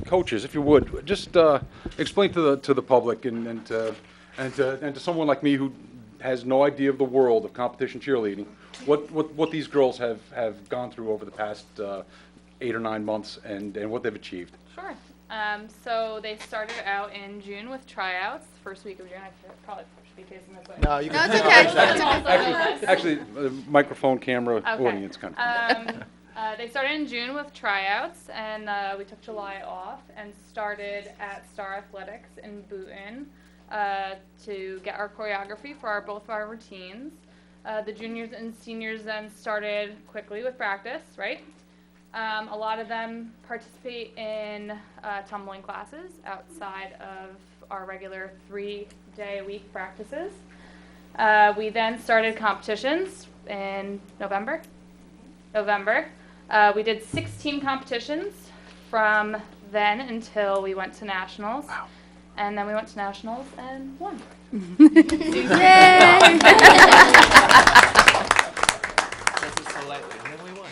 Coaches, if you would, just explain to the public and to someone like me who has no idea of the world of competition cheerleading, what these girls have gone through over the past 8 or 9 months and what they've achieved. Sure. So they started out in June with tryouts, first week of June. I probably should be facing this way. No, you No, can. it's okay. Actually, microphone, camera, Okay. audience kind of. They started in June with tryouts, and we took July off and started at Star Athletics in Boonton to get our choreography for both of our routines. The juniors and seniors then started quickly with practice, right? A lot of them participate in tumbling classes outside of our regular 3-day-a-week practices. We then started competitions in November. We did 16 competitions from then until we went to nationals. Wow. And then we went to nationals and won. Yay! And then we won.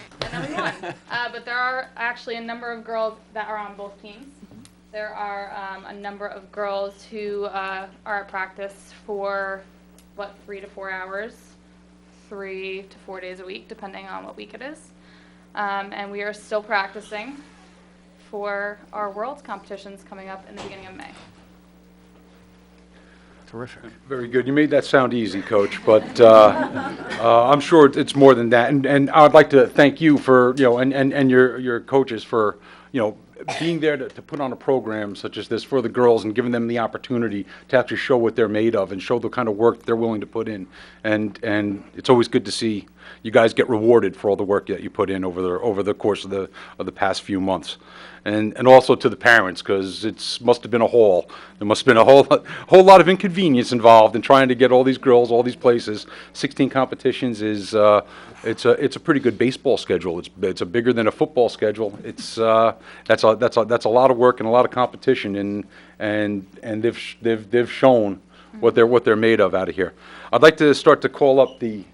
But there are actually a number of girls that are on both teams. There are a number of girls who are at practice for, 3 to 4 hours, 3 to 4 days a week, depending on what week it is. And we are still practicing for our Worlds competitions coming up in the beginning of May. Terrific. Very good. You made that sound easy, Coach, but I'm sure it's more than that. And I'd like to thank you for, and your coaches for, being there to put on a program such as this for the girls and giving them the opportunity to actually show what they're made of and show the kind of work they're willing to put in. And it's always good to see you guys get rewarded for all the work that you put in over the course of the past few months. And also to the parents, because it must have been a haul. There must have been a whole lot of inconvenience involved in trying to get all these girls, all these places. 16 competitions is it's a pretty good baseball schedule. It's a bigger than a football schedule. That's a lot of work and a lot of competition, and they've shown what they're made of out of here. I'd like to start to call up the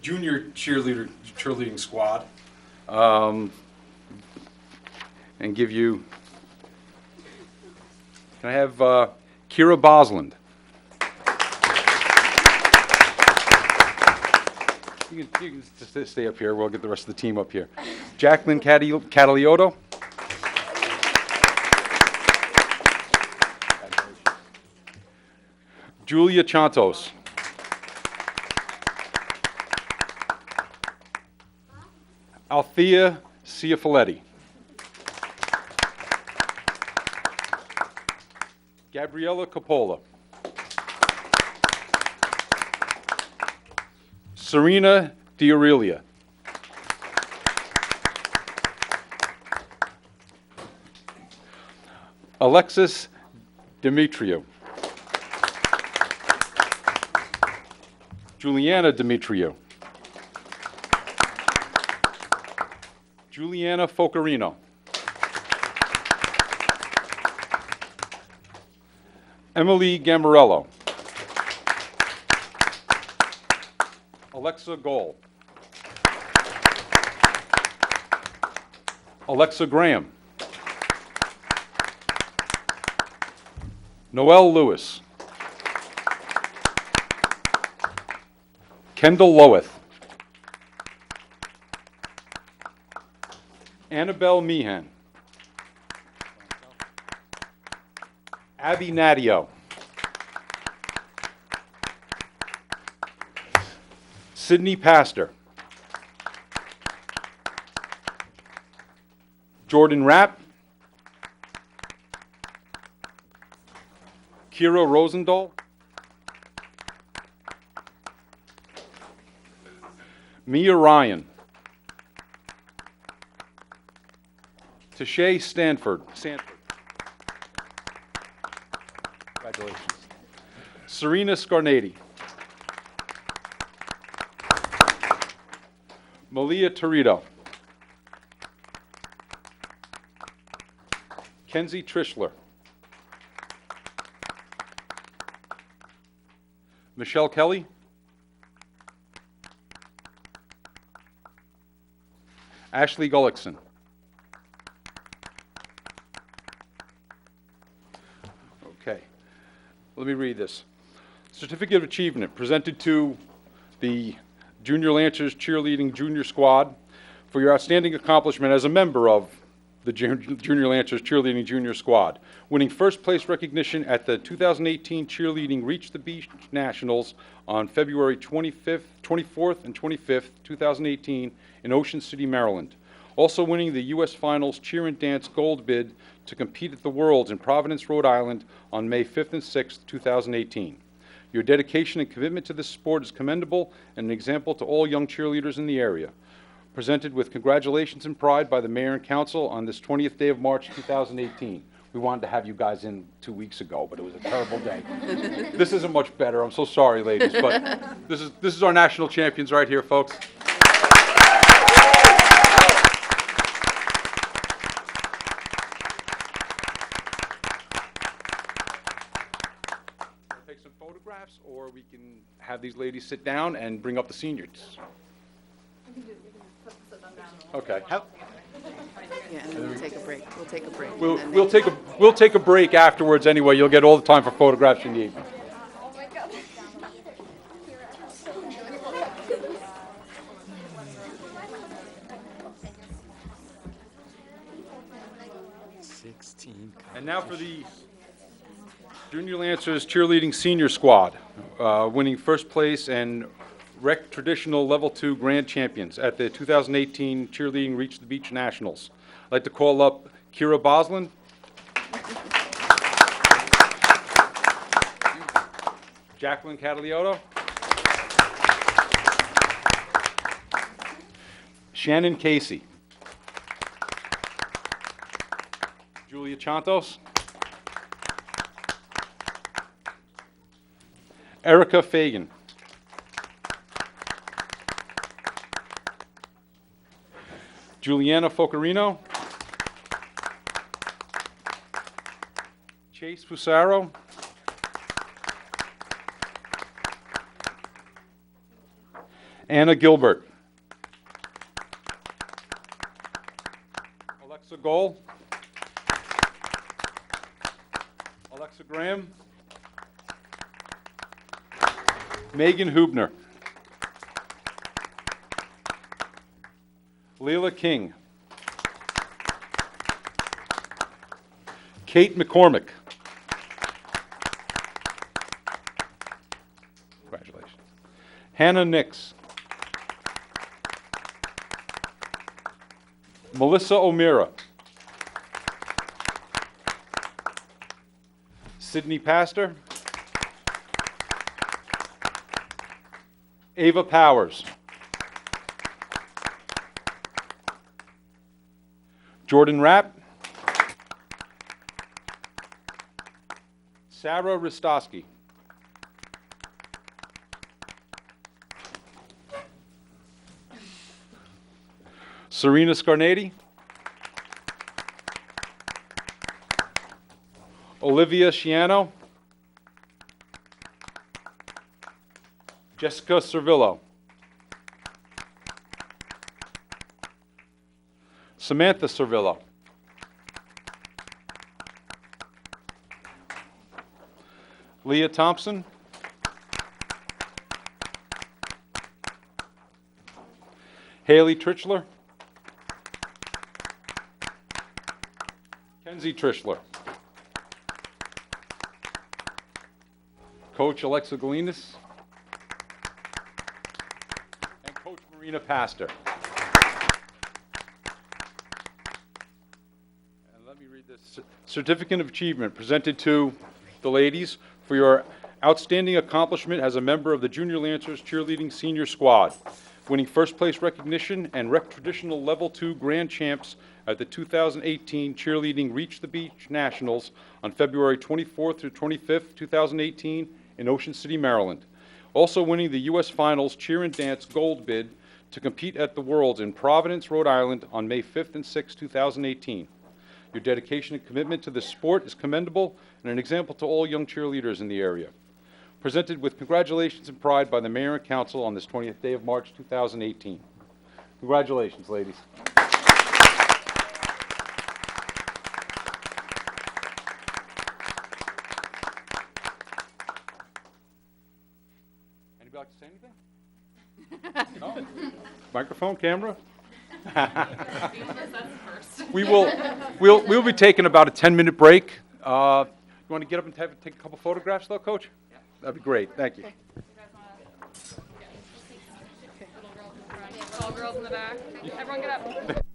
junior cheerleading squad. And give you, can I have Kira Bosland? You can just stay up here. We'll get the rest of the team up here. Jacqueline Catalioto. Julia Chantos. Althea Ciafoletti. Gabriella Coppola. Serena D'Aurelia. Alexis Demetriou. Juliana Demetriou. Juliana Focarino. Emily Gambarello. Alexa Gold. Alexa Graham. Noelle Lewis. Kendall Loweth. Annabelle Meehan. Abby Nadio. Sydney Pastor. Jordan Rapp. Kira Rosendahl. Mia Ryan. Tashay Stanford. Congratulations. Serena Scarnati. Malia Torito. Kenzie Trischler. Michelle Kelly. Ashley Gullickson. Okay. Let me read this. Certificate of Achievement presented to the Junior Lancers Cheerleading Junior Squad for your outstanding accomplishment as a member of the Junior Lancers Cheerleading Junior Squad, winning first place recognition at the 2018 Cheerleading Reach the Beach Nationals on February 24th and 25th, 2018 in Ocean City, Maryland. Also winning the U.S. Finals Cheer and Dance Gold Bid to compete at the Worlds in Providence, Rhode Island on May 5th and 6th, 2018. Your dedication and commitment to this sport is commendable and an example to all young cheerleaders in the area. Presented with congratulations and pride by the Mayor and Council on this 20th day of March 2018. We wanted to have you guys in 2 weeks ago, but it was a terrible day. This isn't much better. I'm so sorry, ladies, but this is our national champions right here, folks. Take some photographs, or we can have these ladies sit down and bring up the seniors. Okay. Yeah, and then we'll take a break. We'll take a break. We'll take a break afterwards anyway. You'll get all the time for photographs you need. Oh my God. 16. And now for the Junior Lancers Cheerleading Senior Squad, winning first place and Rec Traditional Level 2 Grand Champions at the 2018 Cheerleading Reach the Beach Nationals. I'd like to call up Kira Boslin, Jacqueline Catalioto, Shannon Casey, Julia Chantos, Erica Fagan, Juliana Focarino, Chase Fusaro, Anna Gilbert, Alexa Gohl, Alexa Graham, Megan Hubner, Leila King, Kate McCormick. Congratulations. Hannah Nix, Melissa O'Meara, Sydney Pastor, Ava Powers, Jordan Rapp, Sarah Ristowski, Serena Scarnati, Olivia Sciano, Jessica Servillo, Samantha Servillo, Leah Thompson, Haley Trichler, Kenzie Trichler, Coach Alexa Galinas, and Coach Marina Pastor. And let me read this certificate of achievement presented to the ladies for your outstanding accomplishment as a member of the Junior Lancers Cheerleading Senior Squad, winning first place recognition and Rec Traditional Level 2 Grand Champs at the 2018 Cheerleading Reach the Beach Nationals on February 24th through 25th, 2018 in Ocean City, Maryland. Also winning the U.S. Finals Cheer and Dance Gold Bid to compete at the Worlds in Providence, Rhode Island on May 5th and 6th, 2018. Your dedication and commitment to this sport is commendable and an example to all young cheerleaders in the area. Presented with congratulations and pride by the Mayor and Council on this 20th day of March 2018. Congratulations, ladies. anything? No? Microphone, camera? That's first. We'll be taking about a 10-minute break. You want to get up and take a couple photographs though, Coach? Yeah. That'd be great, thank you. You guys wanna get little girls in the front, tall girls in the back. Everyone get up.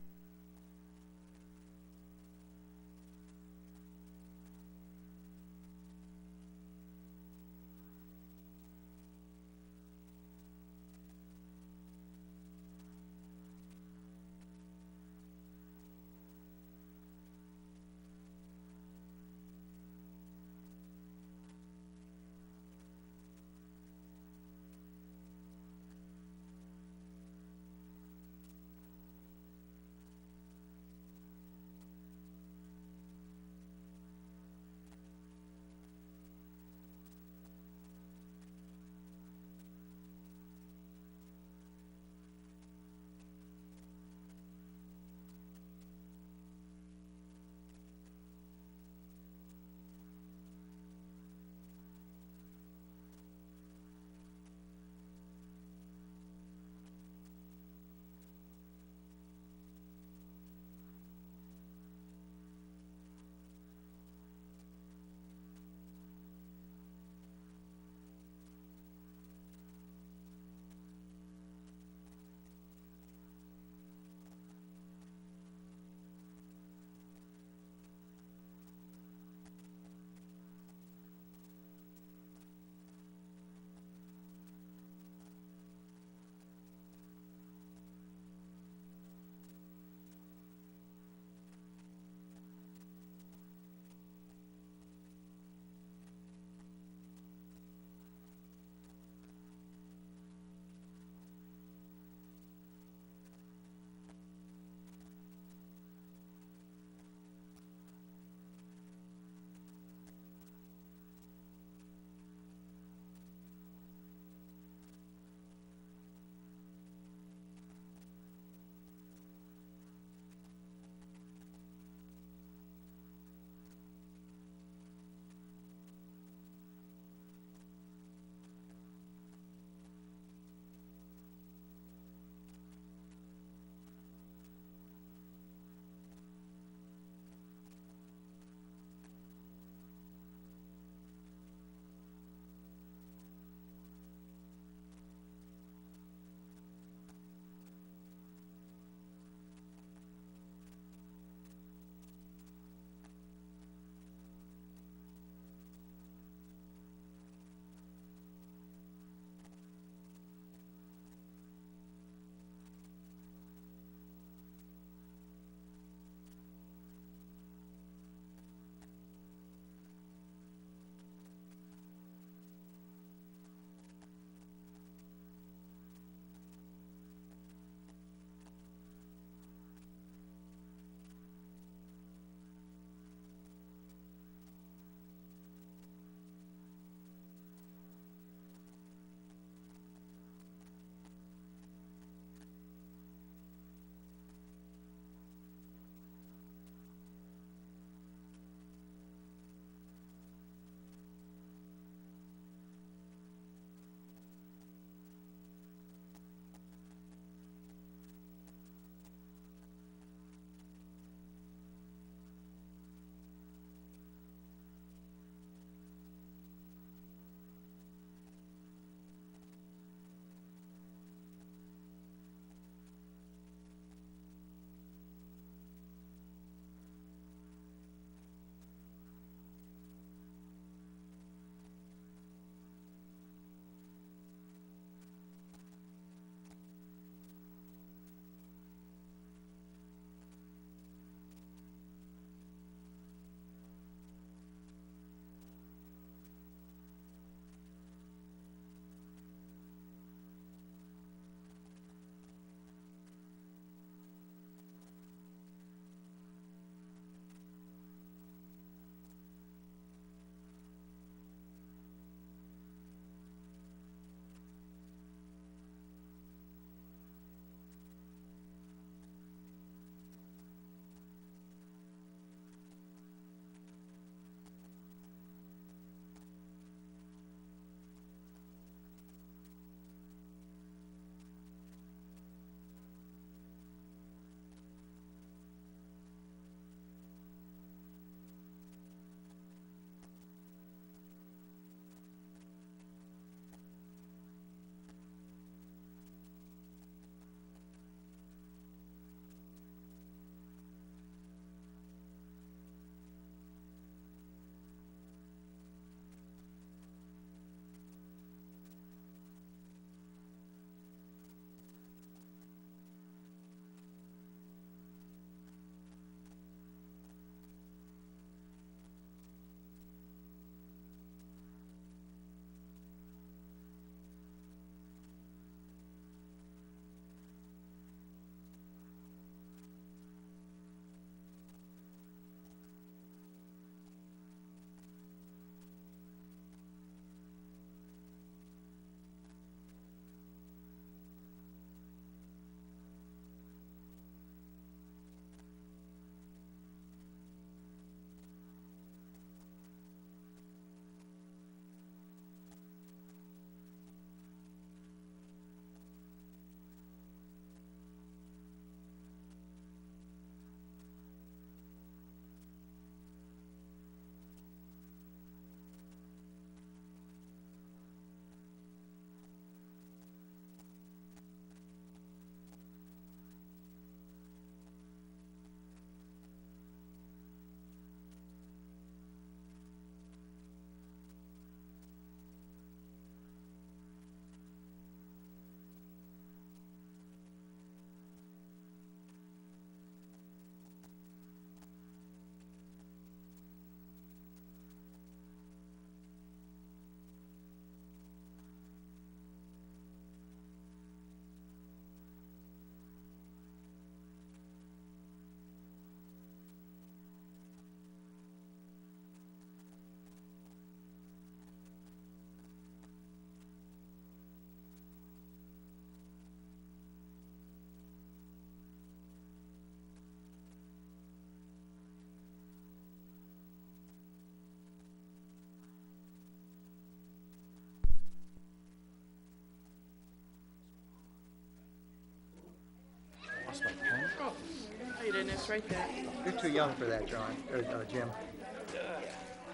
It's right there. You're too young for that, John, or Jim.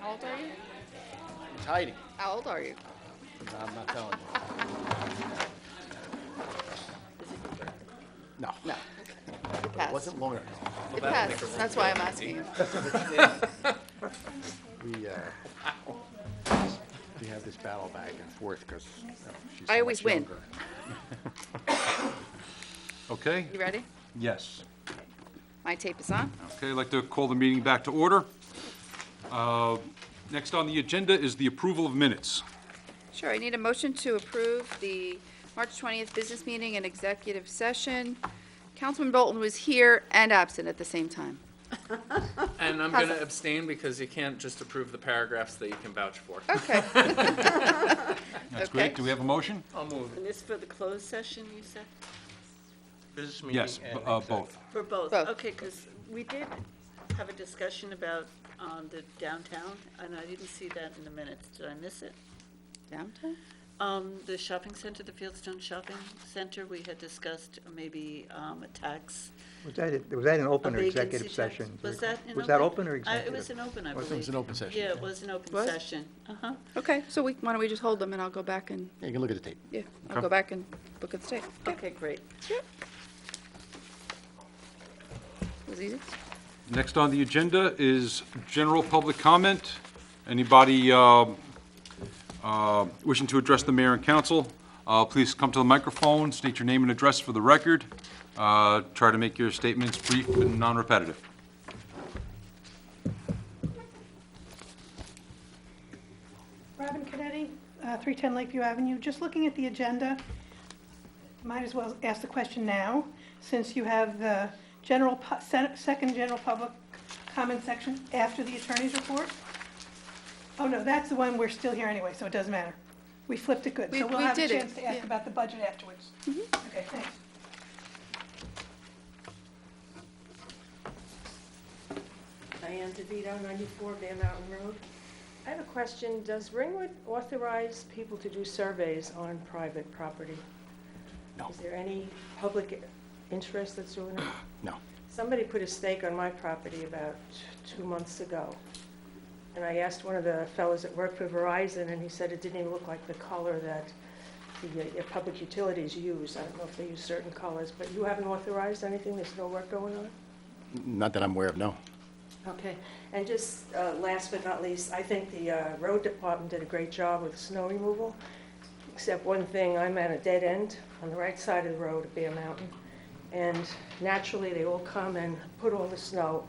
How old are you? It's hiding. How old are you? I'm not telling you. No. No. It It passed. wasn't long enough. It passed. That's why I'm asking you. We have this battle back and forth because she's I so always much win. younger. Okay? You ready? Yes. My tape is on. Okay, I'd like to call the meeting back to order. Next on the agenda is the approval of minutes. Sure, I need a motion to approve the March 20th business meeting and executive session. Councilman Bolton was here and absent at the same time. And I'm How's going to that? abstain because you can't just approve the paragraphs that you can vouch for. Okay. That's great. Do we have a motion? I'll move. And this for the closed session, you said? Business meeting Yes, and both. For both? Both. Okay, because we did have a discussion about the downtown, and I didn't see that in the minutes. Did I miss it? Downtown? The shopping center, the Fieldstone Shopping Center, we had discussed maybe a tax. Was that an open a or vacancy executive tax. session? Was that an open? Was that open or executive? It was an open, I Was it- believe. It was an open session. Yeah, it was an open Was? session. Uh-huh. Okay, so why don't we just hold them and I'll go back and, Yeah, you can look at the tape. yeah, I'll Okay. go back and look at the tape. Okay, great. It was easy. Next on the agenda is general public comment. Anybody wishing to address the mayor and council, please come to the microphone, state your name and address for the record. Try to make your statements brief and non-repetitive. Robin Canetti, 310 Lakeview Avenue. Just looking at the agenda, might as well ask the question now, since you have the second general public comment section after the attorney's report. Oh, no, that's the one we're still here anyway, so it doesn't matter. We flipped it good. We So we'll have a did it, chance to ask yeah. about the budget afterwards. Okay, thanks. Diane DeVito, 94 Bear Mountain Road. I have a question. Does Ringwood authorize people to do surveys on private property? No. Is there any public interest that's doing it? No. Somebody put a stake on my property about 2 months ago. And I asked one of the fellows that worked for Verizon, and he said it didn't even look like the color that the public utilities use. I don't know if they use certain colors, but you haven't authorized anything? There's no work going on? Not that I'm aware of, no. Okay, and just last but not least, I think the road department did a great job with snow removal, except one thing, I'm at a dead end on the right side of the road at Bear Mountain, and naturally, they all come and put all the snow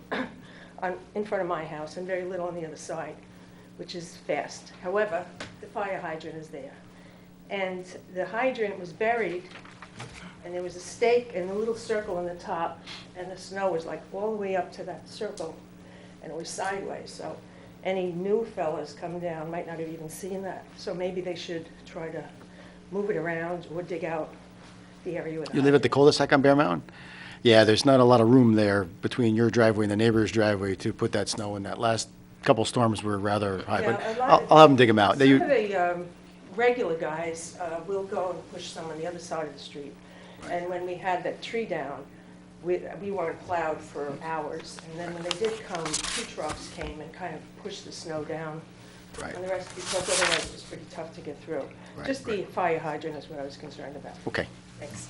in front of my house and very little on the other side, which is fast. However, the fire hydrant is there. And the hydrant was buried, and there was a stake and a little circle on the top, and the snow was like all the way up to that circle, and it was sideways. So any new fellas coming down might not have even seen that. So maybe they should try to move it around or dig out the area with the You live at the cul-de-sac on Bear Mountain? Yeah, there's not a lot of room there between your driveway and the neighbor's driveway to put that snow in. That last couple storms were rather high, but Yeah, a lot I'll have them dig them out. Some of the regular guys will go and push some on the other side of the street. And when we had that tree down, we weren't plowed for hours. And then when they did come, 2 trucks came and kind of pushed the snow down Right. on the rest, because otherwise it was pretty tough to get through. Right, Just the right. fire hydrant is what I was concerned about. Okay. Thanks.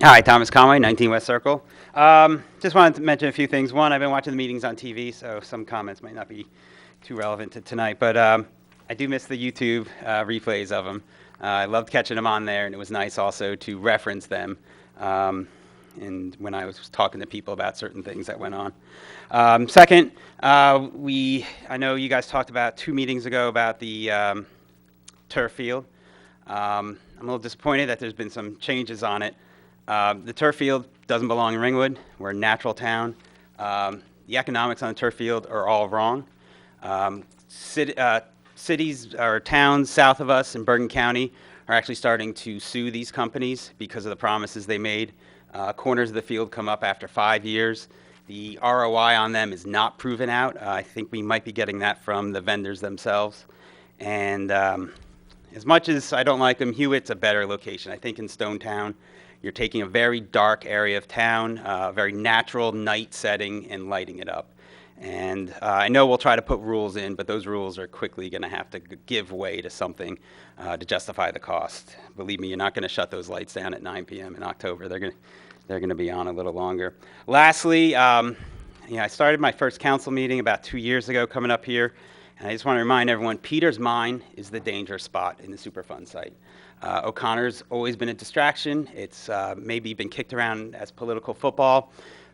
Hi, Thomas Conway, 19 West Circle. Just wanted to mention a few things. One, I've been watching the meetings on TV, so some comments might not be too relevant to tonight, but I do miss the YouTube replays of them. I loved catching them on there, and it was nice also to reference them and when I was talking to people about certain things that went on. Second, I know you guys talked about 2 meetings ago about the turf field. I'm a little disappointed that there's been some changes on it. The turf field doesn't belong in Ringwood. We're a natural town. The economics on the turf field are all wrong. Cities or towns south of us in Bergen County are actually starting to sue these companies because of the promises they made. Corners of the field come up after 5 years. The ROI on them is not proven out. I think we might be getting that from the vendors themselves. And As much as I don't like them, Hewitt's a better location. I think in Stonetown, you're taking a very dark area of town, a very natural night setting, and lighting it up. And I know we'll try to put rules in, but those rules are quickly going to have to give way to something to justify the cost. Believe me, you're not going to shut those lights down at 9 p.m. in October. They're going to be on a little longer. Lastly, I started my first council meeting about 2 years ago coming up here, and I just want to remind everyone, Peter's Mine is the danger spot in the Superfund site. O'Connor's always been a distraction. It's maybe been kicked around as political football,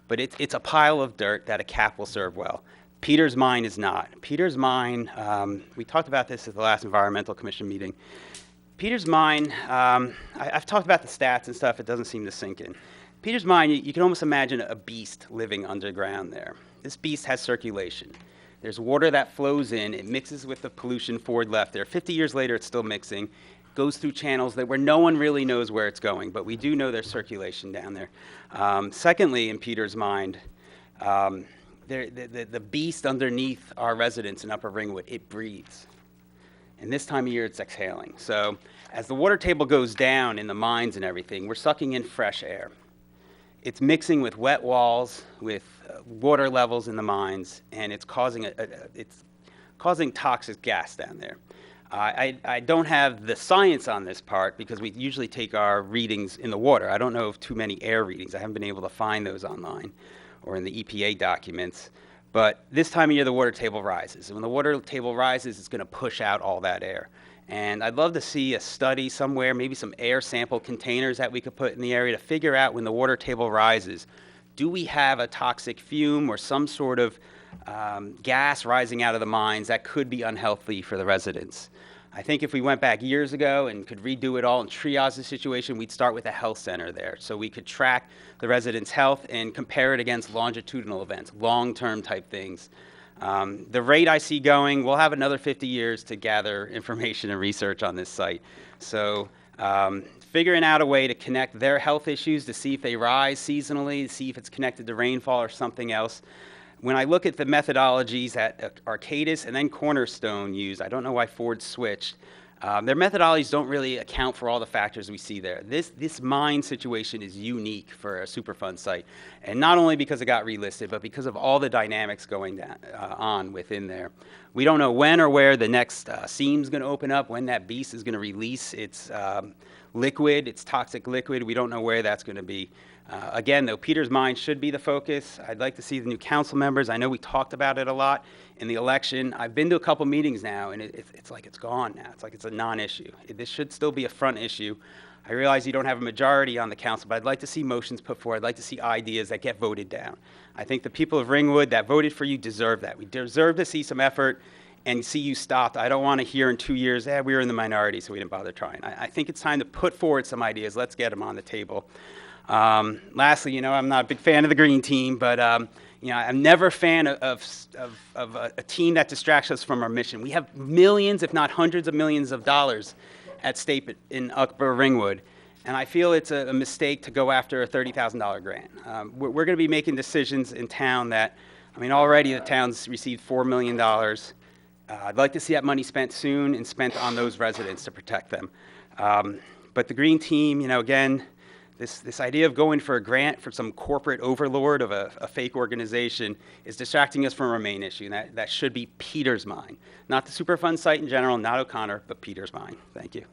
but it's a pile of dirt that a cap will serve well. Peter's Mine is not. Peter's Mine, we talked about this at the last Environmental Commission meeting. Peter's Mine, I've talked about the stats and stuff, it doesn't seem to sink in. Peter's Mine, you can almost imagine a beast living underground there. This beast has circulation. There's water that flows in, it mixes with the pollution forward left there. 50 years later, it's still mixing, goes through channels where no one really knows where it's going, but we do know there's circulation down there. Secondly, in Peter's Mine, the beast underneath our residence in Upper Ringwood, it breathes. And this time of year, it's exhaling. So as the water table goes down in the mines and everything, we're sucking in fresh air. It's mixing with wet walls, with water levels in the mines, and it's causing toxic gas down there. I don't have the science on this part because we usually take our readings in the water. I don't know of too many air readings. I haven't been able to find those online or in the EPA documents. But this time of year, the water table rises. And when the water table rises, it's going to push out all that air. And I'd love to see a study somewhere, maybe some air sample containers that we could put in the area to figure out when the water table rises, do we have a toxic fume or some sort of gas rising out of the mines that could be unhealthy for the residents? I think if we went back years ago and could redo it all and triage the situation, we'd start with a health center there. So we could track the residents' health and compare it against longitudinal events, long-term type things. The rate I see going, we'll have another 50 years to gather information and research on this site. So figuring out a way to connect their health issues to see if they rise seasonally, see if it's connected to rainfall or something else. When I look at the methodologies that Arcadis and then Cornerstone use, I don't know why Ford switched. Their methodologies don't really account for all the factors we see there. This mine situation is unique for a Superfund site, and not only because it got relisted, but because of all the dynamics going on within there. We don't know when or where the next seam's going to open up, when that beast is going to release its liquid, its toxic liquid. We don't know where that's going to be. Again, though, Peter's Mine should be the focus. I'd like to see the new council members. I know we talked about it a lot in the election. I've been to a couple meetings now, and it's like it's gone now. It's like it's a non-issue. This should still be a front issue. I realize you don't have a majority on the council, but I'd like to see motions put forward. I'd like to see ideas that get voted down. I think the people of Ringwood that voted for you deserve that. We deserve to see some effort and see you stopped. I don't want to hear in 2 years, we were in the minority, so we didn't bother trying. I think it's time to put forward some ideas. Let's get them on the table. Lastly, I'm not a big fan of the green team, but I'm never a fan of a team that distracts us from our mission. We have millions, if not hundreds of millions of dollars at stake in Upper Ringwood, and I feel it's a mistake to go after a $30,000 grant. We're going to be making decisions in town that, already the town's received $4 million. I'd like to see that money spent soon and spent on those residents to protect them. But the green team, again, this idea of going for a grant from some corporate overlord of a fake organization is distracting us from our main issue, and that should be Peter's Mine. Not the Superfund site in general, not O'Connor, but Peter's Mine. Thank you.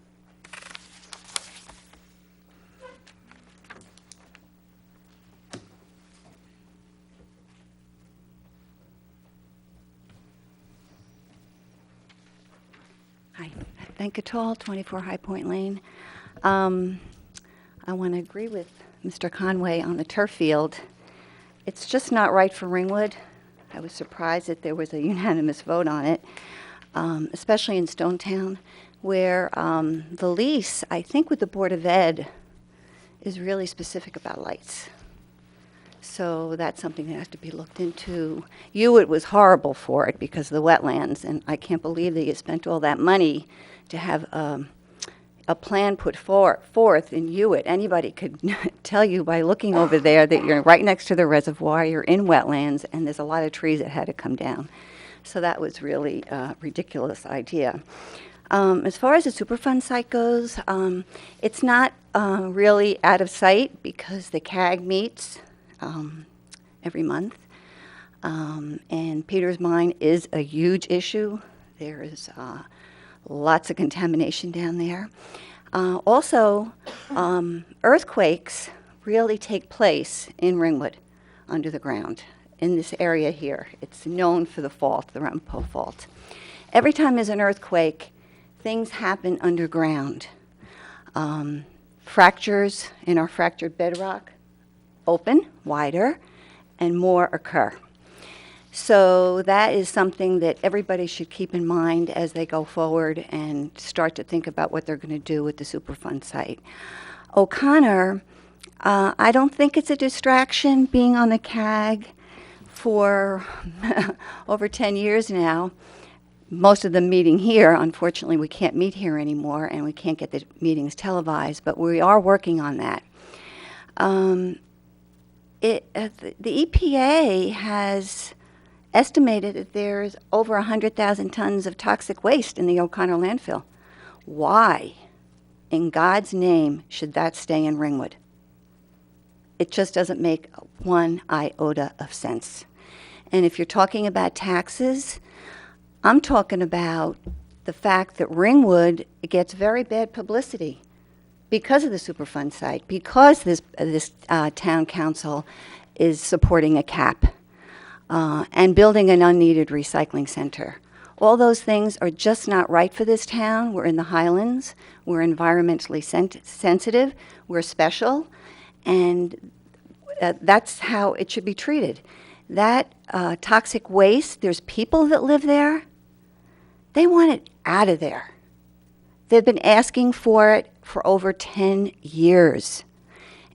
Hi, Venkatal, 24 High Point Lane. I want to agree with Mr. Conway on the turf field. It's just not right for Ringwood. I was surprised that there was a unanimous vote on it, especially in Stonetown, where the lease, I think with the Board of Ed, is really specific about lights. So that's something that has to be looked into. It was horrible for it because of the wetlands, and I can't believe that you spent all that money to have a plan put forth in Hewitt. Anybody could tell you by looking over there that you're right next to the reservoir, you're in wetlands, and there's a lot of trees that had to come down. So that was really a ridiculous idea. As far as the Superfund site goes, it's not really out of sight because the CAG meets every month. And Peter's Mine is a huge issue. There is lots of contamination down there. Also, earthquakes really take place in Ringwood, under the ground, in this area here. It's known for the fault, the Ramapo Fault. Every time there's an earthquake, things happen underground. Fractures in our fractured bedrock open wider, and more occur. So that is something that everybody should keep in mind as they go forward and start to think about what they're going to do with the Superfund site. O'Connor, I don't think it's a distraction being on the CAG for over 10 years now. Most of them meeting here. Unfortunately, we can't meet here anymore, and we can't get the meetings televised, but we are working on that. The EPA has estimated that there's over 100,000 tons of toxic waste in the O'Connor landfill. Why, in God's name, should that stay in Ringwood? It just doesn't make one iota of sense. And if you're talking about taxes, I'm talking about the fact that Ringwood gets very bad publicity because of the Superfund site, because this town council is supporting a cap and building an unneeded recycling center. All those things are just not right for this town. We're in the Highlands. We're environmentally sensitive. We're special. And that's how it should be treated. That toxic waste, there's people that live there. They want it out of there. They've been asking for it for over 10 years.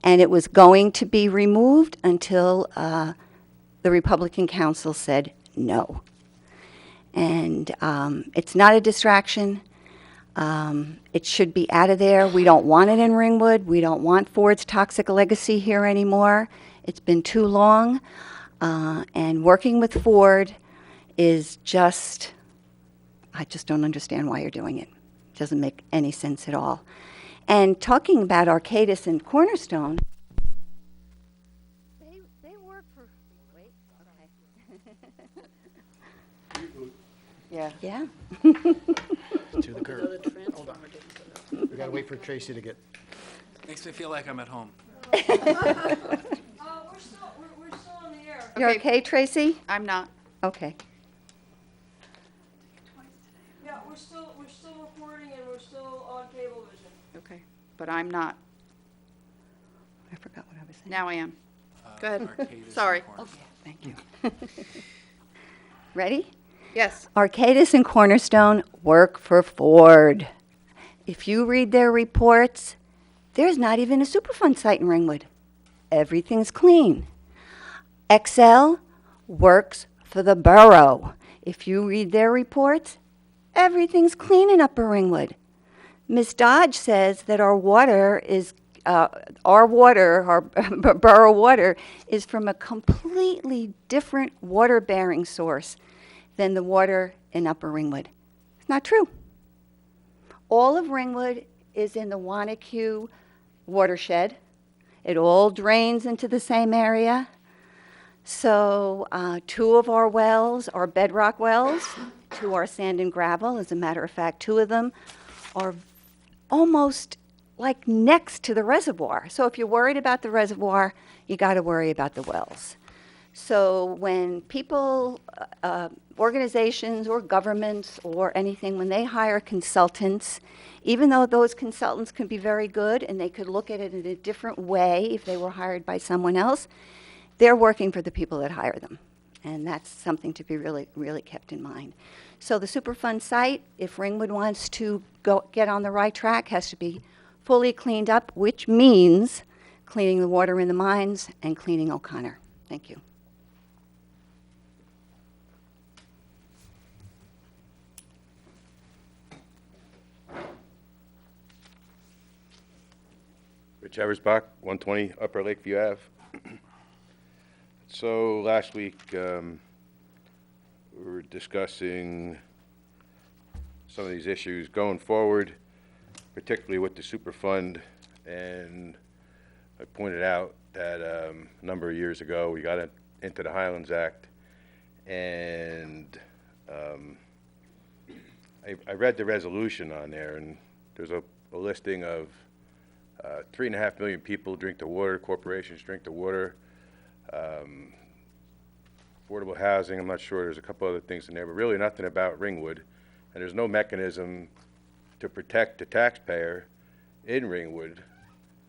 And it was going to be removed until the Republican Council said no. And it's not a distraction. It should be out of there. We don't want it in Ringwood. We don't want Ford's toxic legacy here anymore. It's been too long. And working with Ford is just, I just don't understand why you're doing it. It doesn't make any sense at all. And talking about Arcadis and Cornerstone, they work for, wait, okay. Yeah. Yeah. To the curb. Another transformer didn't go up. We gotta wait for Tracy to get. Makes me feel like I'm at home. We're still in the air. You're okay, Tracy? I'm not. Okay. Yeah, we're still recording and we're still on Cablevision. Okay. But I'm not. I forgot what I was saying. Now I am. Go ahead. Arcadis Sorry. and Cornerstone. Thank you. Ready? Yes. Arcadis and Cornerstone work for Ford. If you read their reports, there's not even a Superfund site in Ringwood. Everything's clean. XL works for the borough. If you read their reports, everything's clean in Upper Ringwood. Ms. Dodge says that our borough water is from a completely different water-bearing source than the water in Upper Ringwood. It's not true. All of Ringwood is in the Wanacue watershed. It all drains into the same area. So 2 of our wells are bedrock wells, 2 are sand and gravel. As a matter of fact, 2 of them are almost like next to the reservoir. So if you're worried about the reservoir, you got to worry about the wells. So when people, organizations or governments or anything, when they hire consultants, even though those consultants can be very good and they could look at it in a different way if they were hired by someone else, they're working for the people that hire them. And that's something to be really, really kept in mind. So the Superfund site, if Ringwood wants to get on the right track, has to be fully cleaned up, which means cleaning the water in the mines and cleaning O'Connor. Thank you. Rich Eversbach, 120 Upper Lakeview Ave. So last week, we were discussing some of these issues going forward, particularly with the Superfund. And I pointed out that a number of years ago, we got into the Highlands Act, and I read the resolution on there, and there's a listing of 3.5 million people drink the water, corporations drink the water, affordable housing, I'm not sure, there's a couple other things in there, but really nothing about Ringwood, and there's no mechanism to protect the taxpayer in Ringwood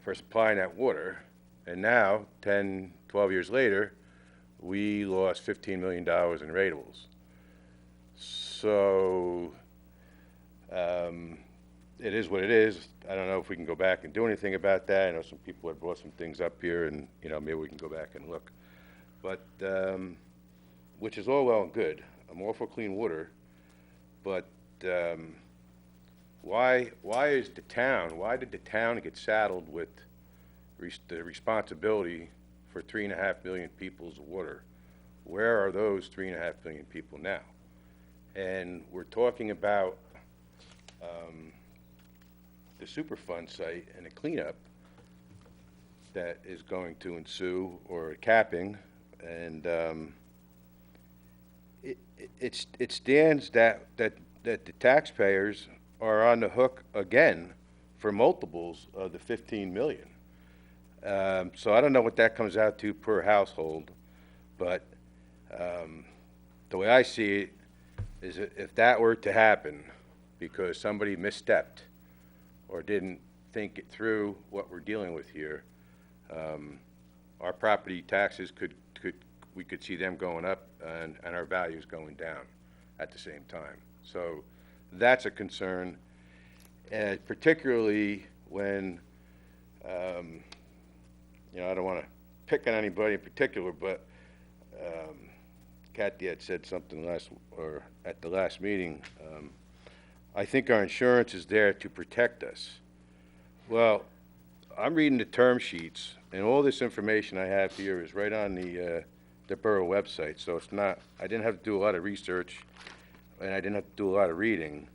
for supplying that water. And now, 10, 12 years later, we lost $15 million in ratables. So it is what it is. I don't know if we can go back and do anything about that. I know some people have brought some things up here, and maybe we can go back and look. But which is all well and good. I'm all for clean water, but why did the town get saddled with the responsibility for 3.5 million people's water? Where are those 3.5 million people now? And we're talking about the Superfund site and a cleanup that is going to ensue, or a capping, and it stands that the taxpayers are on the hook again for multiples of the 15 million. So I don't know what that comes out to per household, but the way I see it is that if that were to happen because somebody misstepped or didn't think it through what we're dealing with here, our property taxes we could see them going up and our values going down at the same time. So that's a concern, and particularly when, I don't want to pick on anybody in particular, but Kathy had said something at the last meeting. I think our insurance is there to protect us. Well, I'm reading the term sheets, and all this information I have here is right on the Borough website, so it's not, I didn't have to do a lot of research, and I didn't have to do a lot of reading.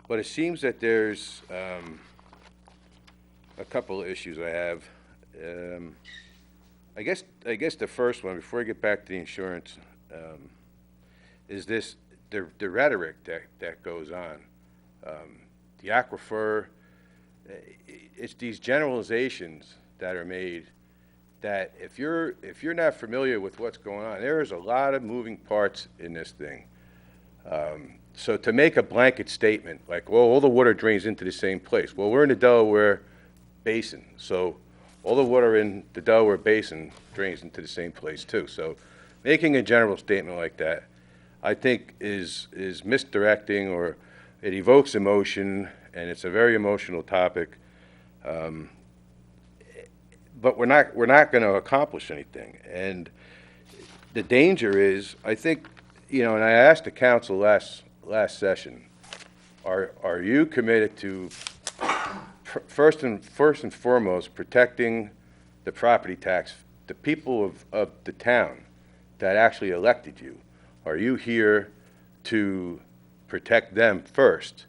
But it seems that there's a couple of issues I have. I guess the first one, before I get back to the insurance, is the rhetoric that goes on. The aquifer, it's these generalizations that are made that if you're not familiar with what's going on, there is a lot of moving parts in this thing. So to make a blanket statement like, well, all the water drains into the same place. Well, we're in the Delaware Basin, so all the water in the Delaware Basin drains into the same place too. So making a general statement like that, I think is misdirecting, or it evokes emotion, and it's a very emotional topic. But we're not going to accomplish anything. And the danger is, I think, and I asked the council last session, are you committed to first and foremost protecting the property tax, the people of the town that actually elected you? Are you here to protect them first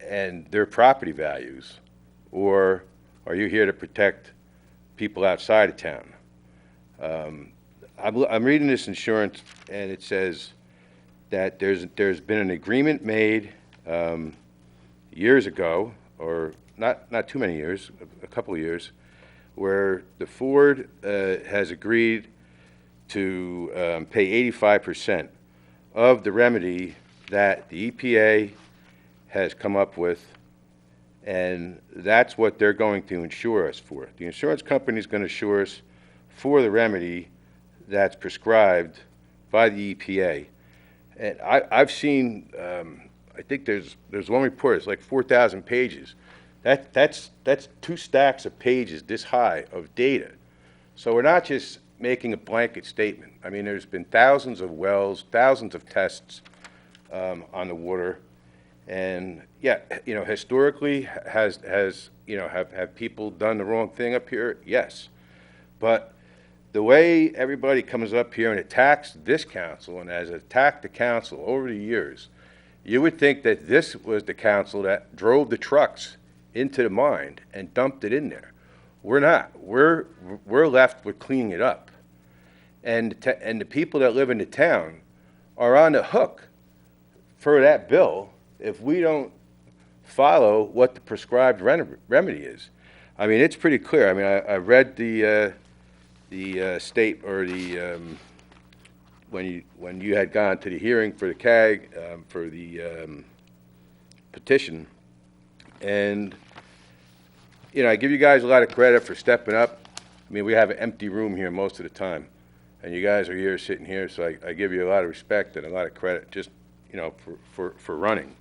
and their property values, or are you here to protect people outside of town? I'm reading this insurance, and it says that there's been an agreement made years ago, or not too many years, a couple of years, where the Ford has agreed to pay 85% of the remedy that the EPA has come up with, and that's what they're going to insure us for. The insurance company is going to insure us for the remedy that's prescribed by the EPA. And I've seen, I think there's one report, it's like 4,000 pages. That's 2 stacks of pages this high of data. So we're not just making a blanket statement. I mean, there's been thousands of wells, thousands of tests on the water. And yeah, historically, have people done the wrong thing up here? Yes. But the way everybody comes up here and attacks this council and has attacked the council over the years You would think that this was the council that drove the trucks into the mine and dumped it in there. We're not. We're left with cleaning it up. And the people that live in the town are on the hook for that bill if we don't follow what the prescribed remedy is. I mean, it's pretty clear. I mean, I read the state, or the when you had gone to the hearing for the CAG, for the petition, and I give you guys a lot of credit for stepping up. I mean, we have an empty room here most of the time, and you guys are here, sitting here, so I give you a lot of respect and a lot of credit just, for running.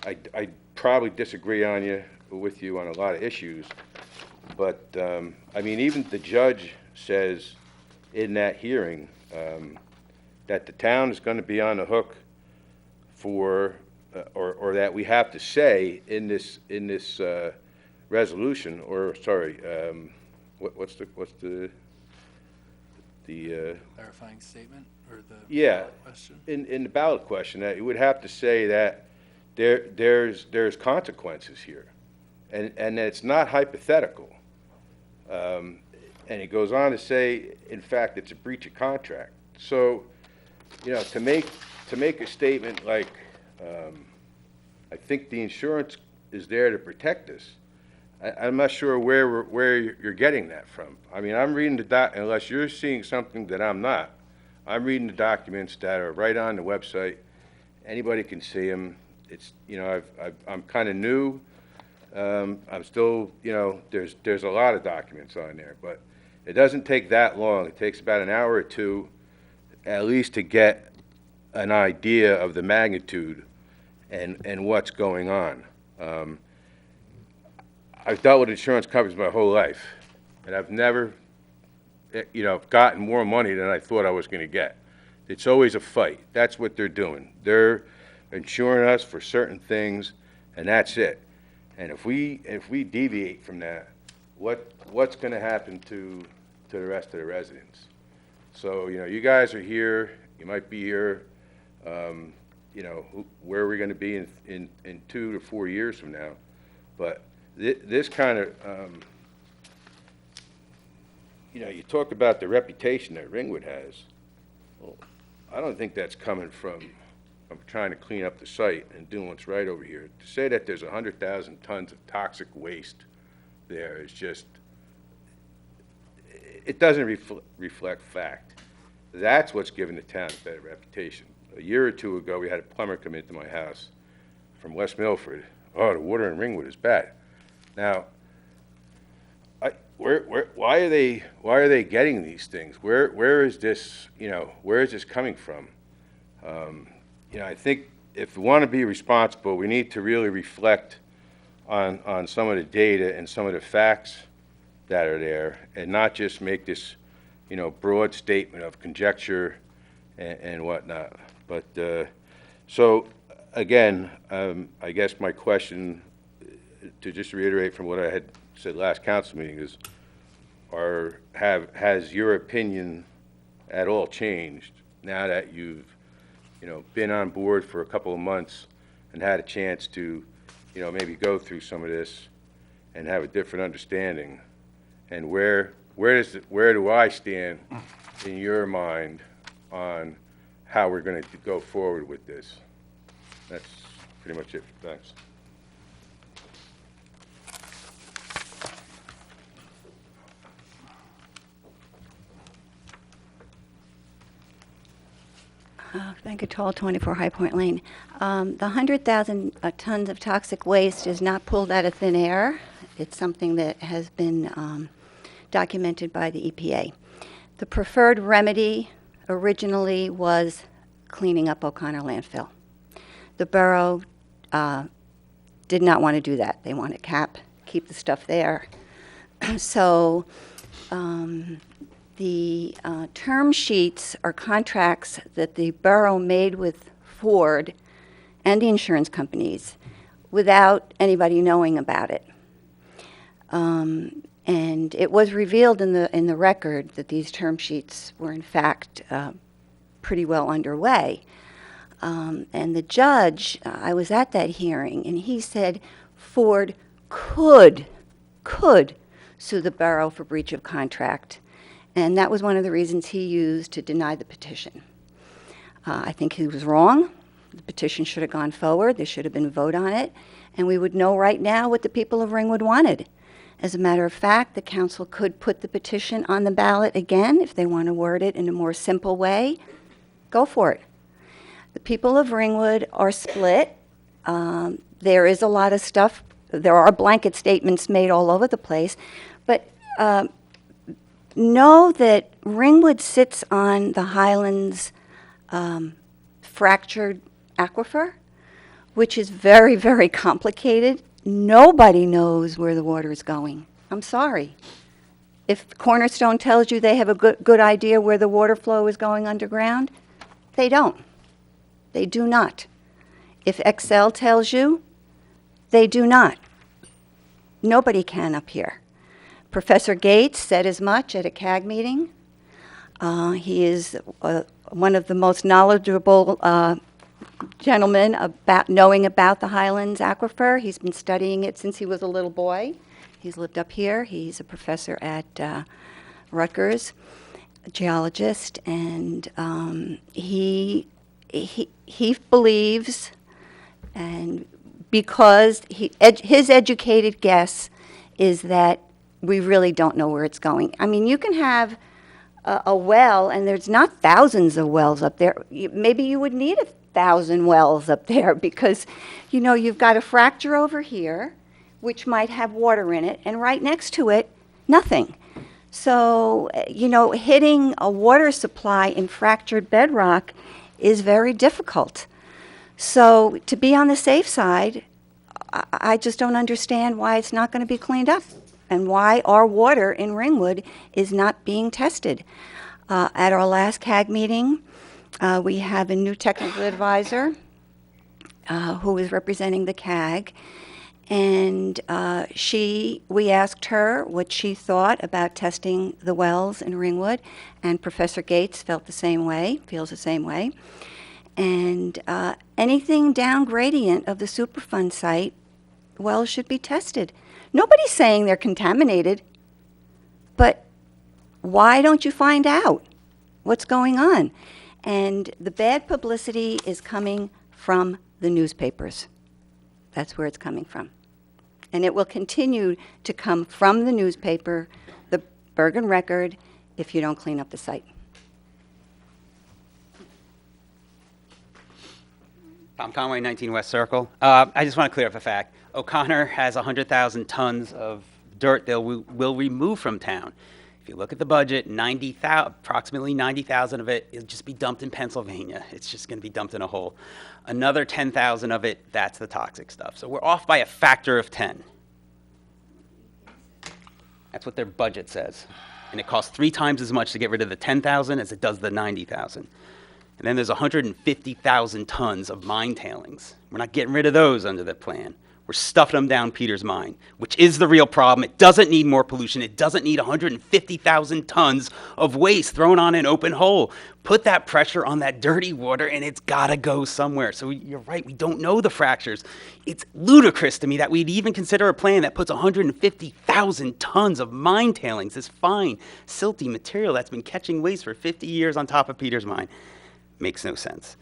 I probably disagree with you on a lot of issues, but, I mean, even the judge says in that hearing that the town is going to be on the hook for, or that we have to say in this resolution, or sorry, what's the Clarifying statement, or the yeah, question? in the ballot question, that you would have to say that there's consequences here, and that it's not hypothetical. And it goes on to say, in fact, it's a breach of contract. So, to make a statement like, I think the insurance is there to protect us, I'm not sure where you're getting that from. I mean, I'm reading unless you're seeing something that I'm not, I'm reading the documents that are right on the website. Anybody can see them. It's, I'm kind of new. I'm still, there's a lot of documents on there, but it doesn't take that long. It takes about an hour or two, at least, to get an idea of the magnitude and what's going on. I've dealt with insurance companies my whole life, and I've never, gotten more money than I thought I was going to get. It's always a fight. That's what they're doing. They're insuring us for certain things, and that's it. And if we deviate from that, what's going to happen to the rest of the residents? So, you guys are here. You might be here. Where are we going to be in 2 to 4 years from now? But this kind of, you talk about the reputation that Ringwood has. Well, I don't think that's coming from trying to clean up the site and doing what's right over here. To say that there's 100,000 tons of toxic waste there is just, it doesn't reflect fact. That's what's given the town a better reputation. A year or two ago, we had a plumber come into my house from West Milford. Oh, the water in Ringwood is bad. Now, why are they getting these things? Where is this, where is this coming from? I think if we want to be responsible, we need to really reflect on some of the data and some of the facts that are there, and not just make this, broad statement of conjecture and whatnot. But so again, I guess my question, to just reiterate from what I had said last council meeting, is, has your opinion at all changed now that you've been on board for a couple of months and had a chance to maybe go through some of this and have a different understanding? And where do I stand in your mind on how we're going to go forward with this? That's pretty much it. Thanks. Thank you, Tall 24 High Point Lane. The 100,000 tons of toxic waste is not pulled out of thin air. It's something that has been documented by the EPA. The preferred remedy originally was cleaning up O'Connor landfill. The borough did not want to do that. They want to keep the stuff there. So the term sheets are contracts that the borough made with Ford and the insurance companies without anybody knowing about it. And it was revealed in the record that these term sheets were in fact pretty well underway. And the judge, I was at that hearing, and he said Ford could sue the borough for breach of contract. And that was one of the reasons he used to deny the petition. I think he was wrong. The petition should have gone forward. There should have been a vote on it. And we would know right now what the people of Ringwood wanted. As a matter of fact, the council could put the petition on the ballot again if they want to word it in a more simple way. Go for it. The people of Ringwood are split. There is a lot of stuff. There are blanket statements made all over the place. But know that Ringwood sits on the Highlands fractured aquifer, which is very, very complicated. Nobody knows where the water is going. I'm sorry. If Cornerstone tells you they have a good idea where the water flow is going underground, they don't. They do not. If Excel tells you, they do not. Nobody can up here. Professor Gates said as much at a CAG meeting. He is one of the most knowledgeable gentlemen about knowing about the Highlands aquifer. He's been studying it since he was a little boy. He's lived up here. He's a professor at Rutgers, a geologist, and he believes, and because his educated guess is that we really don't know where it's going. I mean, you can have a well, and there's not thousands of wells up there. Maybe you would need 1,000 wells up there because, you know, you've got a fracture over here, which might have water in it, and right next to it, nothing. So, you know, hitting a water supply in fractured bedrock is very difficult. So to be on the safe side, I just don't understand why it's not going to be cleaned up and why our water in Ringwood is not being tested. At our last CAG meeting, we have a new technical advisor who is representing the CAG, and we asked her what she thought about testing the wells in Ringwood, and Professor Gates feels the same way. And anything down gradient of the Superfund site, wells should be tested. Nobody's saying they're contaminated, but why don't you find out what's going on? And the bad publicity is coming from the newspapers. That's where it's coming from. And it will continue to come from the newspaper, the Bergen Record, if you don't clean up the site. Tom Conway, 19 West Circle. I just want to clear up a fact. O'Connor has 100,000 tons of dirt they will remove from town. If you look at the budget, approximately 90,000 of it will just be dumped in Pennsylvania. It's just going to be dumped in a hole. Another 10,000 of it, that's the toxic stuff. So we're off by a factor of 10. That's what their budget says. And it costs 3 times as much to get rid of the 10,000 as it does the 90,000. And then there's 150,000 tons of mine tailings. We're not getting rid of those under the plan. We're stuffing them down Peter's mine, which is the real problem. It doesn't need more pollution. It doesn't need 150,000 tons of waste thrown on an open hole. Put that pressure on that dirty water, and it's got to go somewhere. So you're right, we don't know the fractures. It's ludicrous to me that we'd even consider a plan that puts 150,000 tons of mine tailings, this fine, silty material that's been catching waste for 50 years on top of Peter's mine. Makes no sense.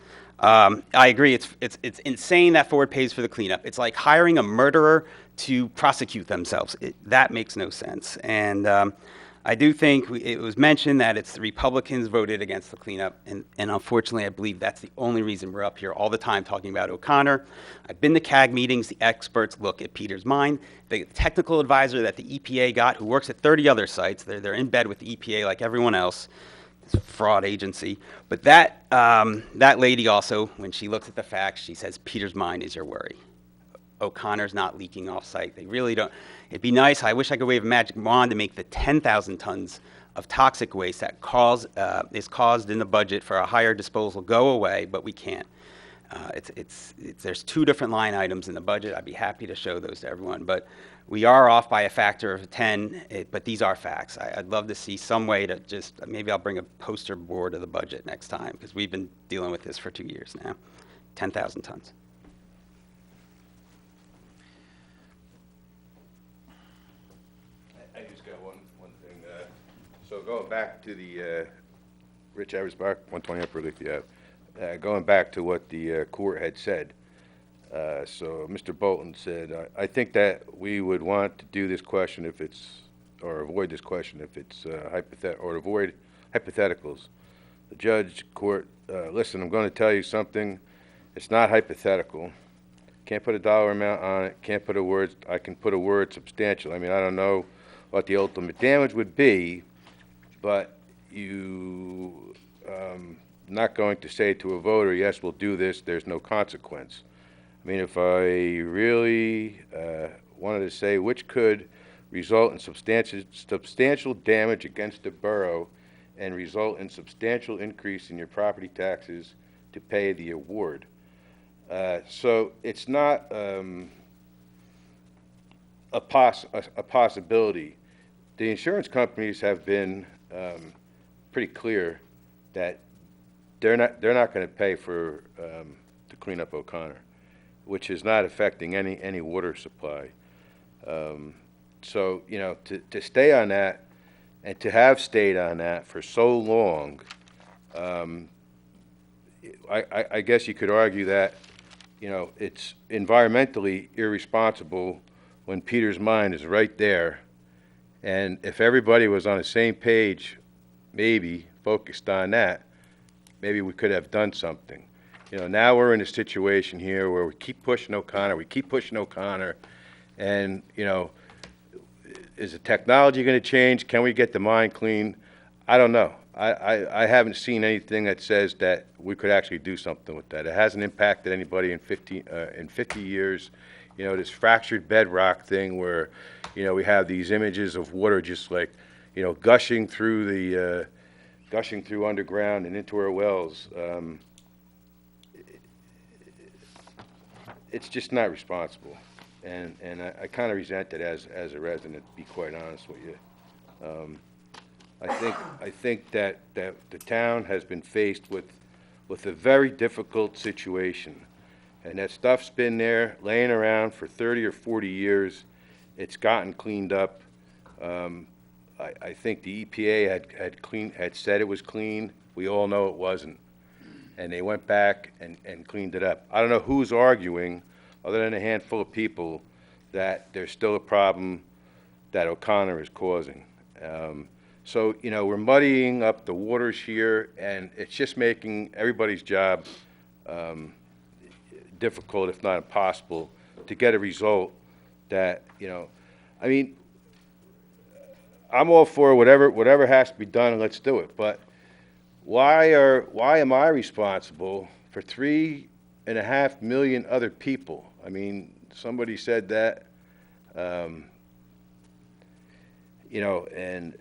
I agree. It's insane that Ford pays for the cleanup. It's like hiring a murderer to prosecute themselves. That makes no sense. And I do think it was mentioned that it's the Republicans voted against the cleanup, and unfortunately, I believe that's the only reason we're up here all the time talking about O'Connor. I've been to CAG meetings. The experts look at Peter's mine. The technical advisor that the EPA got, who works at 30 other sites, they're in bed with the EPA like everyone else. Fraud agency. But that lady also, when she looks at the facts, she says Peter's mine is your worry. O'Connor's not leaking off site. They really don't. It'd be nice. I wish I could wave a magic wand to make the 10,000 tons of toxic waste that is caused in the budget for a higher disposal go away, but we can't. There's 2 different line items in the budget. I'd be happy to show those to everyone, but we are off by a factor of 10, but these are facts. I'd love to see some way to maybe I'll bring a poster board of the budget next time, because we've been dealing with this for 2 years now. 10,000 tons. I just got one thing. So going back to the Rich Eversbach, 120 Upper Lithia Ave, going back to what the court had said. So Mr. Bolton said, I think that we would want to do this question if it's, or avoid this question if it's or avoid hypotheticals. The judge, court, listen, I'm going to tell you something. It's not hypothetical. Can't put a dollar amount on it. Can't put a word. I can put a word substantial. I mean, I don't know what the ultimate damage would be, but you not going to say to a voter, yes, we'll do this. There's no consequence. I mean, if I really wanted to say which could result in substantial damage against the borough and result in substantial increase in your property taxes to pay the award. So it's not a possibility. The insurance companies have been pretty clear that they're not going to pay for to clean up O'Connor, which is not affecting any water supply. So, you know, to stay on that and to have stayed on that for so long, I guess you could argue that, you know, it's environmentally irresponsible when Peter's mine is right there. And if everybody was on the same page, maybe focused on that, maybe we could have done something. You know, now we're in a situation here where we keep pushing O'Connor, and, you know, is the technology going to change? Can we get the mine clean? I don't know. I haven't seen anything that says that we could actually do something with that. It hasn't impacted anybody in 50 years. You know, this fractured bedrock thing where, you know, we have these images of water just like, you know, gushing through underground and into our wells. It's just not responsible, and I kind of resent it as a resident, to be quite honest with you. I think that the town has been faced with a very difficult situation, and that stuff's been there laying around for 30 or 40 years. It's gotten cleaned up. I think the EPA had said it was clean. We all know it wasn't. And they went back and cleaned it up. I don't know who's arguing, other than a handful of people, that there's still a problem that O'Connor is causing. So, you know, we're muddying up the waters here, and it's just making everybody's job difficult, if not impossible, to get a result that, you know, I mean, I'm all for whatever has to be done, and let's do it. But why am I responsible for 3.5 million other people? I mean, somebody said that, you know, and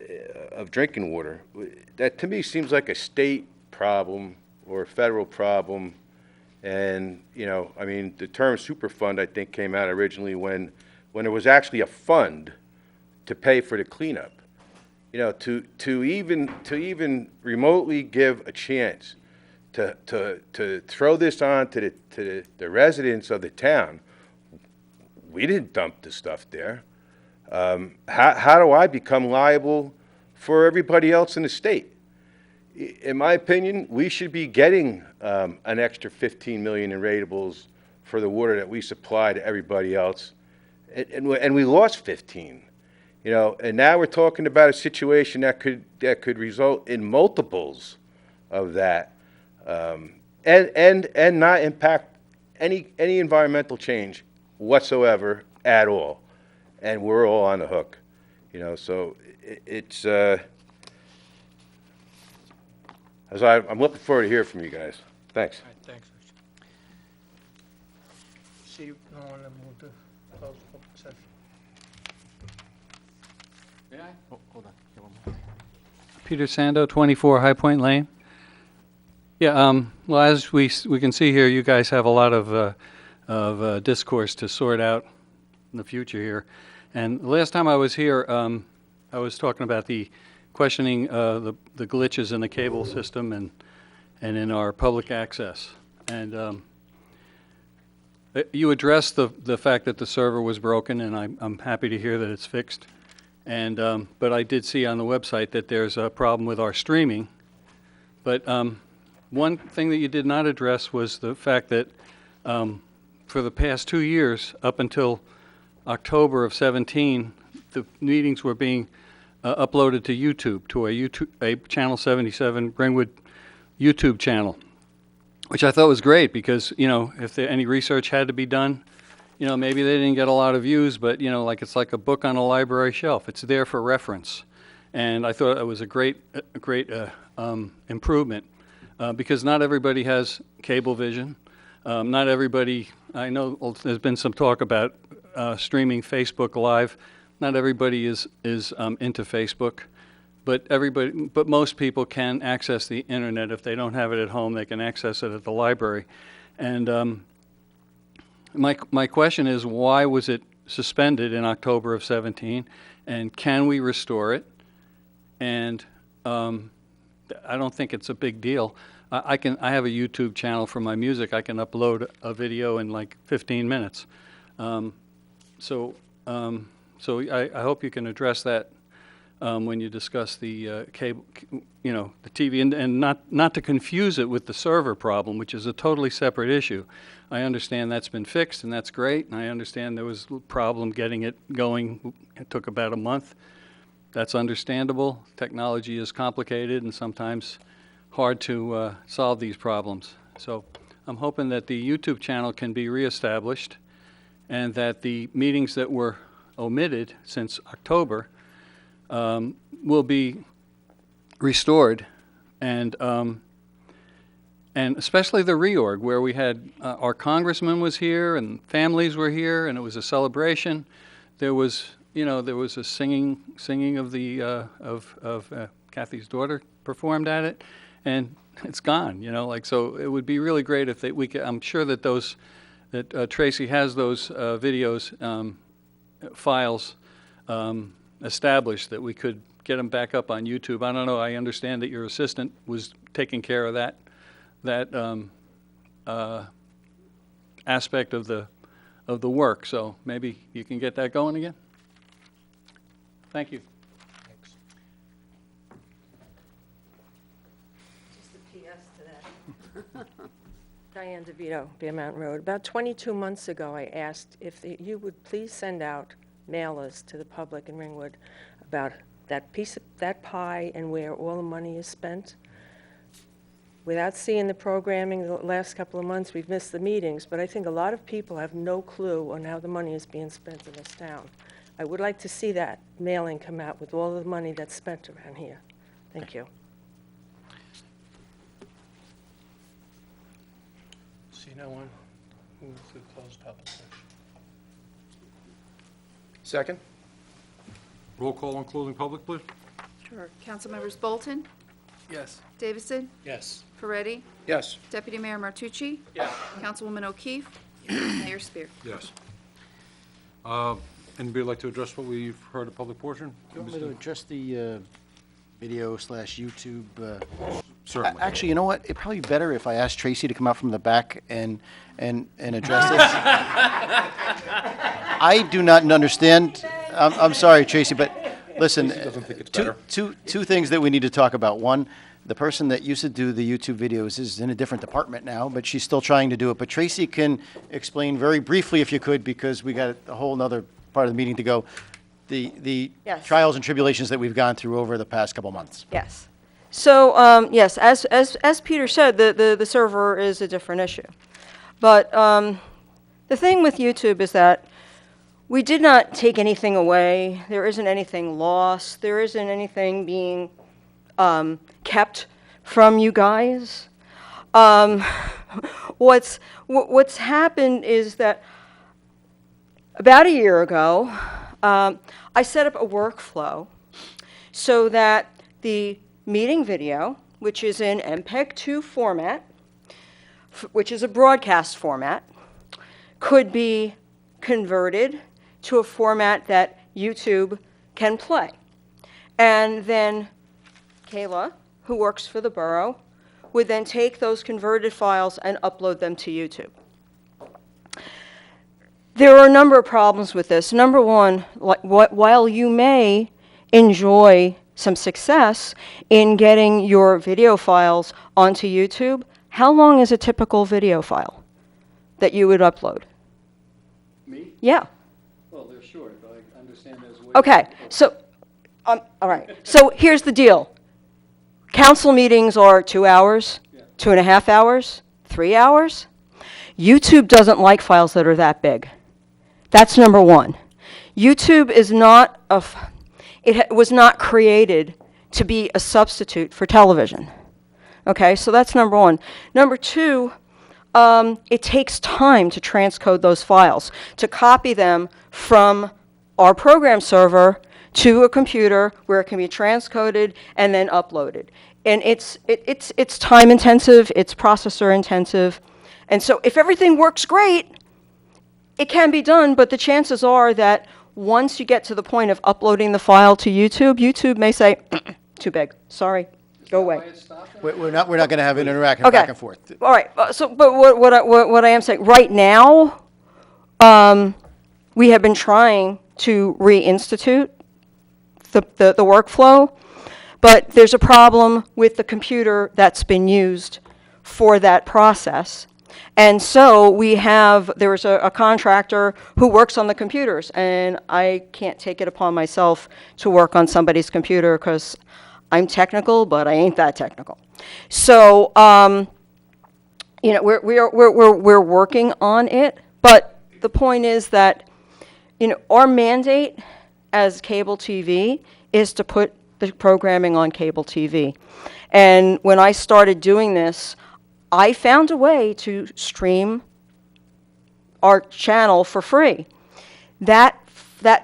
of drinking water. That to me seems like a state problem or a federal problem. And, you know, I mean, the term Superfund, I think, came out originally when there was actually a fund to pay for the cleanup. You know, to even remotely give a chance to throw this on to the residents of the town. We didn't dump the stuff there. How do I become liable for everybody else in the state? In my opinion, we should be getting an extra 15 million in ratables for the water that we supply to everybody else, and we lost 15. You know, and now we're talking about a situation that could result in multiples of that, and not impact any environmental change whatsoever at all, and we're all on the hook. You know, so it's. I'm looking forward to hear from you guys. Thanks. All right, thanks, Rich. See, no one to move to close public session. Oh, hold on. Get one more. Peter Sando, 24 High Point Lane. Yeah, well, as we can see here, you guys have a lot of discourse to sort out in the future here. And the last time I was here, I was talking about questioning the glitches in the cable system and in our public access. And You addressed the fact that the server was broken, and I'm happy to hear that it's fixed. And, but I did see on the website that there's a problem with our streaming. But one thing that you did not address was the fact that for the past 2 years, up until October of 17, the meetings were being uploaded to YouTube, to a Channel 77 Ringwood YouTube channel, which I thought was great because, you know, if any research had to be done, you know, maybe they didn't get a lot of views, but, you know, like it's like a book on a library shelf. It's there for reference. And I thought it was a great improvement because not everybody has cable vision. Not everybody, I know there's been some talk about streaming Facebook Live. Not everybody is into Facebook, but most people can access the internet. If they don't have it at home, they can access it at the library. And my question is, why was it suspended in October of 17, and can we restore it? And I don't think it's a big deal. I have a YouTube channel for my music. I can upload a video in like 15 minutes. So I hope you can address that when you discuss the cable, you know, the TV, and not to confuse it with the server problem, which is a totally separate issue. I understand that's been fixed, and that's great, and I understand there was a problem getting it going. It took about a month. That's understandable. Technology is complicated and sometimes hard to solve these problems. So I'm hoping that the YouTube channel can be reestablished and that the meetings that were omitted since October will be restored, and especially the reorg, where we had our congressman was here and families were here, and it was a celebration. There was, you know, there was a singing of the of Kathy's daughter performed at it, and it's gone. You know, like, so it would be really great if we could. I'm sure that Tracy has those videos files established, that we could get them back up on YouTube. I don't know. I understand that your assistant was taking care of that aspect of the work. So maybe you can get that going again. Thank you. Just a PS to that. Diane DeVito, Bear Mountain Road. About 22 months ago, I asked if you would please send out mailers to the public in Ringwood about that pie and where all the money is spent. Without seeing the programming the last couple of months, we've missed the meetings, but I think a lot of people have no clue on how the money is being spent in this town. I would like to see that mailing come out with all the money that's spent around here. Thank you. See no one, move to close public session. Second. Roll call on closing public, please. Sure. Councilmembers Bolton? Yes. Davison? Yes. Ferretti? Yes. Deputy Mayor Martucci? Yes. Councilwoman O'Keefe? Mayor Spear. Yes. Anybody like to address what we've heard of public portion? You want me to address the video/YouTube? Certainly. Actually, you know what? It'd probably be better if I asked Tracy to come out from the back and address this. I do not understand. I'm sorry, Tracy, but listen, Tracy doesn't think it's better. two things that we need to talk about. One, the person that used to do the YouTube videos is in a different department now, but she's still trying to do it. But Tracy can explain very briefly, if you could, because we got a whole other part of the meeting to go, the Yes. trials and tribulations that we've gone through over the past couple months. Yes. So, yes, as Peter said, the server is a different issue. But the thing with YouTube is that we did not take anything away. There isn't anything lost. There isn't anything being kept from you guys. What's happened is that about a year ago, I set up a workflow so that the meeting video, which is in MPEG-2 format, which is a broadcast format, could be converted to a format that YouTube can play. And then Kayla, who works for the borough, would then take those converted files and upload them to YouTube. There are a number of problems with this. Number one, while you may enjoy some success in getting your video files onto YouTube, how long is a typical video file that you would upload? Me? Yeah. Well, they're short, but I understand there's ways. Okay, so, all right. So here's the deal. Council meetings are 2 hours, 2.5 hours, 3 hours. YouTube doesn't like files that are that big. That's number one. YouTube is not was not created to be a substitute for television. Okay, so that's number one. Number two, it takes time to transcode those files, to copy them from our program server to a computer where it can be transcoded and then uploaded. And it's time intensive, it's processor intensive. And so if everything works great, it can be done, but the chances are that once you get to the point of uploading the file to YouTube, YouTube may say, too big, sorry, go away. We're not going to have an interaction Okay. back and forth. All right. But what I am saying right now, we have been trying to reinstitute the workflow, but there's a problem with the computer that's been used for that process. And so there was a contractor who works on the computers, and I can't take it upon myself to work on somebody's computer because I'm technical, but I ain't that technical. So, we're working on it, but the point is that, our mandate as cable TV is to put the programming on cable TV. And when I started doing this, I found a way to stream our channel for free. That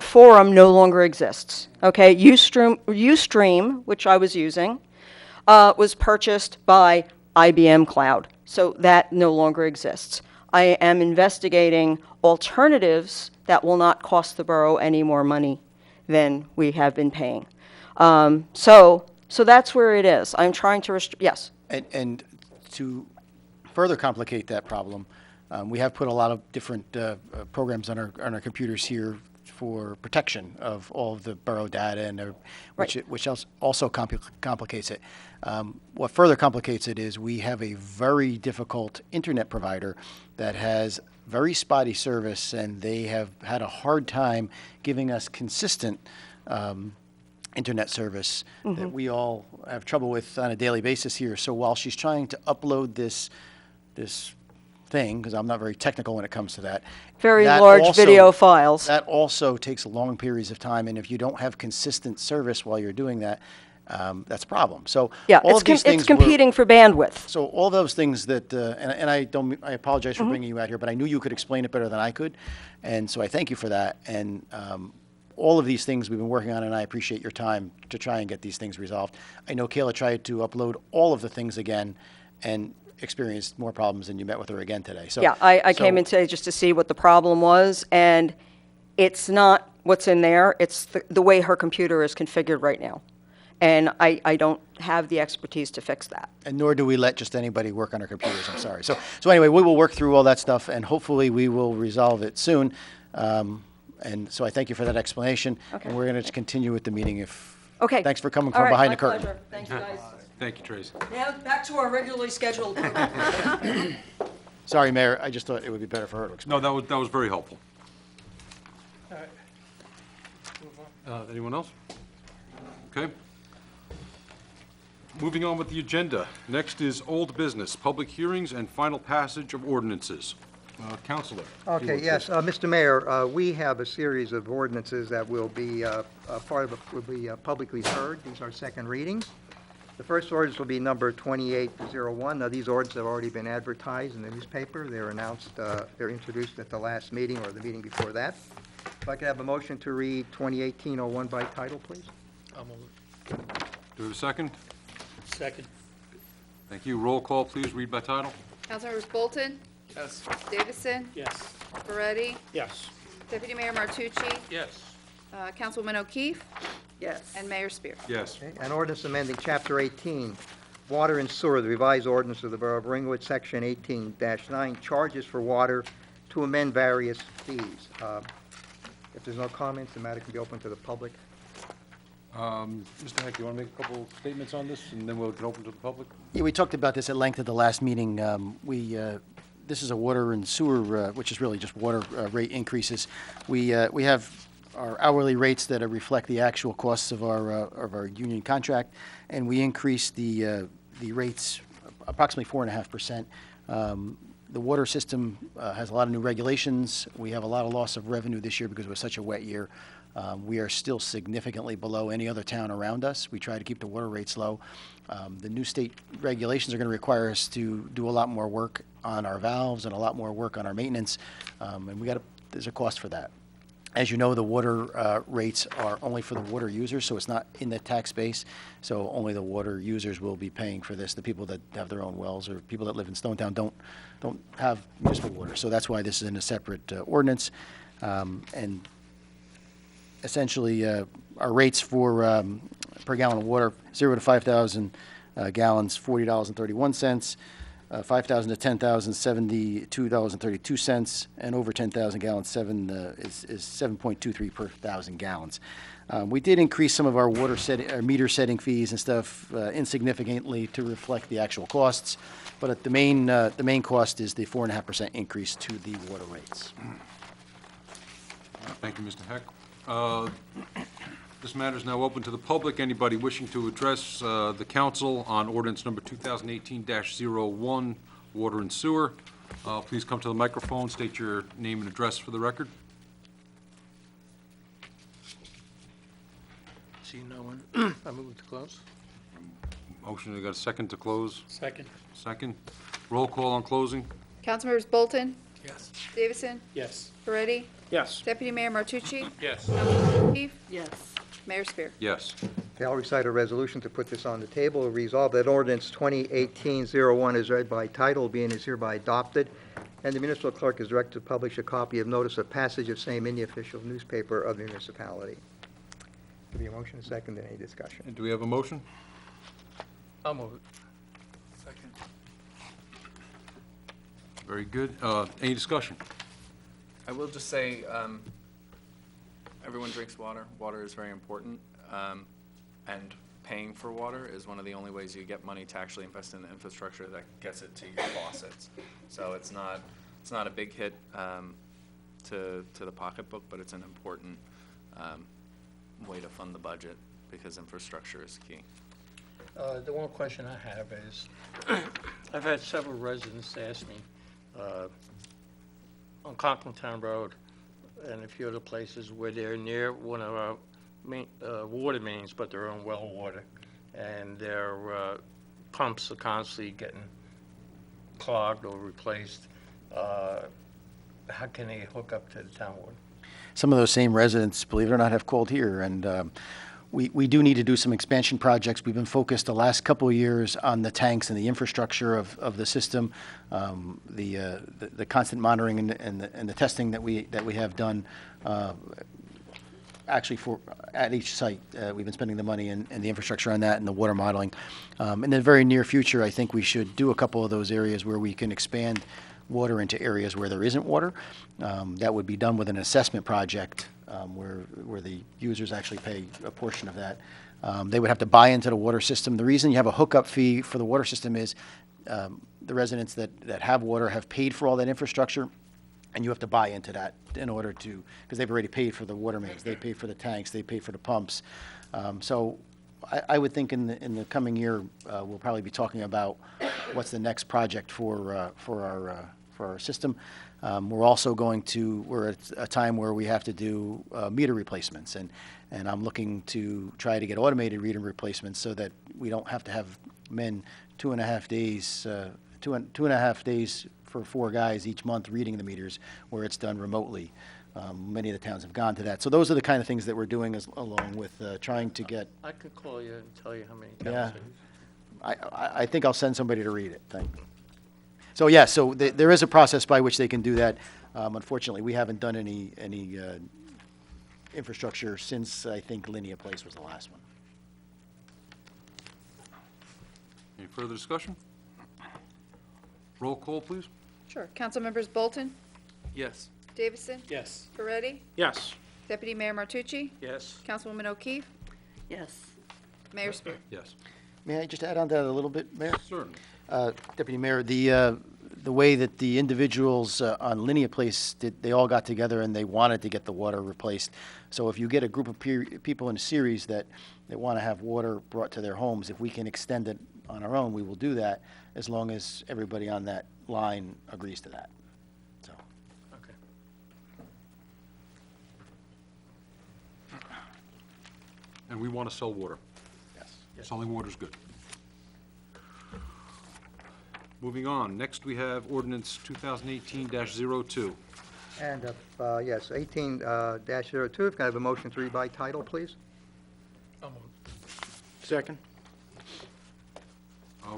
forum no longer exists. Okay, Ustream, which I was using, was purchased by IBM Cloud, so that no longer exists. I am investigating alternatives that will not cost the borough any more money than we have been paying. So that's where it is. I'm trying to yes. And to further complicate that problem, we have put a lot of different programs on our computers here for protection of all of the borough data, and which also complicates it. What further complicates it is we have a very difficult internet provider that has very spotty service, and they have had a hard time giving us consistent internet service that we all have trouble with on a daily basis here. So while she's trying to upload this thing, because I'm not very technical when it comes to that. Very large video files. That also takes long periods of time, and if you don't have consistent service while you're doing that, that's a problem. So yeah, all of these things it's competing for bandwidth. So all those things that, and I apologize for bringing you out here, but I knew you could explain it better than I could, and so I thank you for that. And all of these things we've been working on, and I appreciate your time to try and get these things resolved. I know Kayla tried to upload all of the things again, and experienced more problems than you met with her again today. So yeah, I came in today just to see what the problem was, and it's not what's in there, it's the way her computer is configured right now. And I don't have the expertise to fix that. And nor do we let just anybody work on our computers, I'm sorry. So anyway, we will work through all that stuff, and hopefully we will resolve it soon. And so I thank you for that explanation. Okay. And we're going to continue with the meeting if... Okay. Thanks for coming All from right, behind my the curtain. pleasure. Thank you, guys. Thank you, Tracy. Now, back to our regularly scheduled program. Sorry, Mayor, I just thought it would be better for her to explain. No, that was very helpful. All right. Move on. Anyone else? Okay. Moving on with the agenda. Next is old business, public hearings and final passage of ordinances. Counselor. Okay, yes, Mr. Mayor, we have a series of ordinances that will be publicly heard. These are second readings. The first ordinance will be number 2801. Now, these ordinances have already been advertised in the newspaper. They're announced, they're introduced at the last meeting or the meeting before that. If I could have a motion to read 2018-01 by title, please. I'll move it. Do we have a second? Second. Thank you. Roll call, please. Read by title. Councilmembers Bolton? Yes. Davison? Yes. Moretti? Yes. Deputy Mayor Martucci? Yes. Councilwoman O'Keefe? Yes. And Mayor Spear. Yes. Okay, an ordinance amending Chapter 18, Water and Sewer, the revised ordinance of the Borough of Ringwood, Section 18-9, charges for water to to amend various fees. If there's no comments, the matter can be open to the public. Mr. Heck, you want to make a couple statements on this, and then we'll open to the public? Yeah, we talked about this at length at the last meeting. This is a water and sewer, which is really just water rate increases. We have our hourly rates that reflect the actual costs of our union contract, and we increased the rates approximately 4.5%. The water system has a lot of new regulations. We have a lot of loss of revenue this year because it was such a wet year. We are still significantly below any other town around us. We try to keep the water rates low. The new state regulations are going to require us to do a lot more work on our valves and a lot more work on our maintenance, and there's a cost for that. As you know, the water rates are only for the water users, so it's not in the tax base. So only the water users will be paying for this. The people that have their own wells or people that live in Stonetown don't have municipal water. So that's why this is in a separate ordinance. And essentially, our rates for per gallon of water, 0 to 5,000 gallons, $40.31. 5,000 to 10,000, $72.32, and over 10,000 gallons, is 7.23 per thousand gallons. We did increase some of our meter setting fees and stuff insignificantly to reflect the actual costs, but the main cost is the 4.5% increase to the water rates. Thank you, Mr. Heck. This matter is now open to the public. Anybody wishing to address the council on ordinance number 2018-01, water and sewer, please come to the microphone, state your name and address for the record. See no one. I move to close. Motion, I got a second to close? Second. Second. Roll call on closing? Councilmembers Bolton? Yes. Davison? Yes. Moretti? Yes. Deputy Mayor Martucci? Yes. Councilmember Keefe? Yes. Mayor Spear. Yes. Okay, I'll recite a resolution to put this on the table. Resolve that ordinance 2018-01 is read by title, being is hereby adopted, and the municipal clerk is directed to publish a copy of notice of passage of same in the official newspaper of the municipality. Give me a motion, a second, and any discussion. And do we have a motion? I'll move it. Second. Very good. Any discussion? I will just say, everyone drinks water. Water is very important, and paying for water is one of the only ways you get money to actually invest in the infrastructure that gets it to your faucets. So it's not a big hit to the pocketbook, but it's an important way to fund the budget because infrastructure is key. The one question I have is, I've had several residents ask me, on Conklintown Road and a few other places where they're near one of our water mains, but they're on well water, and their pumps are constantly getting clogged or replaced. How can they hook up to the town water? Some of those same residents, believe it or not, have called here, and we do need to do some expansion projects. We've been focused the last couple of years on the tanks and the infrastructure of the system, the constant monitoring and the testing that we have done. Actually, at each site, we've been spending the money and the infrastructure on that and the water modeling. In the very near future, I think we should do a couple of those areas where we can expand water into areas where there isn't water. That would be done with an assessment project where the users actually pay a portion of that. They would have to buy into the water system. The reason you have a hookup fee for the water system is the residents that have water have paid for all that infrastructure, and you have to buy into that in order to, because they've already paid for the water mains, they pay for the tanks, they pay for the pumps. So I would think in the coming year, we'll probably be talking about what's the next project for our system. We're also we're at a time where we have to do meter replacements, and I'm looking to try to get automated meter replacements so that we don't have to have men 2.5 days, 2.5 days for 4 guys each month reading the meters, where it's done remotely. Many of the towns have gone to that. So those are the kind of things that we're doing along with trying to get. I could call you and tell you how many Yeah. gallons. I think I'll send somebody to read it. Thank you. So yeah, so there is a process by which they can do that. Unfortunately, we haven't done any infrastructure since I think Linnea Place was the last one. Any further discussion? Roll call, please. Sure. Councilmembers Bolton? Yes. Davison? Yes. Peretti? Yes. Deputy Mayor Martucci? Yes. Councilwoman O'Keefe? Yes. Mayor Spear. Yes. May I just add on to that a little bit, Mayor? Certainly. Deputy Mayor, the way that the individuals on Linear Place, they all got together and they wanted to get the water replaced. So if you get a group of people in a series that want to have water brought to their homes, if we can extend it on our own, we will do that, as long as everybody on that line agrees to that. So, Okay. And we want to sell water. yes. Selling water is good. Moving on, next we have ordinance 2018-02. And, yes, 18-02, if I have a motion to read by title, please? I'll move. Second?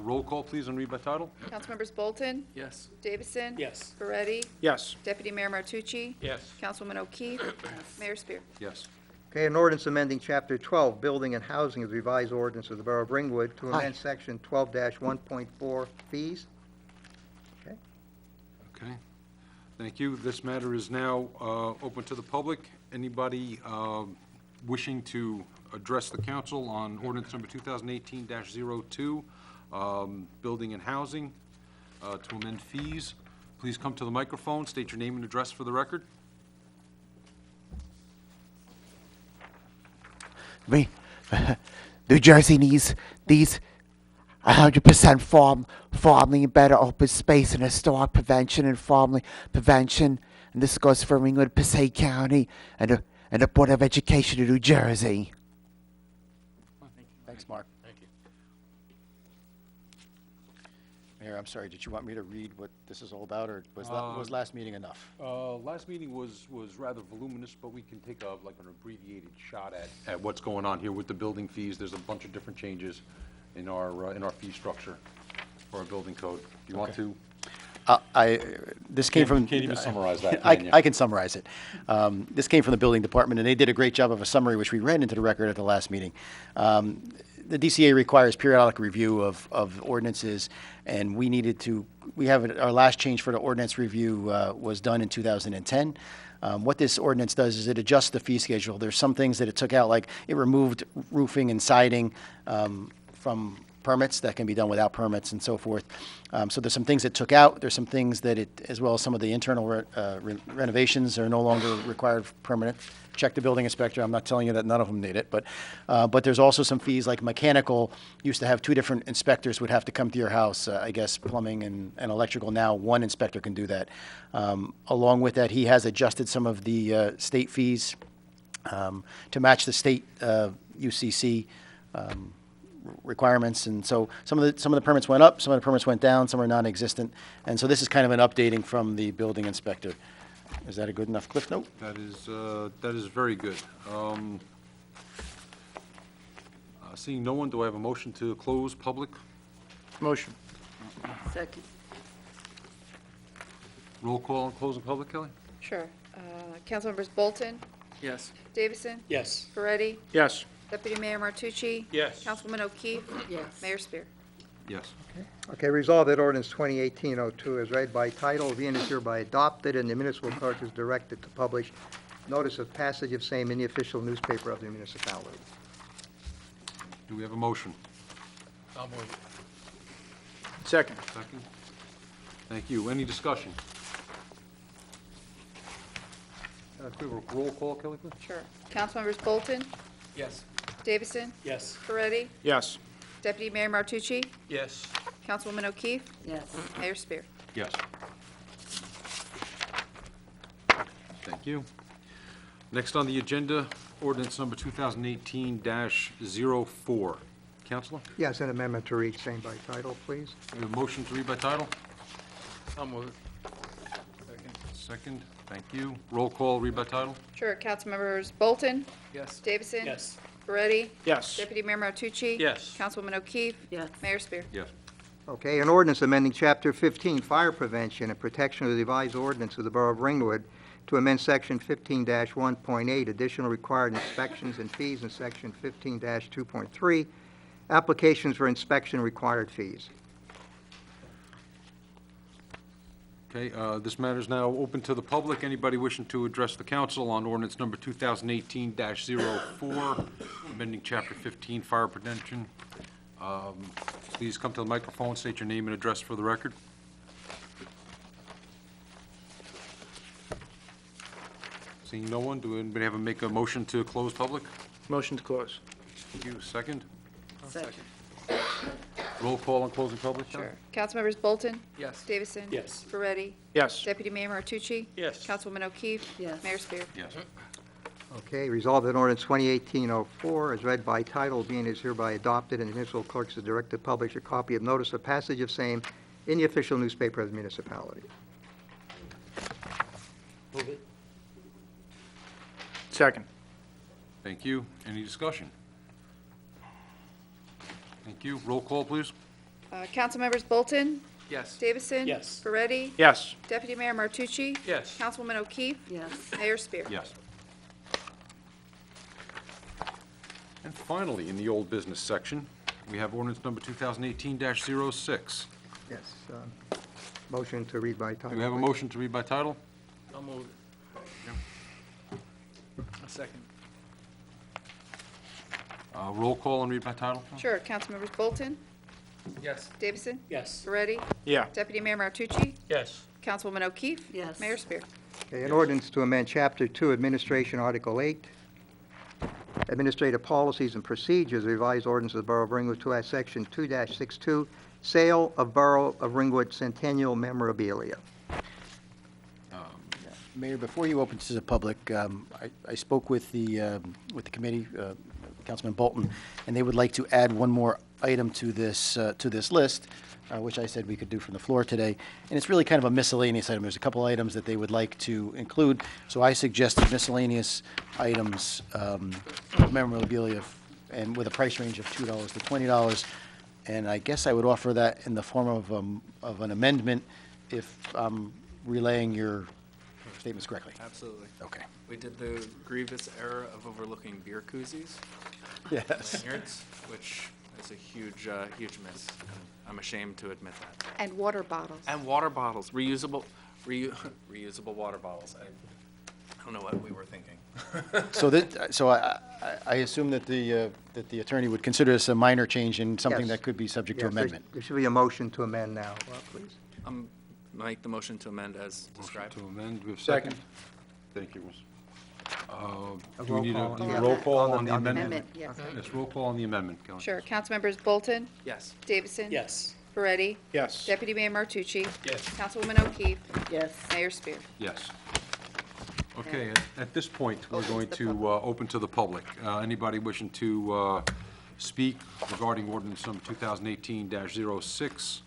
Roll call, please, and read by title. Councilmembers Bolton? Yes. Davison? Yes. Peretti? Yes. Deputy Mayor Martucci? Yes. Councilwoman O'Keefe? Mayor Spear. Yes. Okay, an ordinance amending Chapter 12, Building and Housing of the revised ordinance of the Borough of Ringwood to amend Section 12-1.4 fees. Okay, Okay. Thank you. This matter is now open to the public. Anybody wishing to address the council on ordinance number 2018-02, building and housing, to amend fees, please come to the microphone, state your name and address for the record. New Jersey needs 100% farmland, better open space and historic prevention and farmland prevention. And this goes for Ringwood, Passaic County, and the Board of Education of New Jersey. Thanks, Mark. Thank you. Mayor, I'm sorry, did you want me to read what this is all about, or was last meeting enough? Last meeting was rather voluminous, but we can take like an abbreviated shot at what's going on here with the building fees. There's a bunch of different changes in our fee structure for our building code. Do you want to? This came from. You can't even summarize that, I can you? I can summarize it. This came from the building department, and they did a great job of a summary, which we read into the record at the last meeting. The DCA requires periodic review of ordinances, and our last change for the ordinance review was done in 2010. What this ordinance does is it adjusts the fee schedule. There's some things that it took out, like it removed roofing and siding from permits that can be done without permits and so forth. So there's some things it took out. There's some things that as well as some of the internal renovations are no longer required permanent. Check the building inspector. I'm not telling you that none of them need it, but there's also some fees like mechanical. Used to have 2 different inspectors would have to come to your house. I guess plumbing and electrical. Now 1 inspector can do that. Along with that, he has adjusted some of the state fees to match the state UCC requirements, and so some of the permits went up, some of the permits went down, some are non-existent, and so this is kind of an updating from the building inspector. Is that a good enough cliff note? That is very good. Seeing no one, do I have a motion to close public? Motion. Second. Roll call on closing public, Kelly? Sure. Councilmembers Bolton? Yes. Davison? Yes. Peretti? Yes. Deputy Mayor Martucci? Yes. Councilwoman O'Keefe? Yes. Mayor Spear. Yes. Okay, resolved that ordinance 2018-02 is read by title, being is hereby adopted, and the municipal clerk is directed to publish notice of passage of same in the official newspaper of the municipality. Do we have a motion? I'll move. Second. Second. Thank you. Any discussion? Can we have a roll call, Kelly, please? Sure. Councilmembers Bolton? Yes. Davison? Yes. Peretti? Yes. Deputy Mayor Martucci? Yes. Councilwoman O'Keefe? Yes. Mayor Spear. Yes. Thank you. Next on the agenda, ordinance number 2018-04. Counselor, Yes, an amendment to read same by title, please. we have a motion to read by title? I'll move it. Second. Thank you. Roll call, read by title? Sure. Councilmembers Bolton? Yes. Davison? Yes. Peretti? Yes. Deputy Mayor Martucci? Yes. Councilwoman O'Keefe? Yes. Mayor Spear. Yes. Okay, an ordinance amending Chapter 15, Fire Prevention and Protection of the revised ordinance of the Borough of Ringwood to amend Section 15-1.8, additional required inspections and fees, and Section 15-2.3, applications for inspection required fees. Okay, this matter is now open to the public. Anybody wishing to address the council on ordinance number 2018-04, amending Chapter 15, Fire Prevention. Please come to the microphone, state your name and address for the record. Seeing no one, do anybody have make a motion to close public? Motion to close. Thank you. Second? Second. Roll call on closing public? John? Sure. Councilmembers Bolton? Yes. Davison? Yes. Moretti? Yes. Deputy Mayor Martucci? Yes. Councilwoman O'Keefe? Yes. Mayor Spear? Yes. Okay, resolved that ordinance 2018-04 is read by title, being is hereby adopted, and the municipal clerk is directed to publish a copy of notice of passage of same in the official newspaper of the municipality. Move it. Second. Thank you. Any discussion? Thank you. Roll call, please. Councilmembers Bolton? Yes. Davison? Yes. Moretti? Yes. Deputy Mayor Martucci? Yes. Councilwoman O'Keefe? Yes. Mayor Spear? Yes. And finally, in the old business section, we have ordinance number 2018-06. Yes. Motion to read by title. Do we have a please. motion to read by title? I'll move it. A second. Roll call and read by title? Sure. Councilmembers Bolton? Yes. Davison? Yes. Moretti? Yeah. Deputy Mayor Martucci? Yes. Councilwoman O'Keefe? Yes. Mayor Spear? Okay, an ordinance to amend Chapter 2, Administration, Article 8, Administrative Policies and Procedures, revised ordinance of the Borough of Ringwood to add Section 2-62, Sale of Borough of Ringwood Centennial Memorabilia. Mayor, before you open to the public, I spoke with the committee, Councilman Bolton, and they would like to add one more item to this list, which I said we could do from the floor today. And it's really kind of a miscellaneous item. There's a couple items that they would like to include. So I suggested miscellaneous items, memorabilia, and with a price range of $2 to $20. And I guess I would offer that in the form of an amendment if I'm relaying your statements correctly. Absolutely. Okay. We did the grievous error of overlooking beer koozies. Yes. Lanyards, which is a huge, huge miss. And I'm ashamed to admit that. And water bottles. And water bottles, reusable water bottles. I don't know what we were thinking. So I assume that the attorney would consider this a minor change and something Yes. that could be subject to Yes, amendment. there should be a motion to amend now, please. Make the motion to amend as described. Motion to amend. Do we have a second? Thank you. A Do we need roll a call. roll call on the On the amendment? Yes. Yes, roll call on the amendment. Go ahead. Sure. Councilmembers Bolton? Yes. Davison? Yes. Moretti? Yes. Deputy Mayor Martucci? Yes. Councilwoman O'Keefe? Yes. Mayor Spear? Yes. Okay, at this point, we're Open to going the to open to the public. Anybody wishing to speak regarding ordinance number 2018-06,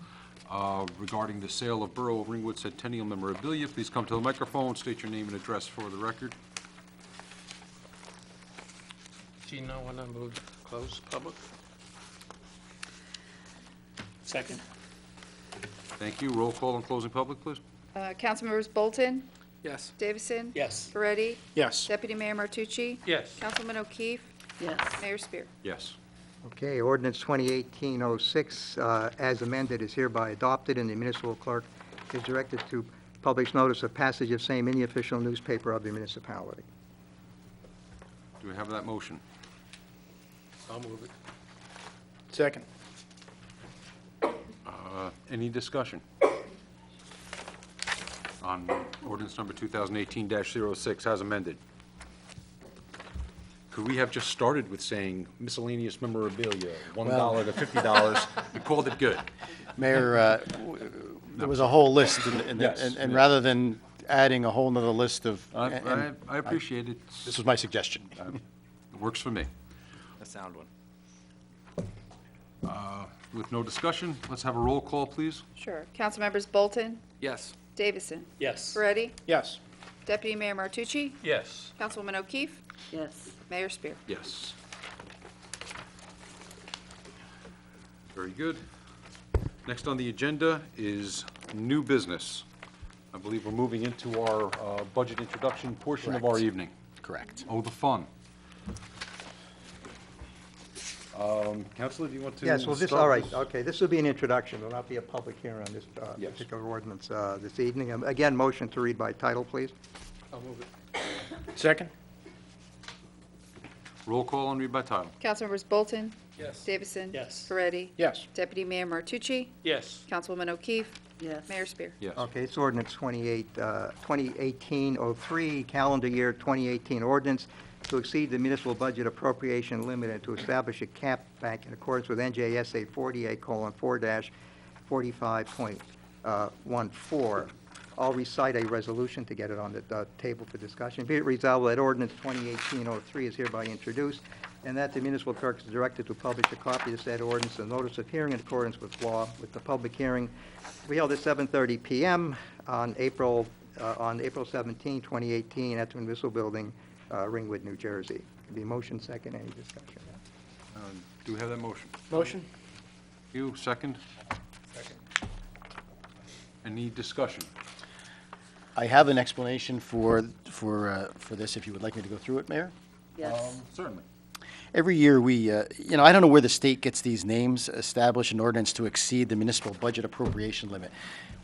regarding the sale of Borough of Ringwood Centennial Memorabilia, please come to the microphone, state your name and address for the record. Do you know when I moved to close public? Second. Thank you. Roll call on closing public, please. Councilmembers Bolton? Yes. Davison? Yes. Moretti? Yes. Deputy Mayor Martucci? Yes. Councilwoman O'Keefe? Yes. Mayor Spear? Yes. Okay, ordinance 2018-06, as amended, is hereby adopted, and the municipal clerk is directed to publish notice of passage of same in the official newspaper of the municipality. Do we have that motion? I'll move it. Second. Any discussion on ordinance number 2018-06 as amended? Could we have just started with saying miscellaneous memorabilia, $1 to $50, and called it good? Mayor, there was a whole list, Yes. and rather than adding a whole nother list of... I appreciate it. This was my suggestion. It works for me. A sound one. With no discussion, let's have a roll call, please. Sure. Councilmembers Bolton? Yes. Davison? Yes. Moretti? Yes. Deputy Mayor Martucci? Yes. Councilwoman O'Keefe? Yes. Mayor Spear? Yes. Very good. Next on the agenda is new business. I believe we're moving into our budget introduction portion of our Correct. evening. Correct. Oh, the fun. Counselor, do you want to Yes, well, this, start all right, this? okay, this will be an introduction, there will not be a public hearing on this Yes. particular ordinance this evening. Again, motion to read by title, please. I'll move it. Second. Roll call and read by title. Councilmembers Bolton? Yes. Davison? Yes. Moretti? Yes. Deputy Mayor Martucci? Yes. Councilwoman O'Keefe? Yes. Mayor Spear? Yes. Okay, it's ordinance 2018-03, calendar year 2018 ordinance to exceed the municipal budget appropriation limit and to establish a cap bank in accordance with NJSA 48:4-45.14. I'll recite a resolution to get it on the table for discussion. Be it resolved that ordinance 2018-03 is hereby introduced, and that the municipal clerk is directed to publish a copy of said ordinance and notice of hearing in accordance with law, with the public hearing to be held at 7:30 p.m. on April 17, 2018, at the Municipal Building, Ringwood, New Jersey. Can be motion second. Any discussion? Do we have that motion? Motion? You, second? Second. Any discussion? I have an explanation for this, if you would like me to go through it, Mayor. Yes. Certainly. Every year, I don't know where the state gets these names, establish an ordinance to exceed the municipal budget appropriation limit.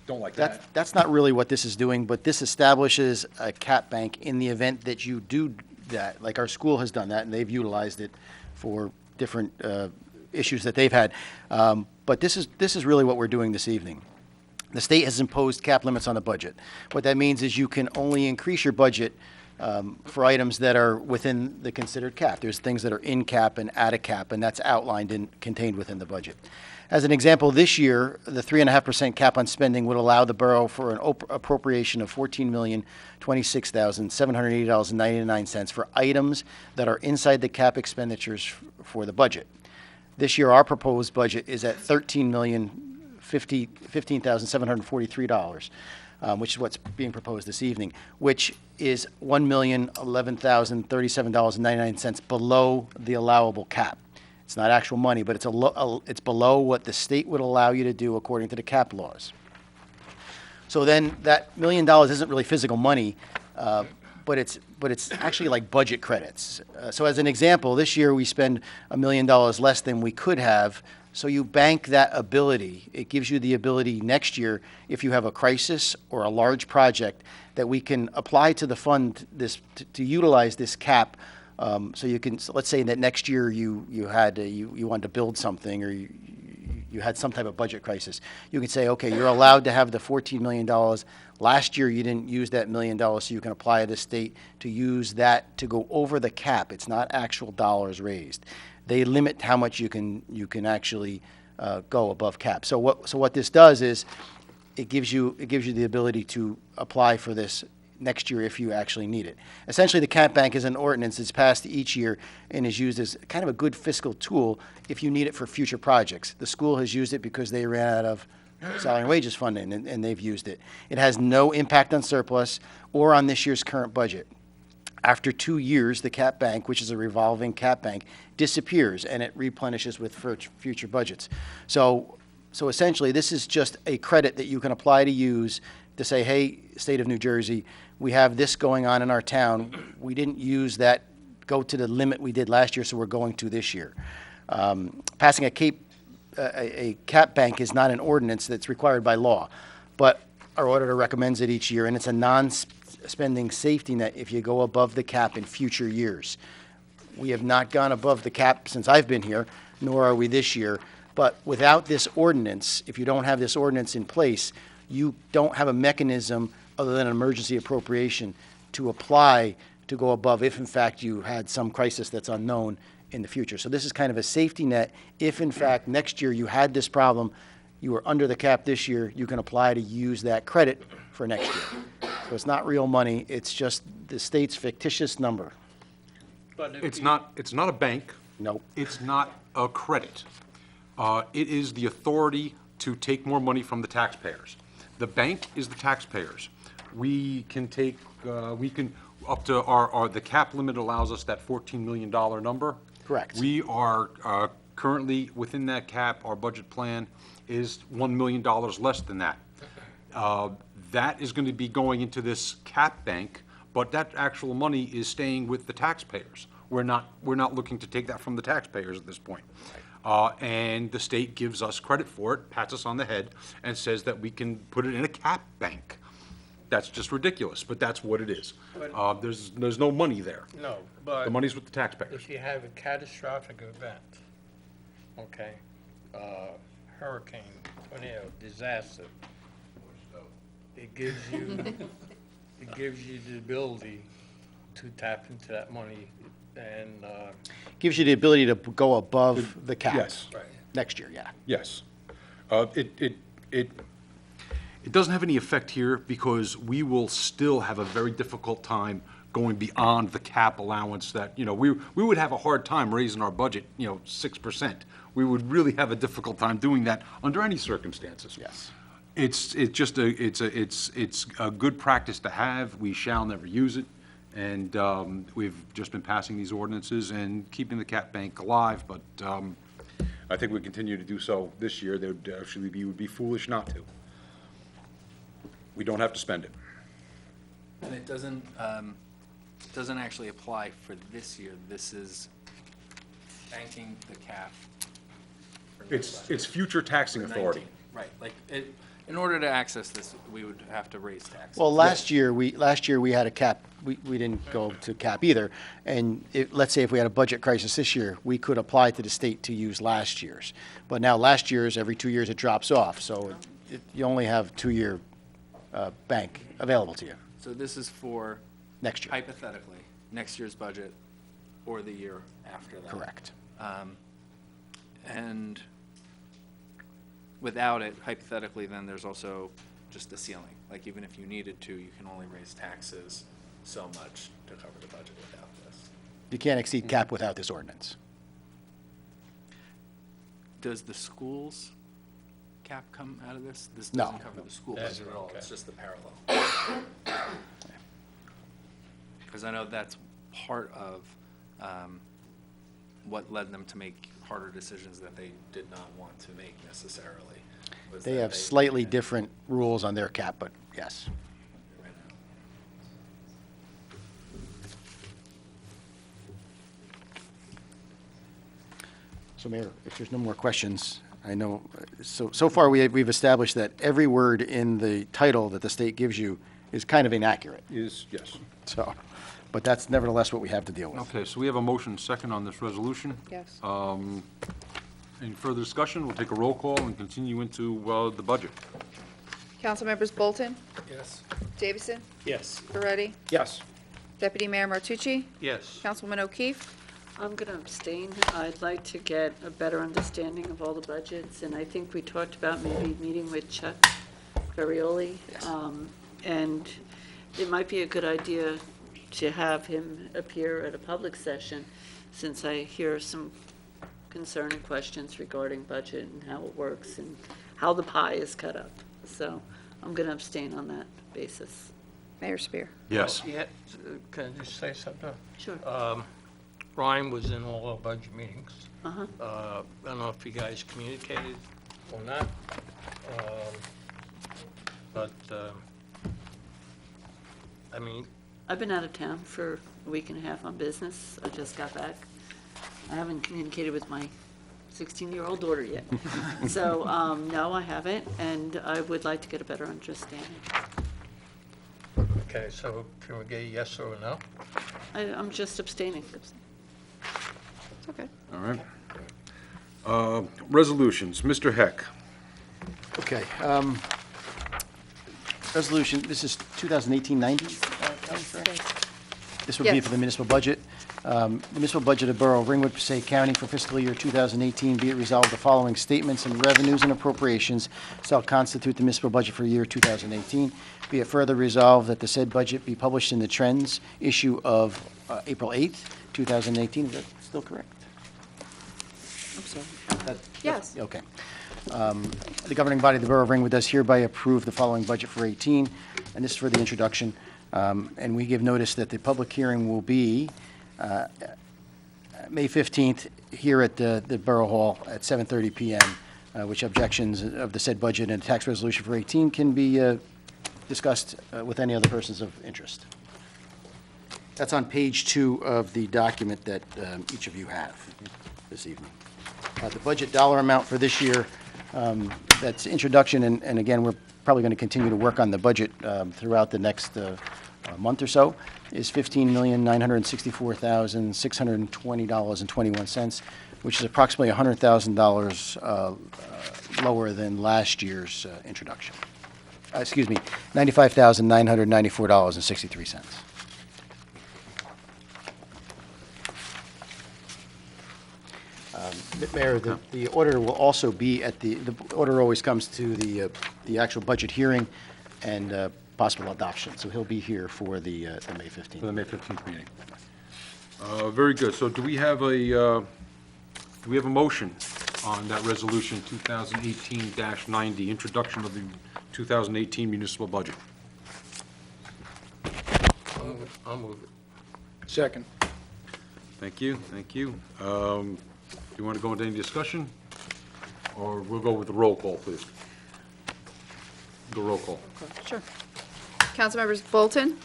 Don't like that. That's not really what this is doing, but this establishes a cap bank in the event that you do that. Like our school has done that, and they've utilized it for different issues that they've had. But this is really what we're doing this evening. The state has imposed cap limits on the budget. What that means is you can only increase your budget for items that are within the considered cap. There's things that are in cap and out of cap, and that's outlined and contained within the budget. As an example, this year, the 3.5% cap on spending would allow the borough for an appropriation of $14,026,780.99 for items that are inside the cap expenditures for the budget. This year, our proposed budget is at $13,015,743, which is what's being proposed this evening, which is $1,011,037.99 below the allowable cap. It's not actual money, but it's below what the state would allow you to do according to the cap laws. So then that $1 million isn't really physical money, but it's actually like budget credits. So as an example, this year we spend $1 million less than we could have. So you bank that ability. It gives you the ability next year, if you have a crisis or a large project, that we can apply to the fund to utilize this cap. So you can, so let's say that next year you wanted to build something, or you had some type of budget crisis. You can say, okay, you're allowed to have the $14 million. Last year you didn't use that $1 million, so you can apply to the state to use that to go over the cap. It's not actual dollars raised. They limit how much you can actually go above cap. So what this does is it gives you the ability to apply for this next year if you actually need it. Essentially, the cap bank is an ordinance that's passed each year and is used as kind of a good fiscal tool if you need it for future projects. The school has used it because they ran out of salary and wages funding, and they've used it. It has no impact on surplus or on this year's current budget. After 2 years, the cap bank, which is a revolving cap bank, disappears, and it replenishes with future budgets. So essentially, this is just a credit that you can apply to use to say, hey, state of New Jersey, we have this going on in our town. We didn't use that, go to the limit we did last year, so we're going to this year. Passing a cap bank is not an ordinance that's required by law, but our auditor recommends it each year, and it's a non-spending safety net if you go above the cap in future years. We have not gone above the cap since I've been here, nor are we this year. But without this ordinance, if you don't have this ordinance in place, you don't have a mechanism other than an emergency appropriation to apply to go above if, in fact, you had some crisis that's unknown in the future. So this is kind of a safety net. If, in fact, next year you had this problem, you were under the cap this year, you can apply to use that credit for next year. So it's not real money. It's just the state's fictitious number. It's not a bank. Nope. It's not a credit. It is the authority to take more money from the taxpayers. The bank is the taxpayers. We can take, up to the cap limit allows us that $14 million number. Correct. We are currently within that cap. Our budget plan is $1 million less than that. That is going to be going into this cap bank, but that actual money is staying with the taxpayers. We're not looking to take that from the taxpayers at this point. And the state gives us credit for it, pats us on the head, and says that we can put it in a cap bank. That's just ridiculous, but that's what it is. But- There's no money there. No, but. The money's with the taxpayers. If you have a catastrophic event, okay, hurricane, tornado, disaster, it gives you, it gives you the ability to tap into that money and, Gives you the ability to go above the cap. Yes. Right. Next year, yeah. Yes. It doesn't have any effect here because we will still have a very difficult time going beyond the cap allowance that, we would have a hard time raising our budget, 6%. We would really have a difficult time doing that under any circumstances. Yes. It's just it's a good practice to have. We shall never use it. And we've just been passing these ordinances and keeping the cap bank alive, but I think we continue to do so this year. There would actually would be foolish not to. We don't have to spend it. And it doesn't actually apply for this year. This is banking the cap. for next budget. It's future taxing For authority. 19. Right, like, in order to access this, we would have to raise taxes. Well, last year, we had a cap, we didn't go to cap either. And let's say if we had a budget crisis this year, we could apply to the state to use last year's. But now, last year's, every 2 years, it drops off, so you only have 2-year bank available to you So this is for, next year. hypothetically, next year's budget or the year after that. Correct. And without it, hypothetically, then there's also just the ceiling. Like, even if you needed to, you can only raise taxes so much to cover the budget without this. You can't exceed cap without this ordinance. Does the schools cap come out of this? This No. doesn't cover the school That's budget at all, okay. it's just the parallel. Because I know that's part of what led them to make harder decisions that they did not want to make necessarily. was They that have slightly different rules on their cap, but yes. Right now. So Mayor, if there's no more questions, I know, so far we've established that every word in the title that the state gives you is kind of inaccurate. Yes. So, but that's nevertheless what we have to deal with. Okay, so we have a motion second on this resolution. Yes. Any further discussion? We'll take a roll call and continue into the budget. Council members Bolton, yes. Davison, Yes. Moretti, Yes. Deputy Mayor Martucci, Yes. Councilwoman O'Keefe. I'm going to abstain. I'd like to get a better understanding of all the budgets, and I think we talked about maybe meeting with Chuck Ferrioli. And it might be a good idea to have him appear at a public session, since I hear some concerning questions regarding budget and how it works and how the pie is cut up. So I'm going to abstain on that basis. Mayor Spear. Yes. Yeah, can I just say something? Sure. Ryan was in all our budget meetings. Uh-huh. I don't know if you guys communicated or not, but, I mean, I've been out of town for a week and a half on business. I just got back. I haven't communicated with my 16-year-old daughter yet. So, no, I haven't, and I would like to get a better understanding. okay, so can we get a yes or a no? I'm just abstaining. It's okay. All right. Resolutions, Mr. Heck. Okay. Resolution, this is 2018-90, County Fair? This would be Yes. for the municipal budget. Municipal budget of Borough of Ringwood, Passaic County for fiscal year 2018, be it resolved, the following statements and revenues and appropriations shall constitute the municipal budget for year 2018. Be it further resolved that the said budget be published in the Trends issue of April 8th, 2018. Is that still correct? I'm sorry. That- Yes. Okay. The governing body of the Borough of Ringwood does hereby approve the following budget for 18, and this is for the introduction. And we give notice that the public hearing will be May 15th here at the Borough Hall at 7:30 PM, which objections of the said budget and tax resolution for 18 can be discussed with any other persons of interest. That's on page 2 of the document that each of you have this evening. The budget dollar amount for this year, that's introduction, and again, we're probably going to continue to work on the budget throughout the next month or so, is $15,964,620.21, which is approximately $100,000 lower than last year's introduction. Excuse me, $95,994.63. Mayor, the auditor will also be at the auditor always comes to the actual budget hearing and possible adoption, so he'll be here for the May 15th. For the May 15th meeting. Very good. So do we have a motion on that resolution 2018-90, introduction of the 2018 municipal budget? I'll move it. Second. Thank you, thank you. Do you want to go into any discussion? Or we'll go with the roll call, please. The roll call. Sure. Councilmembers Bolton?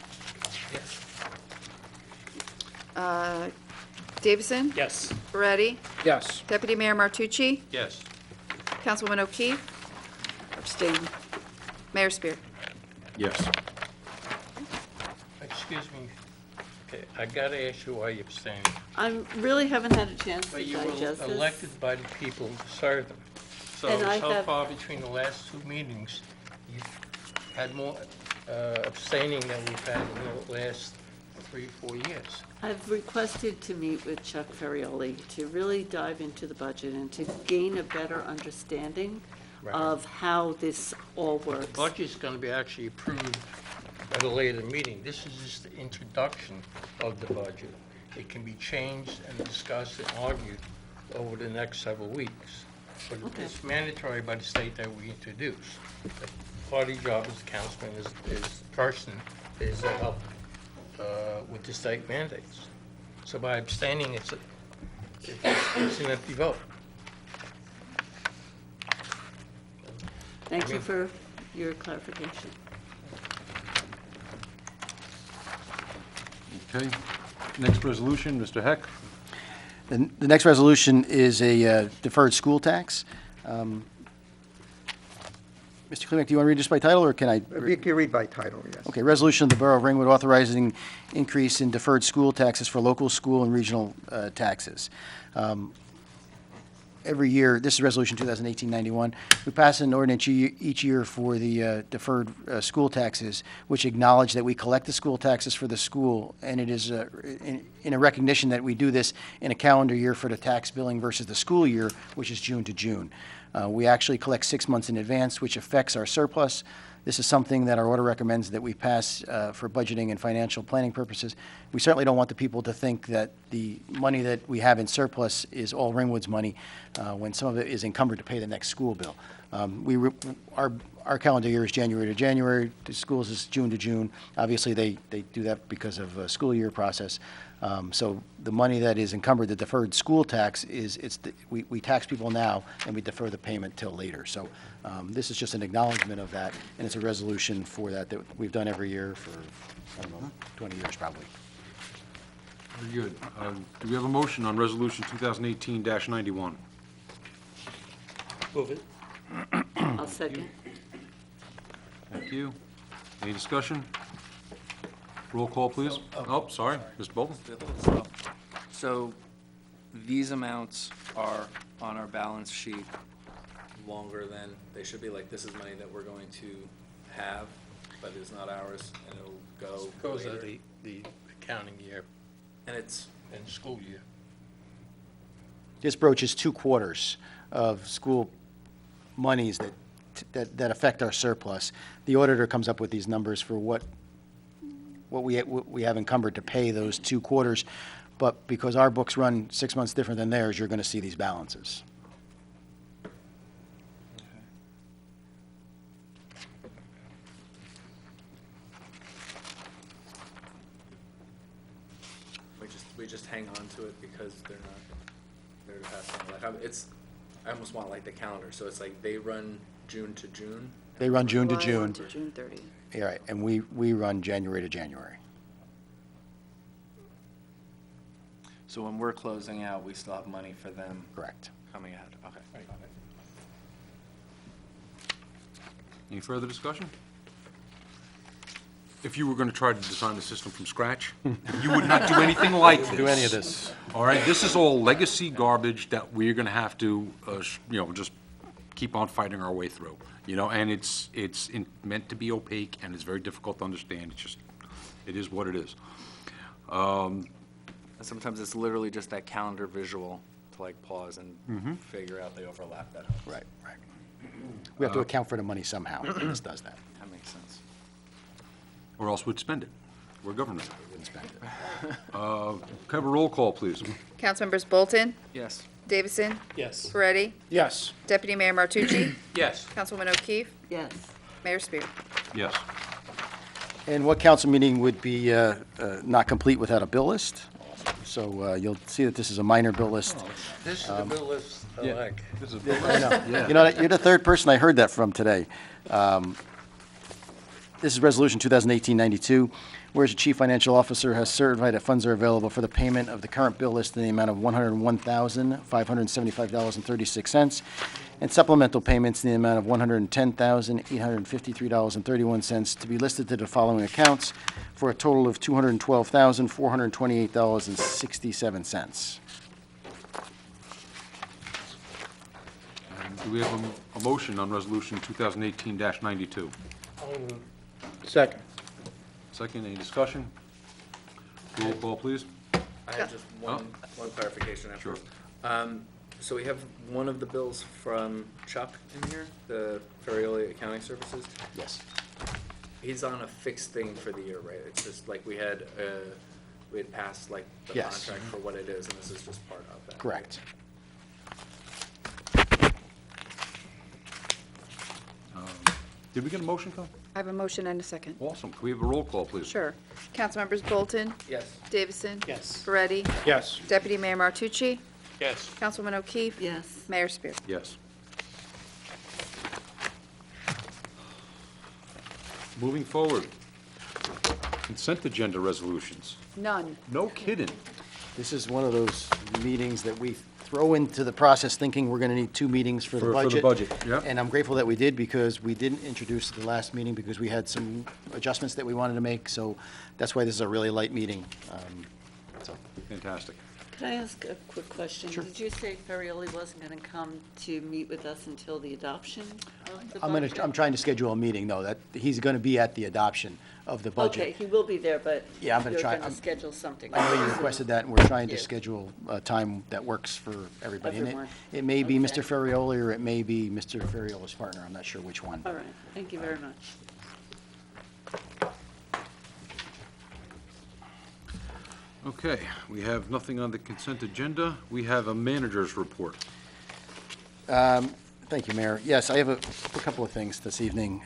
Davison? Yes. Moretti? Yes. Deputy Mayor Martucci? Yes. Councilwoman O'Keefe? Abstain. Mayor Spear? Yes. Excuse me. Okay, I gotta ask you why you abstained. I really haven't had a chance to But you digest were this. elected by the people to serve them. And I So have- far between the last 2 meetings, you've had more abstaining than we've had in the last 3, 4 years. I've requested to meet with Chuck Ferrioli to really dive into the budget and to gain a better understanding Right. of how this all works. The budget's gonna be actually approved at a later meeting. This is just the introduction of the budget. It can be changed and discussed and argued over the next several weeks. But Okay. it's mandatory by the state that we introduce. The party job as a councilman is person is to help with the state mandates. So by abstaining, it's an empty vote. Thank you for your clarification. Okay. Next resolution, Mr. Heck. The next resolution is a deferred school tax. Mr. Klimek, do you want to read this by title, or can I? You can read by title, yes. Okay, resolution of the Borough of Ringwood authorizing increase in deferred school taxes for local school and regional taxes. Every year, this is Resolution 2018-91, we pass an ordinance each year for the deferred school taxes, which acknowledge that we collect the school taxes for the school, and it is in a recognition that we do this in a calendar year for the tax billing versus the school year, which is June to June. We actually collect 6 months in advance, which affects our surplus. This is something that our order recommends that we pass for budgeting and financial planning purposes. We certainly don't want the people to think that the money that we have in surplus is all Ringwood's money when some of it is encumbered to pay the next school bill. Our calendar year is January to January. The schools is June to June. Obviously, they do that because of a school year process. So the money that is encumbered, the deferred school tax, we tax people now and we defer the payment till later. So this is just an acknowledgement of that, and it's a resolution for that we've done every year for, I don't know, 20 years probably. Very good. Do we have a motion on Resolution 2018-91? Move it. I'll second. Thank you. Any discussion? Roll call, please. Oh, sorry, Mr. Bolton. So these amounts are on our balance sheet longer than they should be. Like, this is money that we're going to have, but it's not ours, and it'll go Goes later. to the accounting year And it's, and school year. This broaches 2 quarters of school monies that affect our surplus. The auditor comes up with these numbers for what we have encumbered to pay those 2 quarters, but because our books run 6 months different than theirs, you're going to see these balances. we just hang on to it because they're to pass on. Like, I almost want like the calendar, so it's like they run June to June. They run June to July June. 1 to June 30. Yeah, right, and we run January to January. So when we're closing out, we still have money for them Correct. coming ahead. Okay. Any further discussion? If you were going to try to design the system from scratch, you would not do anything like this. Do any of this. All right, this is all legacy garbage that we're going to have to, just keep on fighting our way through, and it's meant to be opaque, and it's very difficult to understand. It is what it is. And sometimes it's literally just that calendar visual to like pause and figure out the overlap that helps. Right. We have to account for the money somehow, and this does that. That makes sense. Or else we'd spend it. We're government. We wouldn't spend it. Can I have a roll call, please? Councilmembers Bolton? Yes. Davison? Yes. Moretti? Yes. Deputy Mayor Martucci? Yes. Councilwoman O'Keefe? Yes. Mayor Spear? Yes. And what council meeting would be not complete without a bill list? So you'll see that this is a minor bill list. This is the bill list I like. This is I know. You know, you're the third person I heard that from today. This is Resolution 2018-92, whereas the Chief Financial Officer has certified that funds are available for the payment of the current bill list in the amount of $101,575.36, and supplemental payments in the amount of $110,853.31 to be listed to the following accounts for a total of $212,428.67. Do we have a motion on Resolution 2018-92? Second. Second, any discussion? Roll call, please. I have just one clarification after. So we have one of the bills from Chuck in here, the Ferrioli Accounting Services. Yes. He's on a fixed thing for the year, right? It's just like we had passed like the Yes. contract for what it is, and this is just part of that. Correct. Did we get a motion, Tom? I have a motion and a second. Awesome. Can we have a roll call, please? Sure. Councilmembers Bolton? Yes. Davison? Yes. Moretti? Yes. Deputy Mayor Martucci? Yes. Councilwoman O'Keefe? Yes. Mayor Spear? Yes. Moving forward, consent agenda resolutions. None. No kidding. This is one of those meetings that we throw into the process thinking we're going to need two meetings for the budget. For the budget, yeah. And I'm grateful that we did because we didn't introduce it the last meeting because we had some adjustments that we wanted to make. So that's why this is a really light meeting. Fantastic. Could I ask a quick question? Sure. Did you say Ferrioli wasn't going to come to meet with us until the adoption of the budget? I'm trying to schedule a meeting, though, that he's going to be at the adoption of the budget. Okay, he will be there, but Yeah, I'm gonna try- you're going I'm- to schedule something. I know you requested that, and we're trying to Yeah. schedule a time that works for everybody. And Everyone. it may be Okay. Mr. Ferrioli, or it may be Mr. Ferrioli's partner. I'm not sure which one. All right, thank you very much. Okay, we have nothing on the consent agenda. We have a manager's report. Thank you, Mayor. Yes, I have a couple of things this evening.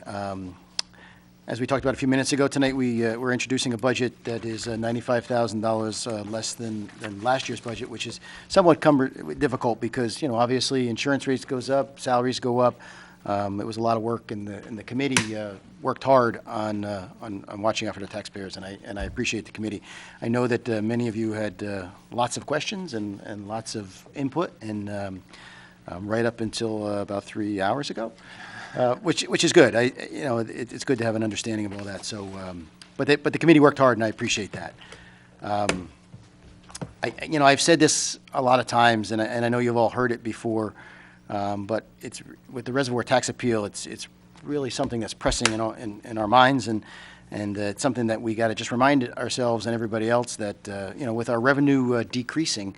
As we talked about a few minutes ago, tonight we're introducing a budget that is $95,000 less than last year's budget, which is somewhat difficult because, obviously insurance rates goes up, salaries go up. It was a lot of work, and the committee worked hard on watching out for the taxpayers, and I appreciate the committee. I know that many of you had lots of questions and lots of input, and right up until about 3 hours ago, which is good. It's good to have an understanding of all that. So, but the committee worked hard, and I appreciate that. I've said this a lot of times, and I know you've all heard it before. But it's with the reservoir tax appeal, it's really something that's pressing in our minds, and it's something that we got to just remind ourselves and everybody else that with our revenue decreasing,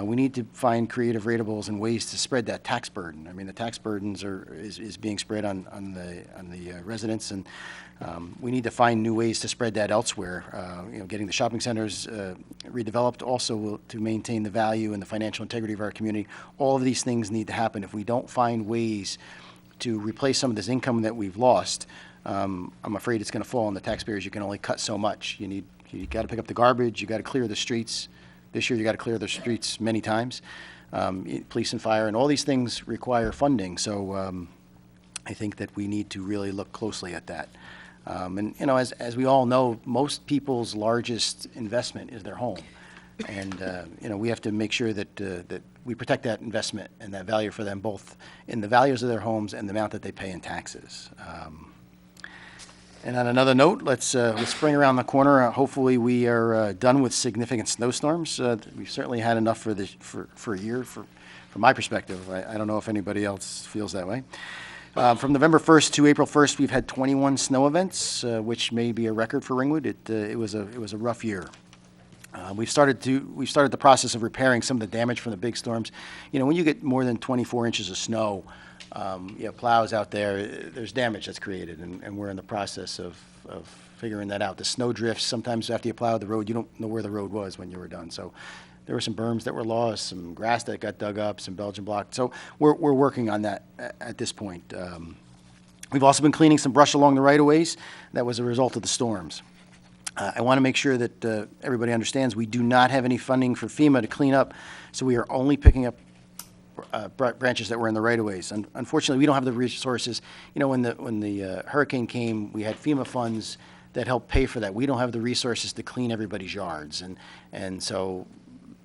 we need to find creative ratables and ways to spread that tax burden. I mean, the tax burdens is being spread on the residents, and we need to find new ways to spread that elsewhere. Getting the shopping centers redeveloped also to maintain the value and the financial integrity of our community. All of these things need to happen. If we don't find ways to replace some of this income that we've lost, I'm afraid it's going to fall on the taxpayers. You can only cut so much. You got to pick up the garbage. You got to clear the streets. This year, you got to clear the streets many times. Police and fire, and all these things require funding. So I think that we need to really look closely at that. And as we all know, most people's largest investment is their home. And, we have to make sure that we protect that investment and that value for them, both in the values of their homes and the amount that they pay in taxes. And on another note, with spring around the corner, hopefully we are done with significant snowstorms. We've certainly had enough for a year, from my perspective. I don't know if anybody else feels that way. From November 1st to April 1st, we've had 21 snow events, which may be a record for Ringwood. It was a rough year. We've started the process of repairing some of the damage from the big storms. When you get more than 24 inches of snow, plows out there, there's damage that's created, and we're in the process of figuring that out. The snow drifts. Sometimes after you plow the road, you don't know where the road was when you were done. So there were some berms that were lost, some grass that got dug up, some Belgian block. So we're working on that at this point. We've also been cleaning some brush along the right-of-ways. That was a result of the storms. I want to make sure that everybody understands we do not have any funding for FEMA to clean up, so we are only picking up branches that were in the right-of-ways. Unfortunately, we don't have the resources. When the hurricane came, we had FEMA funds that helped pay for that. We don't have the resources to clean everybody's yards, and so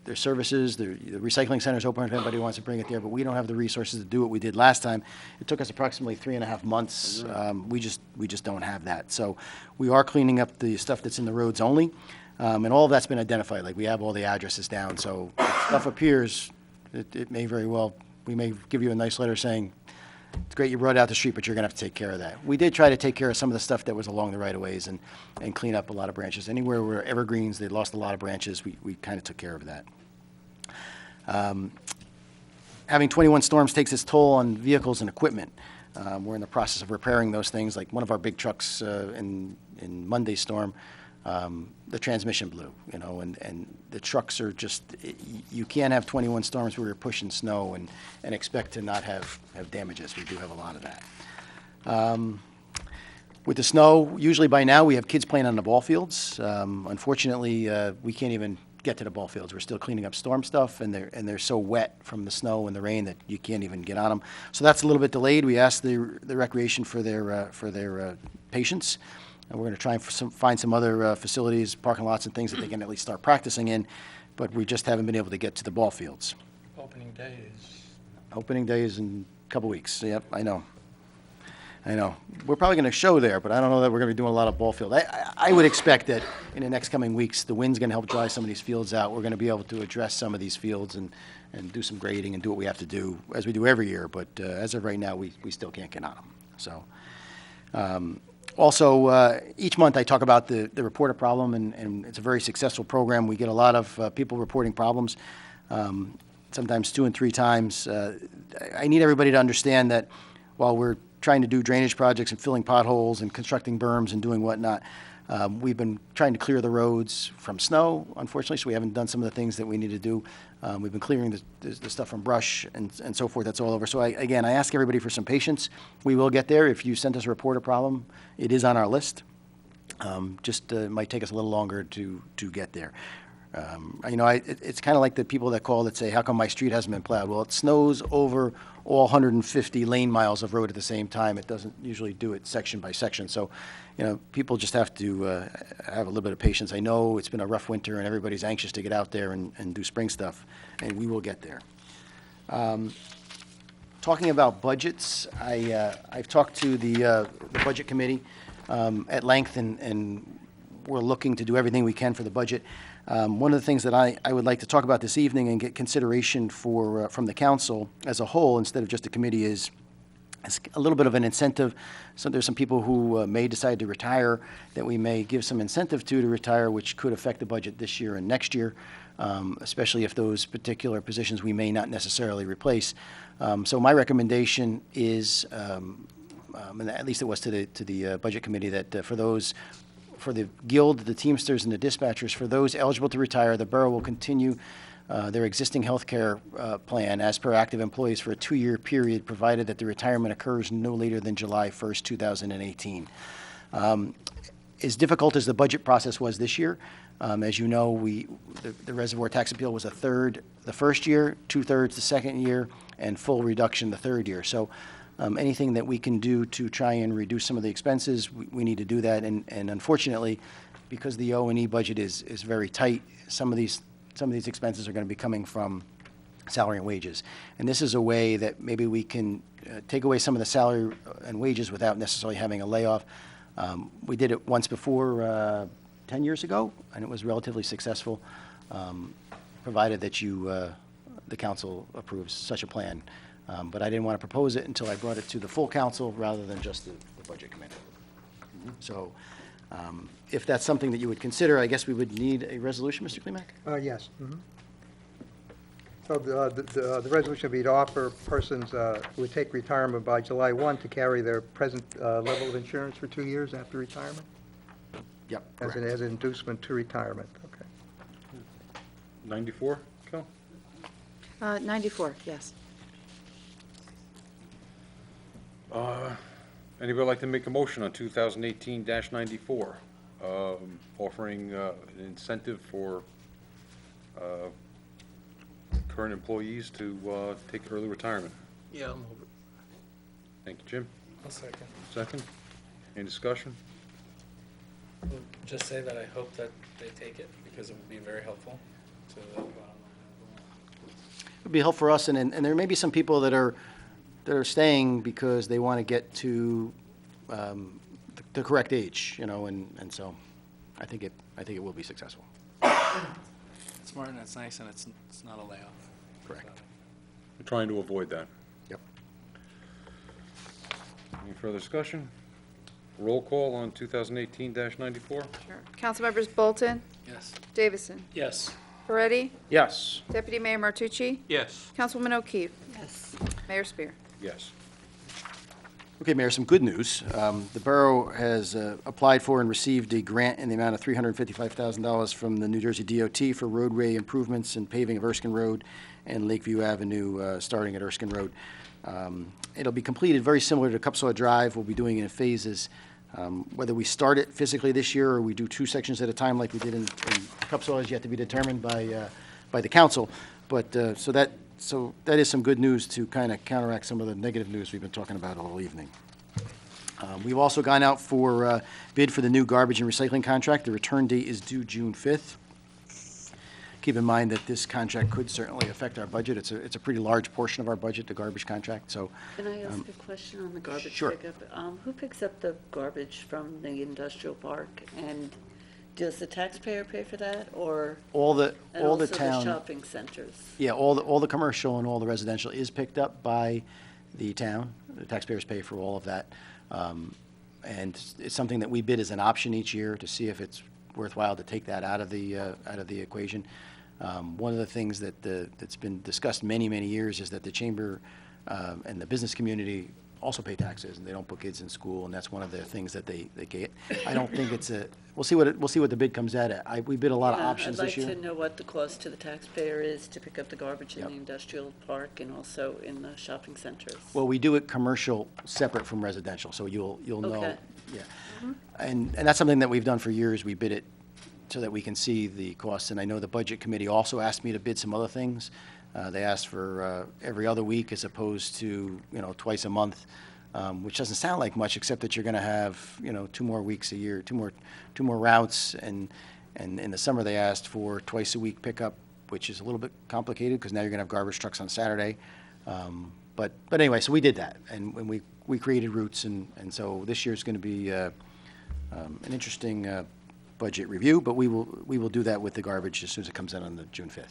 there's services. The recycling center is open if anybody wants to bring it there, but we don't have the resources to do what we did last time. It took us approximately 3.5 months. We just don't have that. So we are cleaning up the stuff that's in the roads only, and all of that's been identified. Like, we have all the addresses down, so if stuff appears, it may very well, we may give you a nice letter saying, it's great you brought it out the street, but you're going to have to take care of that. We did try to take care of some of the stuff that was along the right-of-ways and clean up a lot of branches. Anywhere where evergreens, they lost a lot of branches, we kind of took care of that. Having 21 storms takes its toll on vehicles and equipment. We're in the process of repairing those things. Like one of our big trucks in Monday's storm, the transmission blew, and the trucks are just, you can't have 21 storms where you're pushing snow and expect to not have damages. We do have a lot of that. With the snow, usually by now we have kids playing on the ball fields. Unfortunately, we can't even get to the ball fields. We're still cleaning up storm stuff, and they're so wet from the snow and the rain that you can't even get on them. So that's a little bit delayed. We asked the recreation for their patience. And we're going to try and find some other facilities, parking lots and things that they can at least start practicing in, but we just haven't been able to get to the ball fields. Opening day is in a couple weeks. Yep, I know. We're probably going to show there, but I don't know that we're going to be doing a lot of ball field. I would expect that in the next coming weeks, the wind's going to help dry some of these fields out. We're going to be able to address some of these fields and do some grading and do what we have to do, as we do every year. But as of right now, we still can't get on them. So. Also, each month I talk about the reporter problem, and it's a very successful program. We get a lot of people reporting problems, sometimes 2 and 3 times. I need everybody to understand that while we're trying to do drainage projects and filling potholes and constructing berms and doing whatnot, we've been trying to clear the roads from snow, unfortunately, so we haven't done some of the things that we need to do. We've been clearing the stuff from brush and so forth. That's all over. So again, I ask everybody for some patience. We will get there. If you sent us a reporter problem, it is on our list. It might take us a little longer to get there. It's kind of like the people that call that say, how come my street hasn't been plowed? Well, it snows over all 150 lane miles of road at the same time. It doesn't usually do it section by section. So, people just have to have a little bit of patience. I know it's been a rough winter and everybody's anxious to get out there and do spring stuff, and we will get there. Talking about budgets, I've talked to the Budget Committee at length, and we're looking to do everything we can for the budget. One of the things that I would like to talk about this evening and get consideration for from the council as a whole, instead of just a committee, is a little bit of an incentive. So there's some people who may decide to retire that we may give some incentive to retire, which could affect the budget this year and next year, especially if those particular positions we may not necessarily replace. So my recommendation is, and at least it was to the Budget Committee, that for the Guild, the Teamsters, and the dispatchers, for those eligible to retire, the borough will continue their existing health care plan as per active employees for a 2-year period, provided that the retirement occurs no later than July 1st, 2018. As difficult as the budget process was this year, as you know, the reservoir tax appeal was 1/3 the first year, 2/3 the second year, and full reduction the third year. So anything that we can do to try and reduce some of the expenses, we need to do that. And unfortunately, because the O&E budget is very tight, some of these some of these expenses are going to be coming from salary and wages. And this is a way that maybe we can take away some of the salary and wages without necessarily having a layoff. We did it once before, 10 years ago, and it was relatively successful, provided that the council approves such a plan. But I didn't want to propose it until I brought it to the full council rather than just the budget committee. So if that's something that you would consider, I guess we would need a resolution, Mr. Klimek? Yes. So the resolution would be to offer persons who would take retirement by July 1 to carry their present level of insurance for 2 years after retirement? Yep, As an inducement to retirement, okay. 94, Cal? 94, yes. Anybody like to make a motion on 2018-94, offering an incentive for current employees to take early retirement? Yeah, I'll move it. Thank you, Jim. I'll second. Second. Any discussion? Just say that I hope that they take it, because it would be very helpful to the bottom line. It would be helpful for us, and there may be some people that are staying because they want to get to the correct age, and so I think it will be successful. It's smart and it's nice and it's not a layoff. Correct. We're trying to avoid that. Yep. Any further discussion? Roll call on 2018-94? Sure. Councilmembers Bolton? Yes. Davison? Yes. Moretti? Yes. Deputy Mayor Martucci? Yes. Councilwoman O'Keefe? Yes. Mayor Spear? Yes. Okay, Mayor, some good news. The borough has applied for and received a grant in the amount of $355,000 from the New Jersey DOT for roadway improvements and paving of Erskine Road and Lakeview Avenue, starting at Erskine Road. It'll be completed very similar to Cupsaw Drive. We'll be doing it in phases. Whether we start it physically this year or we do 2 sections at a time like we did in Cupsaw is yet to be determined by the council. But so that is some good news to kind of counteract some of the negative news we've been talking about all evening. We've also gone out for bid for the new garbage and recycling contract. The return date is due June 5th. Keep in mind that this contract could certainly affect our budget. It's a pretty large portion of our budget, the garbage contract, so. Can I ask a question on the garbage Sure. pickup? Who picks up the garbage from the industrial park? And does the taxpayer pay for that, or? All the And also town. the shopping centers? Yeah, all the commercial and all the residential is picked up by the town. The taxpayers pay for all of that. And it's something that we bid as an option each year to see if it's worthwhile to take that out of the equation. One of the things that's been discussed many, many years is that the chamber and the business community also pay taxes, and they don't put kids in school, and that's one of the things that they get. I don't think it's we'll see what the bid comes out at. We bid a lot of options this year. I'd like to know what the cost to the taxpayer is to pick up the garbage in Yep. the industrial park and also in the shopping centers. Well, we do it commercial separate from residential, so you'll know. Okay. Yeah. And that's something that we've done for years. We bid it so that we can see the costs. And I know the Budget Committee also asked me to bid some other things. They asked for every other week as opposed to, twice a month, which doesn't sound like much, except that you're going to have, 2 more weeks a year, two more routes. And in the summer, they asked for twice a week pickup, which is a little bit complicated because now you're going to have garbage trucks on Saturday. But anyway, so we did that, and we created routes, and so this year's going to be an interesting budget review, but we will do that with the garbage as soon as it comes in on the June 5th.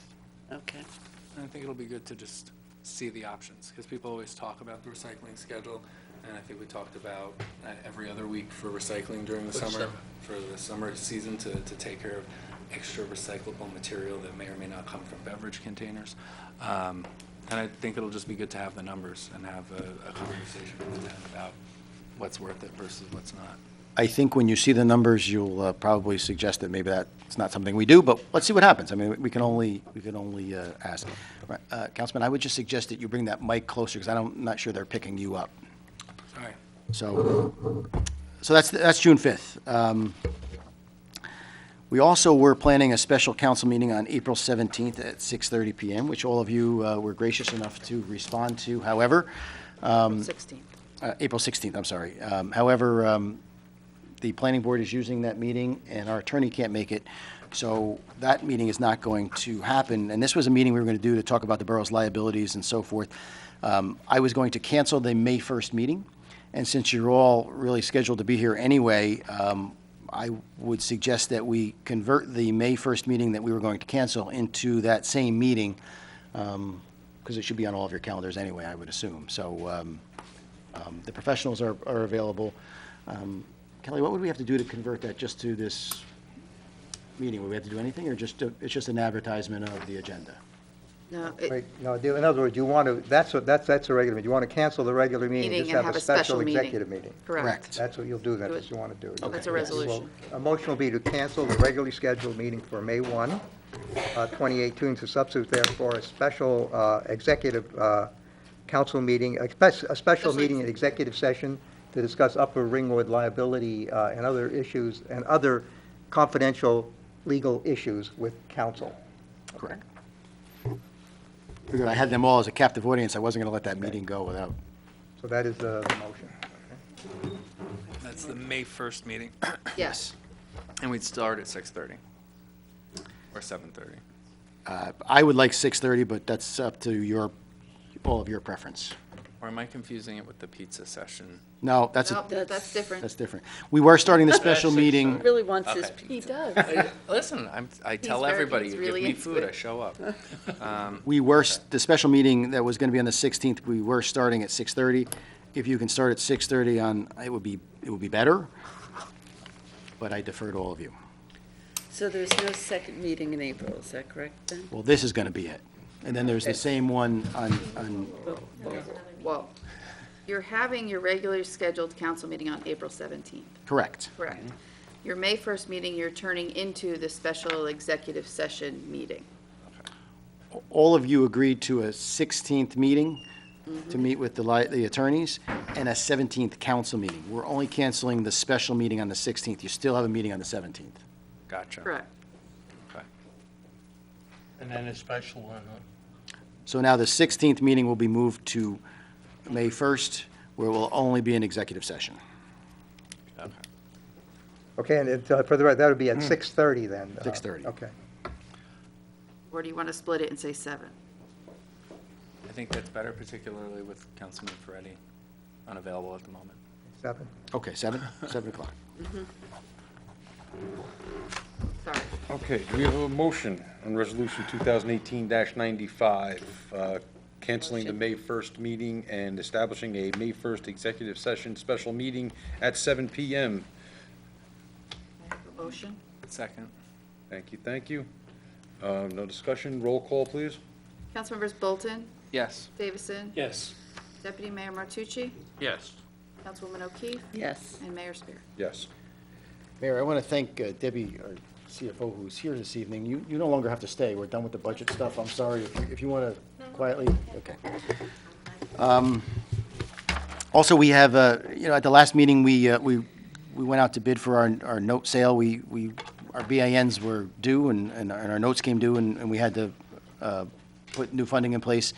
Okay. I think it'll be good to just see the options, because people always talk about the recycling schedule, and I think we talked about every other week for recycling during the summer, for the summer season, to take care of extra recyclable material that may or may not come from beverage containers. And I think it'll just be good to have the numbers and have a conversation with the town about what's worth it versus what's not. I think when you see the numbers, you'll probably suggest that maybe that's not something we do, but let's see what happens. I mean, we can only ask. Right, Councilman, I would just suggest that you bring that mic closer, because I'm not sure they're picking you up. All right. So that's June 5th. We also were planning a special council meeting on April 17th at 6:30 p.m., which all of you were gracious enough to respond to. However, 16th. April 16th, I'm sorry. However, the planning board is using that meeting, and our attorney can't make it, so that meeting is not going to happen. And this was a meeting we were going to do to talk about the borough's liabilities and so forth. I was going to cancel the May 1st meeting, and since you're all really scheduled to be here anyway, I would suggest that we convert the May 1st meeting that we were going to cancel into that same meeting, because it should be on all of your calendars anyway, I would assume. So the professionals are available. Kelly, what would we have to do to convert that just to this meeting? Would we have to do anything, or just, it's just an advertisement of the agenda? No, Wait, no, in other words, you want to, that's a regular meeting. You want to cancel the regular meeting and just have a special meeting. executive meeting. Correct. That's what you'll do, that's what you want to do. That's a Okay. resolution. Well, a motion will be to cancel the regularly scheduled meeting for May 1, 2018, to substitute therefore a special executive council meeting, a special meeting, an executive session to discuss Upper Ringwood liability and other issues, and other confidential legal issues with council. Correct. Figured I had them all as a captive audience. I wasn't going to let that meeting go without. So that is the motion. That's the May 1st meeting, Yes. and we'd start at 6:30 or 7:30. I would like 6:30, but that's up to all of your preference. Or am I confusing it with the pizza session? No, that's Nope, that's different. That's different. We were starting the special meeting. Really wants his Okay. pizza. He does. Listen, I tell very- everybody, he's you really give me into food, it. I show up. The special meeting that was going to be on the 16th, we were starting at 6:30. If you can start at 6:30 it would be better, but I defer to all of you. So there's no second meeting in April, is that correct then? Well, this is going to be it. And then there's the same one on, Well, you're having your regularly scheduled council meeting on April 17th. correct. Correct. Your May 1st meeting, you're turning into the special executive session meeting. All of you agreed to a 16th meeting to meet with the attorneys, and a 17th council meeting. We're only canceling the special meeting on the 16th. You still have a meeting on the 17th. Gotcha. Correct. Okay. And then a special one. So now the 16th meeting will be moved to May 1st, where it will only be an executive session. Okay. Okay, and for the record, that would be at 6:30 then? 6:30. Okay. Or do you want to split it and say 7? I think that's better, particularly with Councilman Ferretti unavailable at the moment. 7. Okay, 7 o'clock. Sorry. Okay, do we have a motion on Resolution 2018-95, canceling the May 1st meeting and establishing a May 1st executive session special meeting at 7 PM? Motion? Second. Thank you, thank you. No discussion, roll call, please. Councilmembers Bolton? Yes. Davison? Yes. Deputy Mayor Martucci? Yes. Councilwoman O'Keefe? Yes. And Mayor Spear. Yes. Mayor, I want to thank Debbie, our CFO, who's here this evening. You no longer have to stay. We're done with the budget stuff. I'm sorry. If you want to quietly, okay. Also, we have, at the last meeting, we went out to bid for our note sale. Our BINs were due, and our notes came due, and we had to put new funding in place.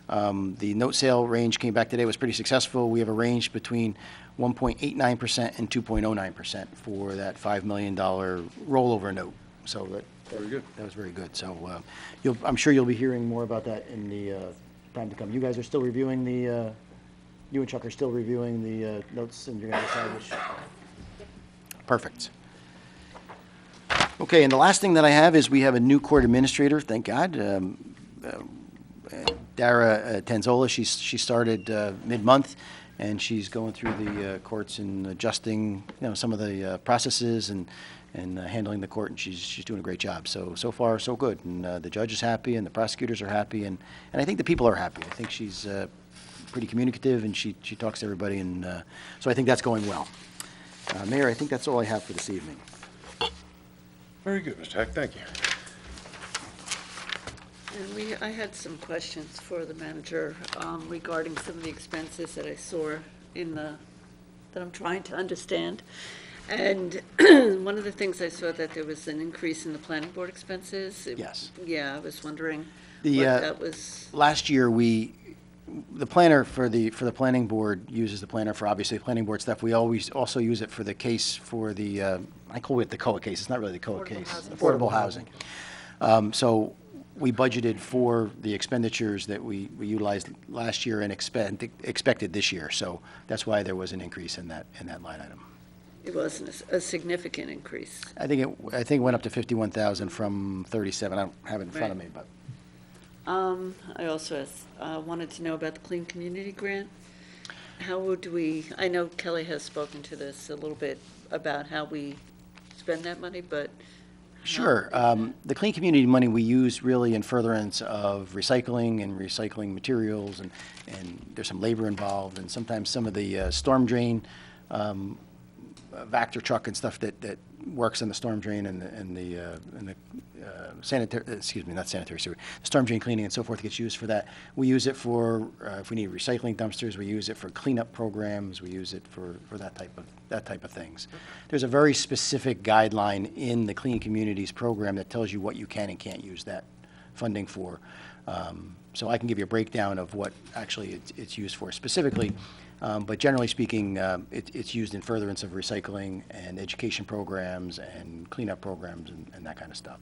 The note sale range came back today, was pretty successful. We have a range between 1.89% and 2.09% for that $5 million rollover note. So Very good. that was very good. So I'm sure you'll be hearing more about that in the time to come. You guys are still reviewing you and Chuck are still reviewing the notes, and you're going to decide which. Perfect. Okay, and the last thing that I have is we have a new court administrator, thank God. Dara Tanzola, she started mid-month, and she's going through the courts and adjusting, some of the processes and handling the court, and she's doing a great job. So far, so good. And the judge is happy, and the prosecutors are happy, and I think the people are happy. I think she's pretty communicative, and she talks to everybody, and so I think that's going well. Mayor, I think that's all I have for this evening. Very good, Mr. Heck, thank you. And I had some questions for the manager regarding some of the expenses that I saw that I'm trying to understand. And one of the things I saw that there was an increase in the planning board expenses. Yes. Yeah, I was wondering The, what that was. Last year, we the planner for the planning board uses the planner for obviously planning board stuff. We always also use it for the case for the, I call it the COA case. It's not really the COA case. Affordable housing. So we budgeted for the expenditures that we utilized last year and expected this year. So that's why there was an increase in that line item. It wasn't a significant increase. I think it went up to 51,000 from 37. I don't have it in front of me, but. I also wanted to know about the Clean Community Grant. How would we, I know Kelly has spoken to this a little bit about how we spend that money, but. Sure. The Clean Community money we use really in furtherance of recycling and recycling materials, and there's some labor involved, and sometimes some of the storm drain Vector truck and stuff that works in the storm drain and the sanitary, excuse me, not sanitary sewer, storm drain cleaning and so forth gets used for that. We use it for, if we need recycling dumpsters, we use it for cleanup programs, we use it for that type of things. There's a very specific guideline in the Clean Communities program that tells you what you can and can't use that funding for. So I can give you a breakdown of what actually it's used for specifically. But generally speaking, it's used in furtherance of recycling and education programs and cleanup programs and that kind of stuff.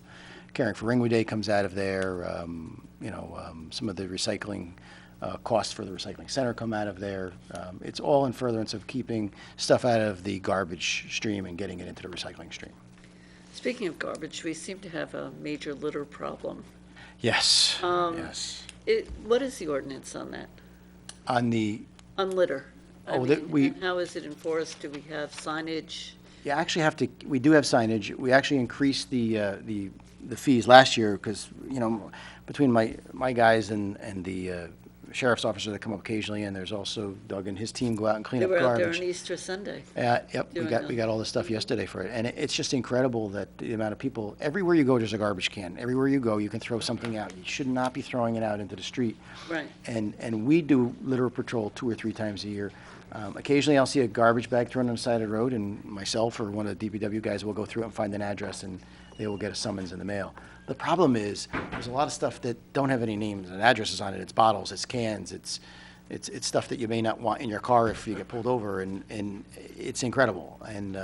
Caring for Ringwood Day comes out of there. Some of the recycling costs for the recycling center come out of there. It's all in furtherance of keeping stuff out of the garbage stream and getting it into the recycling stream. Speaking of garbage, we seem to have a major litter problem. Yes, yes. What is the ordinance on that? On litter? we. How is it enforced? Do we have signage? You actually have to, we do have signage. We actually increased the fees last year because, between my guys and the sheriff's officer that come up occasionally, and there's also Doug and his team go out and clean up They were out garbage. there on Easter Sunday. Yep, we got all the stuff yesterday for it. And it's just incredible that the amount of people, everywhere you go, there's a garbage can. Everywhere you go, you can throw something out. You should not be throwing it out into the street. Right. And we do litter patrol 2 or 3 times a year. Occasionally, I'll see a garbage bag thrown on the side of the road, and myself or one of the DPW guys will go through it and find an address, and they will get a summons in the mail. The problem is, there's a lot of stuff that don't have any names and addresses on it. It's bottles, it's cans, it's stuff that you may not want in your car if you get pulled over, and it's incredible. And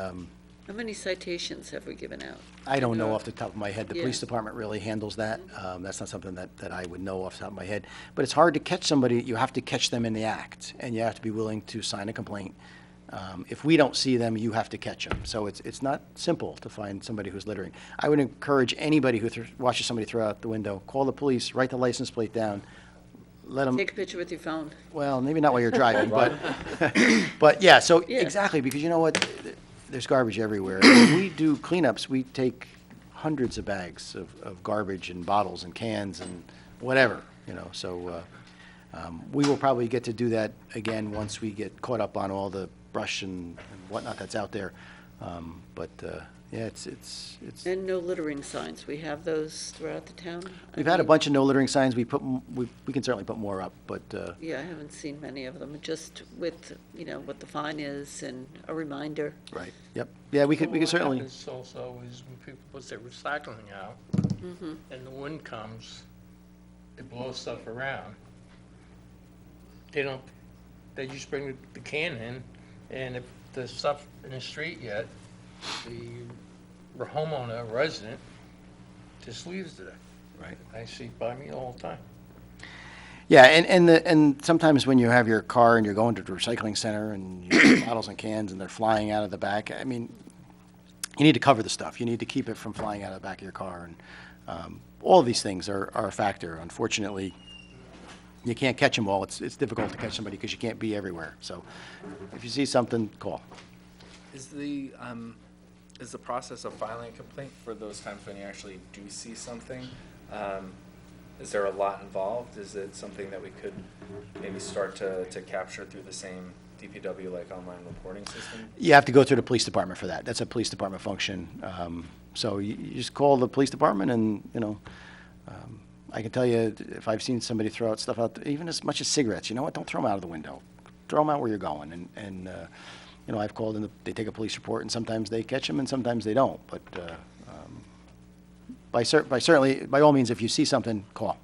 How many citations have we given out? I don't know off the top of my head. The Yeah. police department really handles that. That's not something that I would know off the top of my head. But it's hard to catch somebody. You have to catch them in the act, and you have to be willing to sign a complaint. If we don't see them, you have to catch them. So it's not simple to find somebody who's littering. I would encourage anybody who watches somebody throw out the window, call the police, write the license plate down, let them. Take a picture with your phone. Well, maybe not while you're driving, but yeah. So exactly, because you know what, there's garbage everywhere. When we do cleanups, we take hundreds of bags of garbage and bottles and cans and whatever, So we will probably get to do that again once we get caught up on all the brush and whatnot that's out there. Yeah, it's. And no littering signs. We have those throughout the town? We've had a bunch of no littering signs. We can certainly put more up, but. Yeah, I haven't seen many of them, just with, what the fine is and a reminder. Right, yep. Yeah, we could certainly. What happens also is when people put their recycling out, and the wind comes, it blows stuff around. They just bring the can in, and if the stuff in the street yet, the homeowner, resident, just leaves it there. Right. I see it by me all the time. Yeah, and sometimes when you have your car and you're going to the recycling center and you have bottles and cans and they're flying out of the back, I mean, you need to cover the stuff. You need to keep it from flying out of the back of your car, and all of these things are a factor. Unfortunately, you can't catch them all. It's difficult to catch somebody because you can't be everywhere. So if you see something, call. Is the process of filing a complaint for those times when you actually do see something, is there a lot involved? Is it something that we could maybe start to capture through the same DPW like online reporting system? You have to go through the police department for that. That's a police department function. So you just call the police department and, I can tell you if I've seen somebody throw out stuff out, even as much as cigarettes, you know what, don't throw them out of the window. Throw them out where you're going. And I've called and they take a police report, and sometimes they catch them and sometimes they don't. But by all means, if you see something, call.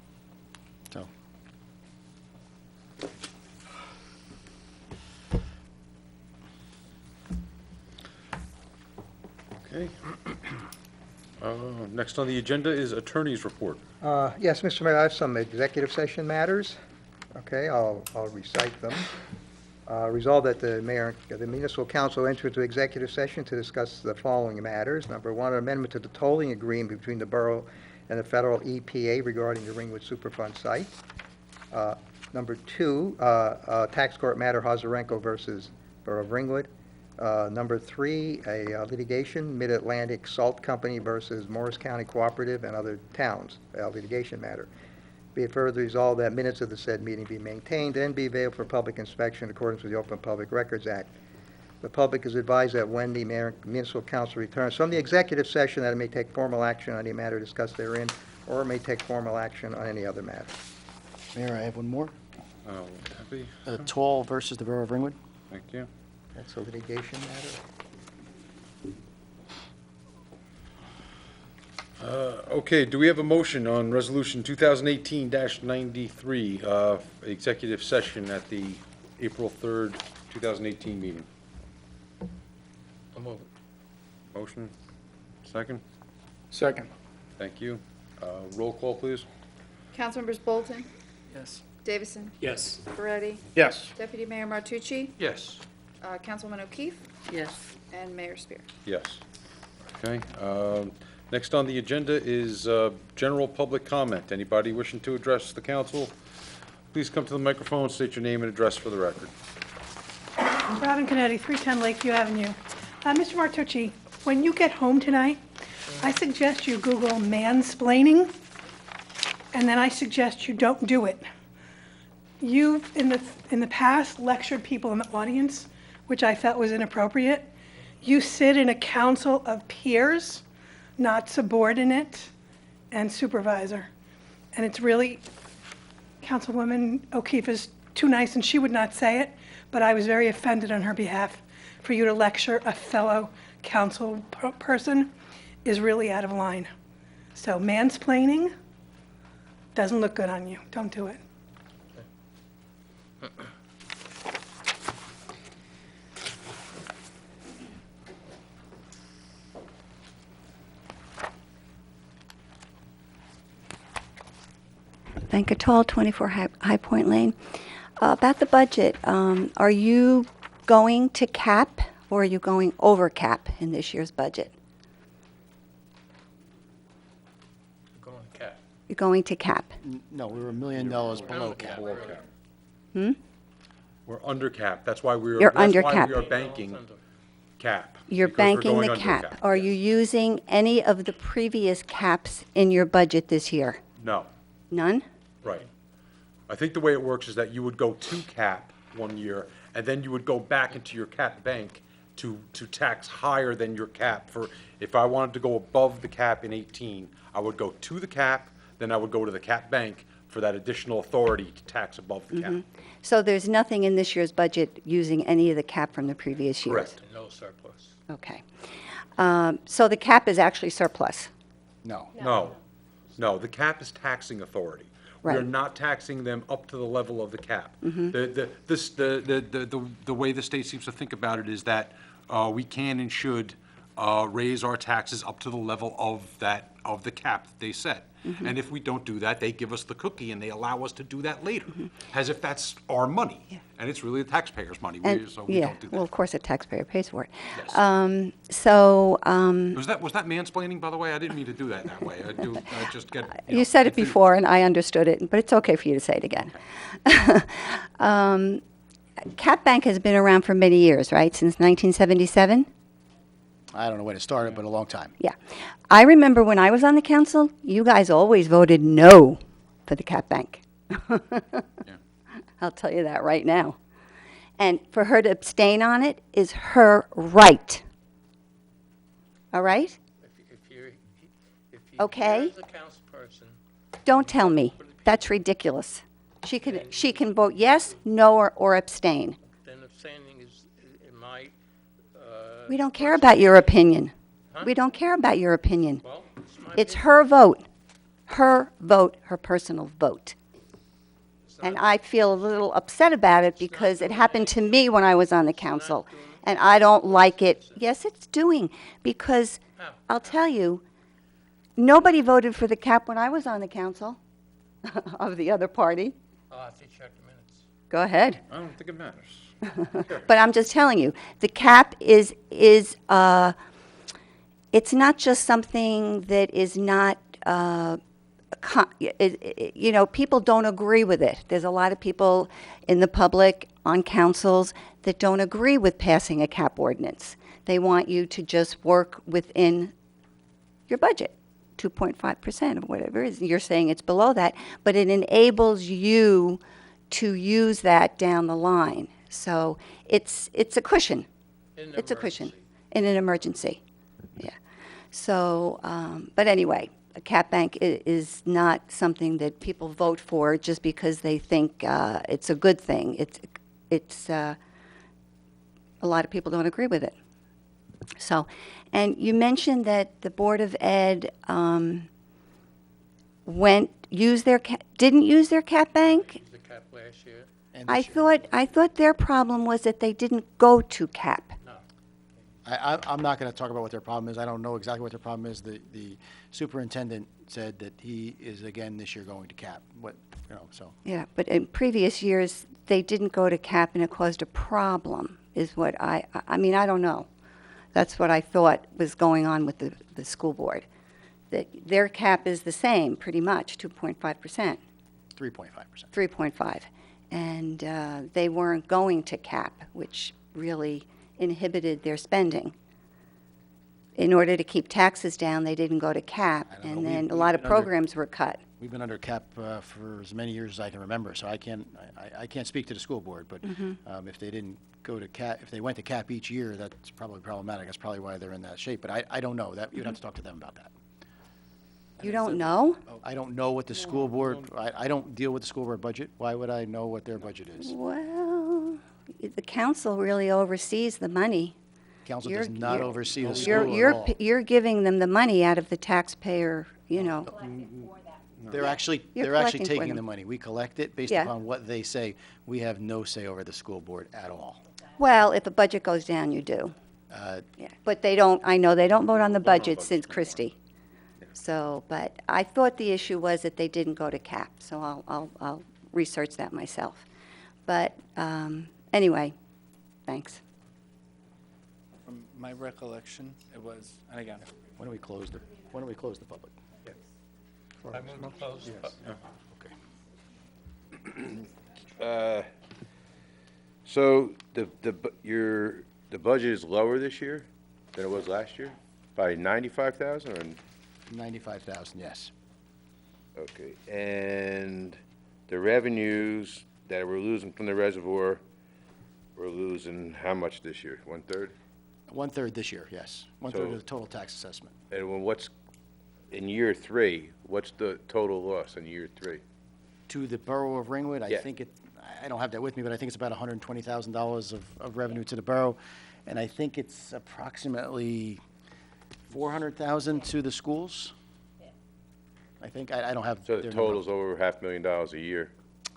So. Okay. Next on the agenda is attorney's report. Yes, Mr. Mayor, I have some executive session matters. Okay, I'll recite them. Resolved that the municipal council enter into executive session to discuss the following matters. Number one, an amendment to the tolling agreement between the borough and the federal EPA regarding the Ringwood Superfund site. Number two, tax court matter Hazarenko versus Borough of Ringwood. Number three, a litigation, Mid-Atlantic Salt Company versus Morris County Cooperative and other towns, a litigation matter. Be it further resolved that minutes of the said meeting be maintained and be available for public inspection in accordance with the Open Public Records Act. The public is advised that when the municipal council returns from the executive session, that it may take formal action on any matter discussed therein, or it may take formal action on any other matter. Mayor, I have one more. Happy? Toll versus the Borough of Ringwood. Thank you. That's a litigation matter. Okay, do we have a motion on Resolution 2018-93, executive session at the April 3rd, 2018 meeting? I'll move it. Motion? Second? Second. Thank you. Roll call, please. Councilmembers Bolton? Yes. Davison? Yes. Moretti? Yes. Deputy Mayor Martucci? Yes. Councilwoman O'Keefe? Yes. And Mayor Spear. Yes. Okay. Next on the agenda is general public comment. Anybody wishing to address the council, please come to the microphone, state your name and address for the record. Robin Canetti, 310 Lakeview Avenue. Mr. Martucci, when you get home tonight, I suggest you Google mansplaining, and then I suggest you don't do it. You've, in the past, lectured people in the audience, which I felt was inappropriate. You sit in a council of peers, not subordinate and supervisor. And it's really, Councilwoman O'Keefe is too nice, and she would not say it, but I was very offended on her behalf. For you to lecture a fellow council person is really out of line. So mansplaining doesn't look good on you. Don't do it. Venkatall, 24 High Point Lane. About the budget, are you going to cap or are you going over cap in this year's budget? Going cat. You're going to cap. No, we were $1 million below cap. Below cap. Hmm? We're under cap. That's why we are. You're under That's why cap. we are banking cap. You're because we're banking going the under cap. Are you using any of the previous caps in your budget this year? No. None? Right. I think the way it works is that you would go to cap one year, and then you would go back into your cap bank to tax higher than your cap. For, if I wanted to go above the cap in 18, I would go to the cap, then I would go to the cap bank for that additional authority to tax above the cap. So there's nothing in this year's budget using any of the cap from the previous years? Correct. No surplus. Okay. So the cap is actually surplus? No. No, the cap is taxing authority. We are Right. not taxing them up to the level of the cap. The way the state seems to think about it is that we can and should raise our taxes up to the level of the cap that they set. And if we don't do that, they give us the cookie and they allow us to do that later, as if that's our money. And it's really the taxpayers' money, so we don't do that. Well, of course, the taxpayer pays for it. Yes. Was that mansplaining, by the way? I didn't mean to do that way. I just get. You said it before, and I understood it, but it's okay for you to say it again. Cap Bank has been around for many years, right? Since 1977? I don't know when it started, but a long time. Yeah. I remember when I was on the council, you guys always voted no for the Cap Bank. I'll tell you that right now. And for her to abstain on it is her right. All right? If you Okay. as a council person, Don't tell me. That's ridiculous. She can vote yes, no, or abstain. then abstaining is, in my, We don't care about your opinion. We don't care about your opinion. well, it's my It's her vote. Her vote, her personal vote. And I feel a little upset about it because it happened to me when I was on the council. And I don't like it. Yes, it's doing, because I'll tell you, nobody voted for the cap when I was on the council of the other party. I'll have to check the minutes. Go ahead. I don't think it matters. But I'm just telling you, the cap is it's not just something that is not, you know, people don't agree with it. There's a lot of people in the public, on councils, that don't agree with passing a cap ordinance. They want you to just work within your budget, 2.5% or whatever it is. You're saying it's below that, but it enables you to use that down the line. So it's a cushion. It's a cushion in an emergency. Yeah. So, but anyway, a cap bank is not something that people vote for just because they think it's a good thing. It's a lot of people don't agree with it. So, and you mentioned that the Board of Ed didn't use their cap bank. The cap last year. And I this year. thought their problem was that they didn't go to cap. I'm not going to talk about what their problem is. I don't know exactly what their problem is. The superintendent said that he is again this year going to cap. So. Yeah, but in previous years, they didn't go to cap and it caused a problem, is what I mean, I don't know. That's what I thought was going on with the school board. That their cap is the same, pretty much, 2.5%. 3.5%. 3.5. And they weren't going to cap, which really inhibited their spending. In order to keep taxes down, they didn't go to cap, and then a lot of programs were cut. We've been under cap for as many years as I can remember, so I can't speak to the school board, but if they didn't go to cap, if they went to cap each year, that's probably problematic. That's probably why they're in that shape, but I don't know. That you'd have to talk to them about that. You don't know? I don't know what the school board, I don't deal with the school board budget. Why would I know what their budget is? Well, the council really oversees the money. Council You're- does not you're- oversee the school at all. You're giving them the money out of the taxpayer, you know. They're actually You're taking collecting for the them. money. We collect it based Yeah. upon what they say. We have no say over the school board at all. Well, if a budget goes down, you do. Yeah, but they don't, I know they don't vote on the budget since Christie. So, but I thought the issue was that they didn't go to cap, so I'll research that myself. But, anyway, thanks. From my recollection, it was, and again, When do we close the public? I move to close. So the budget is lower this year than it was last year? By 95,000 or? 95,000, yes. Okay, and the revenues that we're losing from the reservoir, we're losing how much this year? 1/3? 1/3 this year, yes. 1/3 So- of the total tax assessment. And what's, in year 3, what's the total loss in year 3? To the borough of Ringwood, I Yeah. think I don't have that with me, but I think it's about $120,000 of revenue to the borough. And I think it's approximately 400,000 to the schools. I think, I don't have So their the number. total's over $500,000 a year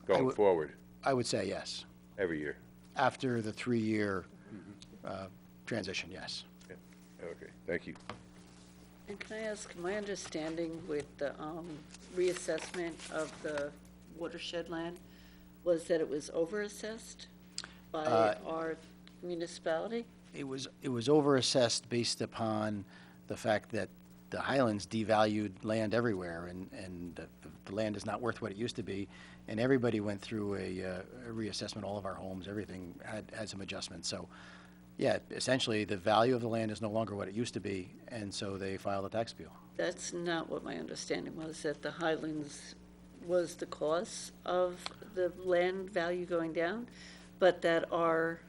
going would- forward, I would say yes. every year? After the 3-year transition, yes. Okay, thank you. And can I ask, my understanding with the reassessment of the watershed land was that it was overassessed by our municipality? It was overassessed based upon the fact that the Highlands devalued land everywhere, and the land is not worth what it used to be, and everybody went through a reassessment, all of our homes, everything had some adjustments. So, yeah, essentially, the value of the land is no longer what it used to be, and so they filed a tax appeal. That's not what my understanding was, that the Highlands was the cause of the land value going down, but that our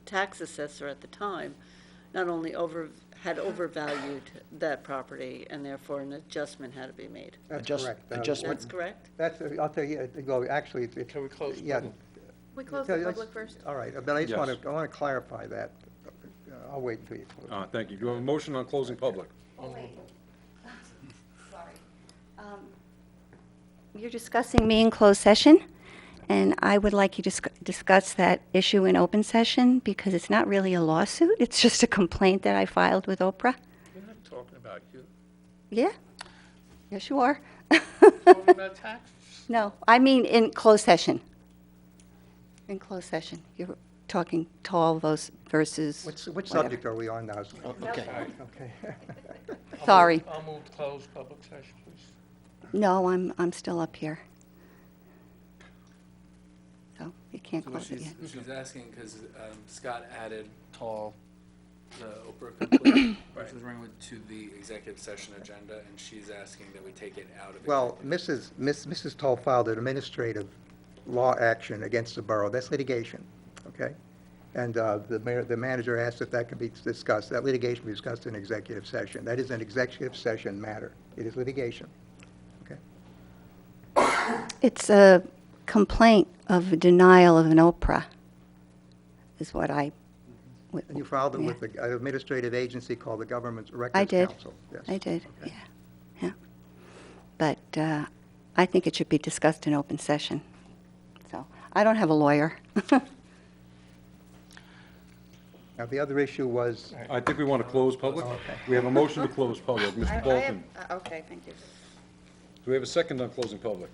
tax assessor at the time not only had overvalued that property, and therefore an adjustment had to be made. That's correct. Adjustment. That's correct? I'll tell you, well, actually, it's. Can we close Yeah. public? We close Tell the you, public let's- first? All right, but I just want Yes. to clarify that. I'll wait until you close. Thank you. Do you have a motion on closing public? Sorry. You're discussing me in closed session, And I would like you to discuss that issue in open session because it's not really a lawsuit. It's just a complaint that I filed with Oprah. We're not talking about you. Yeah? Yes, you are. Talking about taxes. No, I mean in closed session. In closed session. You're talking to all those versus Which whatever. subject are we on now? Okay. Okay. Sorry. I'll move to close public session, please. No, I'm still up here. So you can't So what close it yet. she's asking, because Scott added the Oprah complaint versus Ringwood to the executive session agenda, and she's asking that we take it out of the. Well, Mrs. Toll filed an administrative law action against the borough. That's litigation, okay? And the manager asked if that could be discussed. That litigation be discussed in executive session. That is an executive session matter. It is litigation, okay? It's a complaint of a denial of an Oprah, is what I. And you filed it yeah. with an administrative agency called the Government Records I did. Council. Yes. I did, Okay. yeah. But I think it should be discussed in open session. So I don't have a lawyer. Now, the other issue was, I think we want to close public. Okay. We have a motion to close public. Mr. Bolton, Okay, thank you. do we have a second on closing public?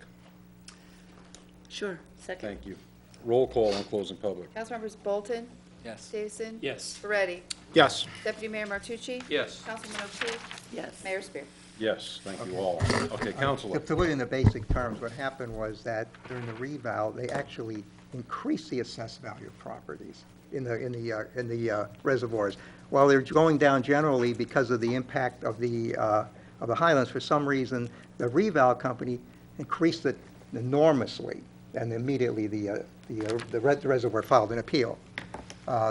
Sure, second. Thank you. Roll call on closing public. Councilmembers Bolton? Yes. Davison? Yes. Moretti? Yes. Deputy Mayor Martucci? Yes. Councilman O'Shea? Yes. Mayor Spear? Yes, thank you all. Okay, Counselor. to put it in the basic terms, what happened was that during the reval, they actually increased the assessed value of properties in the reservoirs. While they're going down generally because of the impact of the Highlands, for some reason, the reval company increased it enormously, and immediately the reservoir filed an appeal.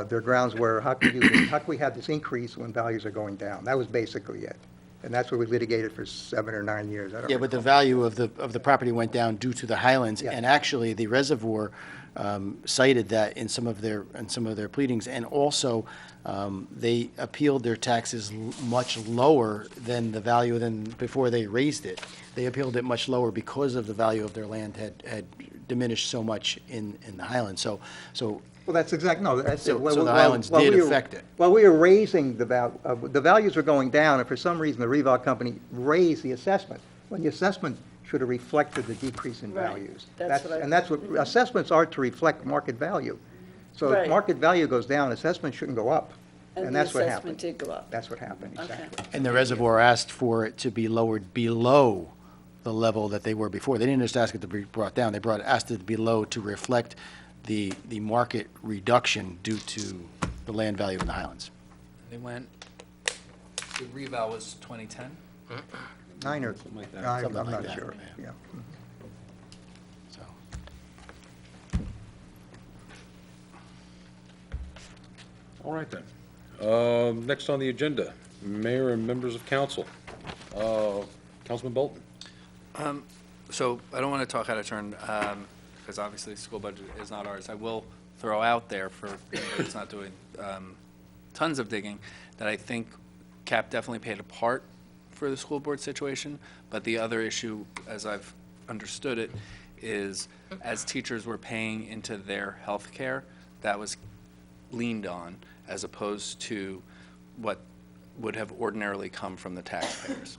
Their grounds were, how can we have this increase when values are going down? That was basically it. And that's what we litigated for 7 or 9 years. I don't Yeah, but the recall. value of the property went down due to the Highlands, Yeah. and actually, the reservoir cited that in some of their pleadings, and also, they appealed their taxes much lower than the value than before they raised it. They appealed it much lower because of the value of their land had diminished so much in the Highlands, so Well, that's exactly, no, that's So- it. Well, so the well, Highlands well, did we were- affect it. Well, we were raising the values were going down, and for some reason, the reval company raised the assessment, when the assessment should have reflected the decrease in Right. values. That's what I- And that's what, assessments are to reflect market value. So if Right. market value goes down, assessment shouldn't go up. And the that's what assessment happened. did go up. That's what happened, Okay. exactly. And the reservoir asked for it to be lowered below the level that they were before. They didn't just ask it to be brought down, asked it to be low to reflect the market reduction due to the land value in the Highlands. They went, the reval was 2010? 9 or, Something like that. I'm Something like not that, sure, yeah. yeah. So, All right then. Next on the agenda, mayor and members of council. Councilman Bolton. So I don't want to talk out of turn, because obviously the school budget is not ours. I will throw out there for anybody that's not doing tons of digging, that I think CAP definitely played a part for the school board situation, but the other issue, as I've understood it, is as teachers were paying into their health care, that was leaned on as opposed to what would have ordinarily come from the taxpayers.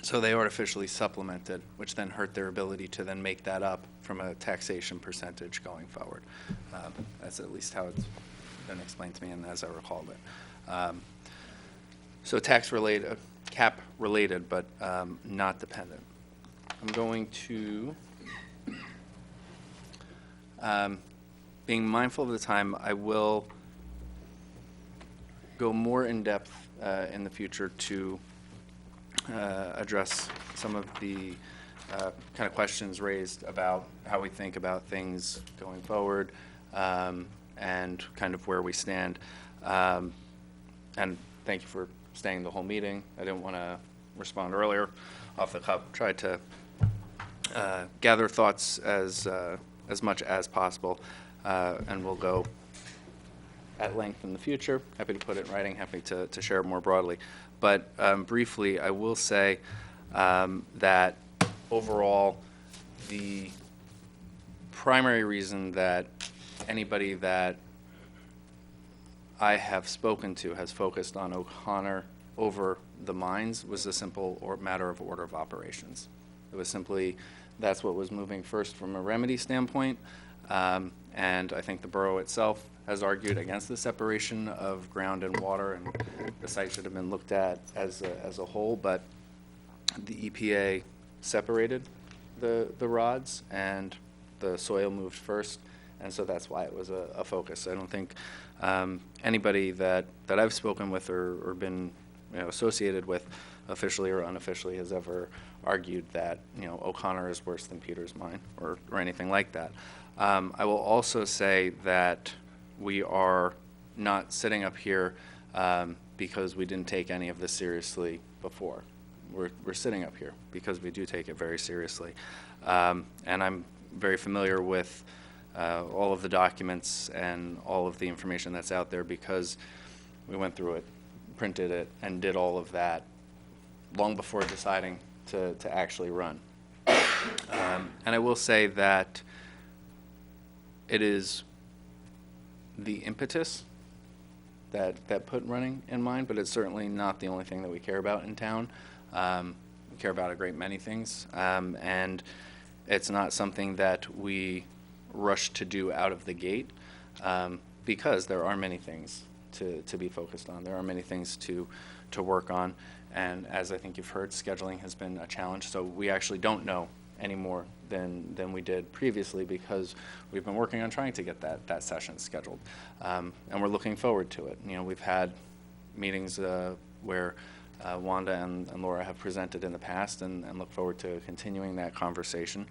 So they artificially supplemented, which then hurt their ability to then make that up from a taxation percentage going forward. That's at least how it's been explained to me and as I recalled it. So tax-related, cap-related, but not dependent. I'm going to, being mindful of the time, I will go more in-depth in the future to address some of the kind of questions raised about how we think about things going forward and kind of where we stand. And thank you for staying the whole meeting. I didn't want to respond earlier off the cuff. Tried to gather thoughts as much as possible, and we'll go at length in the future. Happy to put it in writing, happy to share it more broadly. But briefly, I will say that overall, the primary reason that anybody that I have spoken to has focused on O'Connor over the mines was a simple matter of order of operations. It was simply, that's what was moving first from a remedy standpoint, and I think the borough itself has argued against the separation of ground and water, and the site should have been looked at as a whole, but the EPA separated the rods, and the soil moved first, and so that's why it was a focus. I don't think anybody that I've spoken with or been associated with, officially or unofficially, has ever argued that O'Connor is worse than Peter's Mine or anything like that. I will also say that we are not sitting up here because we didn't take any of this seriously before. We're sitting up here because we do take it very seriously. And I'm very familiar with all of the documents and all of the information that's out there because we went through it, printed it, and did all of that long before deciding to actually run. And I will say that it is the impetus that put running in mind, but it's certainly not the only thing that we care about in town. We care about a great many things, and it's not something that we rush to do out of the gate because there are many things to be focused on. There are many things to work on, and as I think you've heard, scheduling has been a challenge, so we actually don't know any more than we did previously because we've been working on trying to get that session scheduled. And we're looking forward to it. We've had meetings where Wanda and Laura have presented in the past and look forward to continuing that conversation.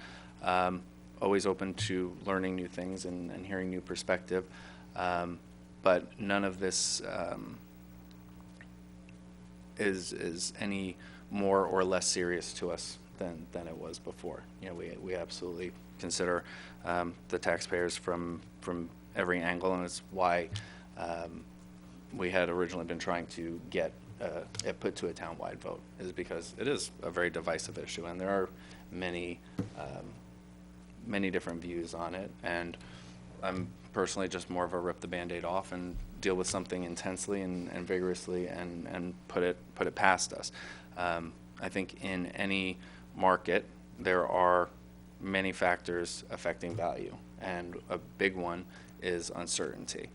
Always open to learning new things and hearing new perspective. But none of this is any more or less serious to us than it was before. We absolutely consider the taxpayers from every angle, and it's why we had originally been trying to get it put to a town-wide vote, is because it is a very divisive issue, and there are many different views on it, and I'm personally just more of a rip the Band-Aid off and deal with something intensely and vigorously and put it past us. I think in any market there are many factors affecting value, and a big one is uncertainty.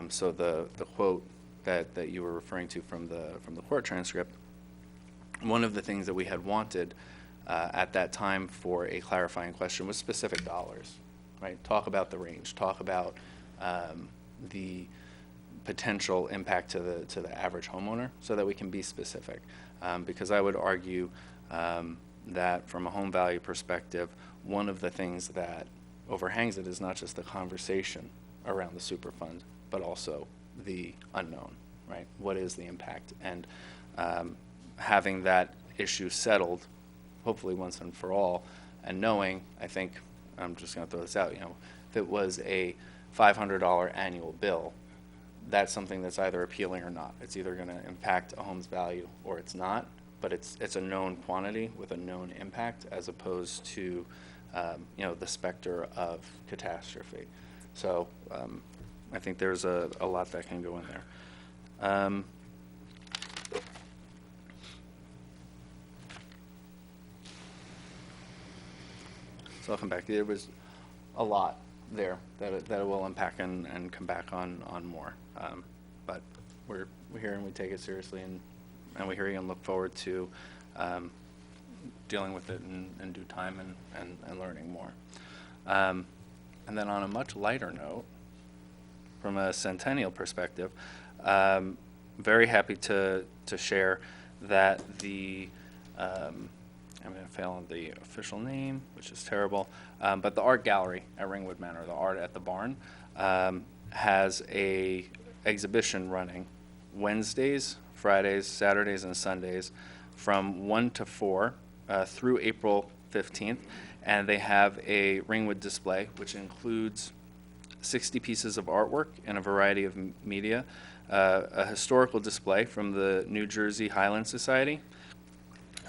So the quote that you were referring to from the court transcript, one of the things that we had wanted at that time for a clarifying question was specific dollars, right? Talk about the range, talk about the potential impact to the average homeowner so that we can be specific. Because I would argue that from a home value perspective, one of the things that overhangs it is not just the conversation around the Superfund, but also the unknown, right? What is the impact? And having that issue settled, hopefully once and for all, and knowing, I think, I'm just going to throw this out, if it was a $500 annual bill, that's something that's either appealing or not. It's either going to impact a home's value or it's not, but it's a known quantity with a known impact as opposed to the specter of catastrophe. So I think there's a lot that can go in there. So I'll come back. There was a lot there that it will unpack and come back on more. But we're here and we take it seriously, and we hear you and look forward to dealing with it in due time and learning more. And then on a much lighter note, from a centennial perspective, very happy to share that I'm going to fail on the official name, which is terrible, but the art gallery at Ringwood Manor, the Art at the Barn, has a exhibition running Wednesdays, Fridays, Saturdays, and Sundays from 1 to 4 through April 15th, and they have a Ringwood display, which includes 60 pieces of artwork in a variety of media, a historical display from the New Jersey Highland Society,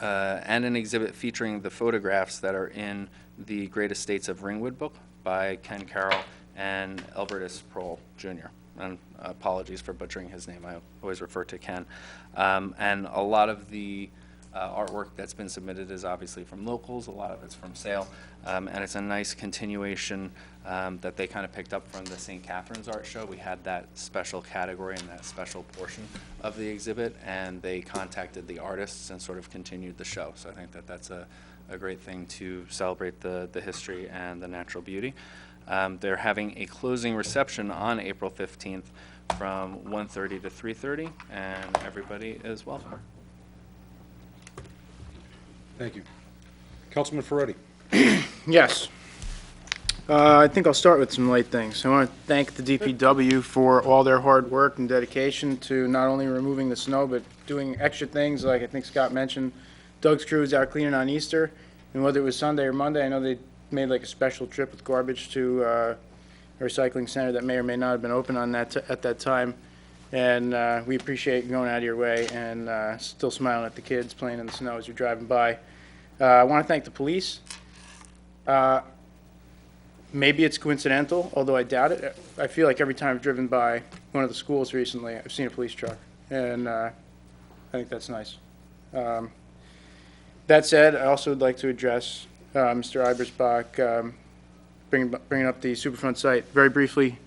and an exhibit featuring the photographs that are in the Great Estates of Ringwood book by Ken Carroll and Albertus Prohl Jr. And apologies for butchering his name. I always refer to Ken. And a lot of the artwork that's been submitted is obviously from locals. A lot of it's from Sale. And it's a nice continuation that they kind of picked up from the St. Catherine's Art Show. We had that special category and that special portion of the exhibit, and they contacted the artists and sort of continued the show. So I think that that's a great thing to celebrate the history and the natural beauty. They're having a closing reception on April 15th from 1:30 to 3:30, and everybody is welcome. Thank you. Councilman Ferretti. Yes. I think I'll start with some light things. I want to thank the DPW for all their hard work and dedication to not only removing the snow, but doing extra things like I think Scott mentioned. Doug's crew was out cleaning on Easter, and whether it was Sunday or Monday, I know they made like a special trip with garbage to a recycling center that may or may not have been open on that at that time. And we appreciate you going out of your way and still smiling at the kids playing in the snow as you're driving by. I want to thank the police. Maybe it's coincidental, although I doubt it. I feel like every time I've driven by one of the schools recently, I've seen a police truck, and I think that's nice. That said, I also would like to address Mr. Ibersbach bringing up the Superfront site very briefly.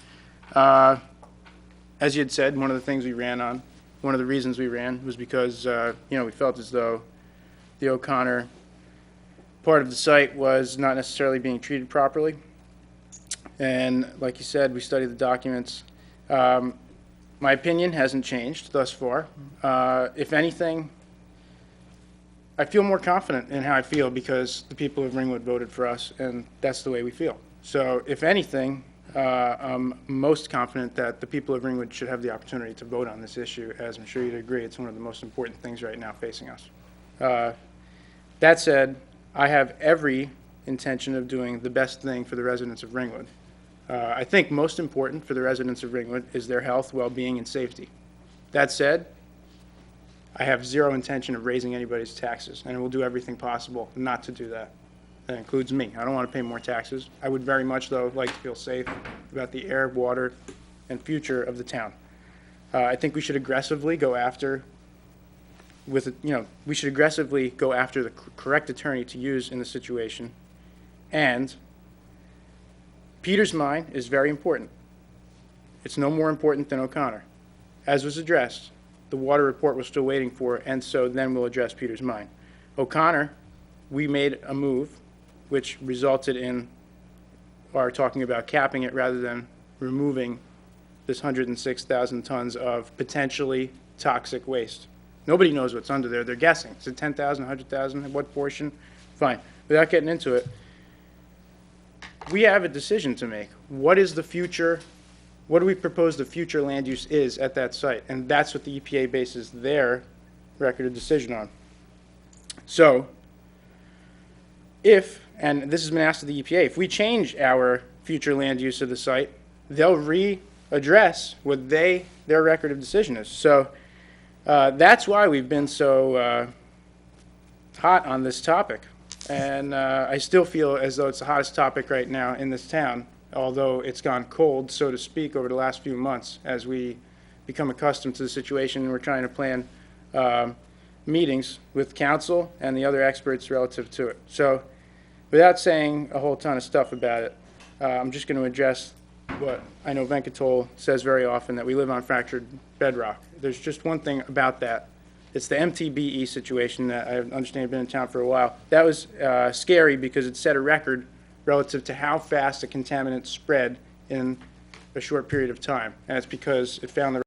As you had said, one of the things we ran on, one of the reasons we ran was because we felt as though the O'Connor part of the site was not necessarily being treated properly. And like you said, we studied the documents. My opinion hasn't changed thus far. If anything, I feel more confident in how I feel because the people of Ringwood voted for us, and that's the way we feel. So if anything, I'm most confident that the people of Ringwood should have the opportunity to vote on this issue, as I'm sure you'd agree, it's one of the most important things right now facing us. That said, I have every intention of doing the best thing for the residents of Ringwood. I think most important for the residents of Ringwood is their health, well-being, and safety. That said, I have zero intention of raising anybody's taxes, and will do everything possible not to do that. That includes me. I don't want to pay more taxes. I would very much, though, like to feel safe about the air, water, and future of the town. I think we should aggressively go after we should aggressively go after the correct attorney to use in the situation. And Peter's mine is very important. It's no more important than O'Connor. As was addressed, the water report we're still waiting for, and so then we'll address Peter's mine. O'Connor, we made a move which resulted in our talking about capping it rather than removing this 106,000 tons of potentially toxic waste. Nobody knows what's under there. They're guessing. Is it 10,000, 100,000? What portion? Fine. Without getting into it, we have a decision to make. What is the future? What do we propose the future land use is at that site? And that's what the EPA bases their record of decision on. So, and this has been asked of the EPA, if we change our future land use of the site, they'll readdress what their record of decision is. So, that's why we've been so hot on this topic. And I still feel as though it's the hottest topic right now in this town, although it's gone cold, so to speak, over the last few months as we become accustomed to the situation and we're trying to plan meetings with council and the other experts relative to it. So without saying a whole ton of stuff about it, I'm just going to address what I know Venkatol says very often, that we live on fractured bedrock. There's just one thing about that. It's the MTBE situation that I understand has been in town for a while. That was scary because it set a record relative to how fast a contaminant spread in a short period of time. And it's because it found the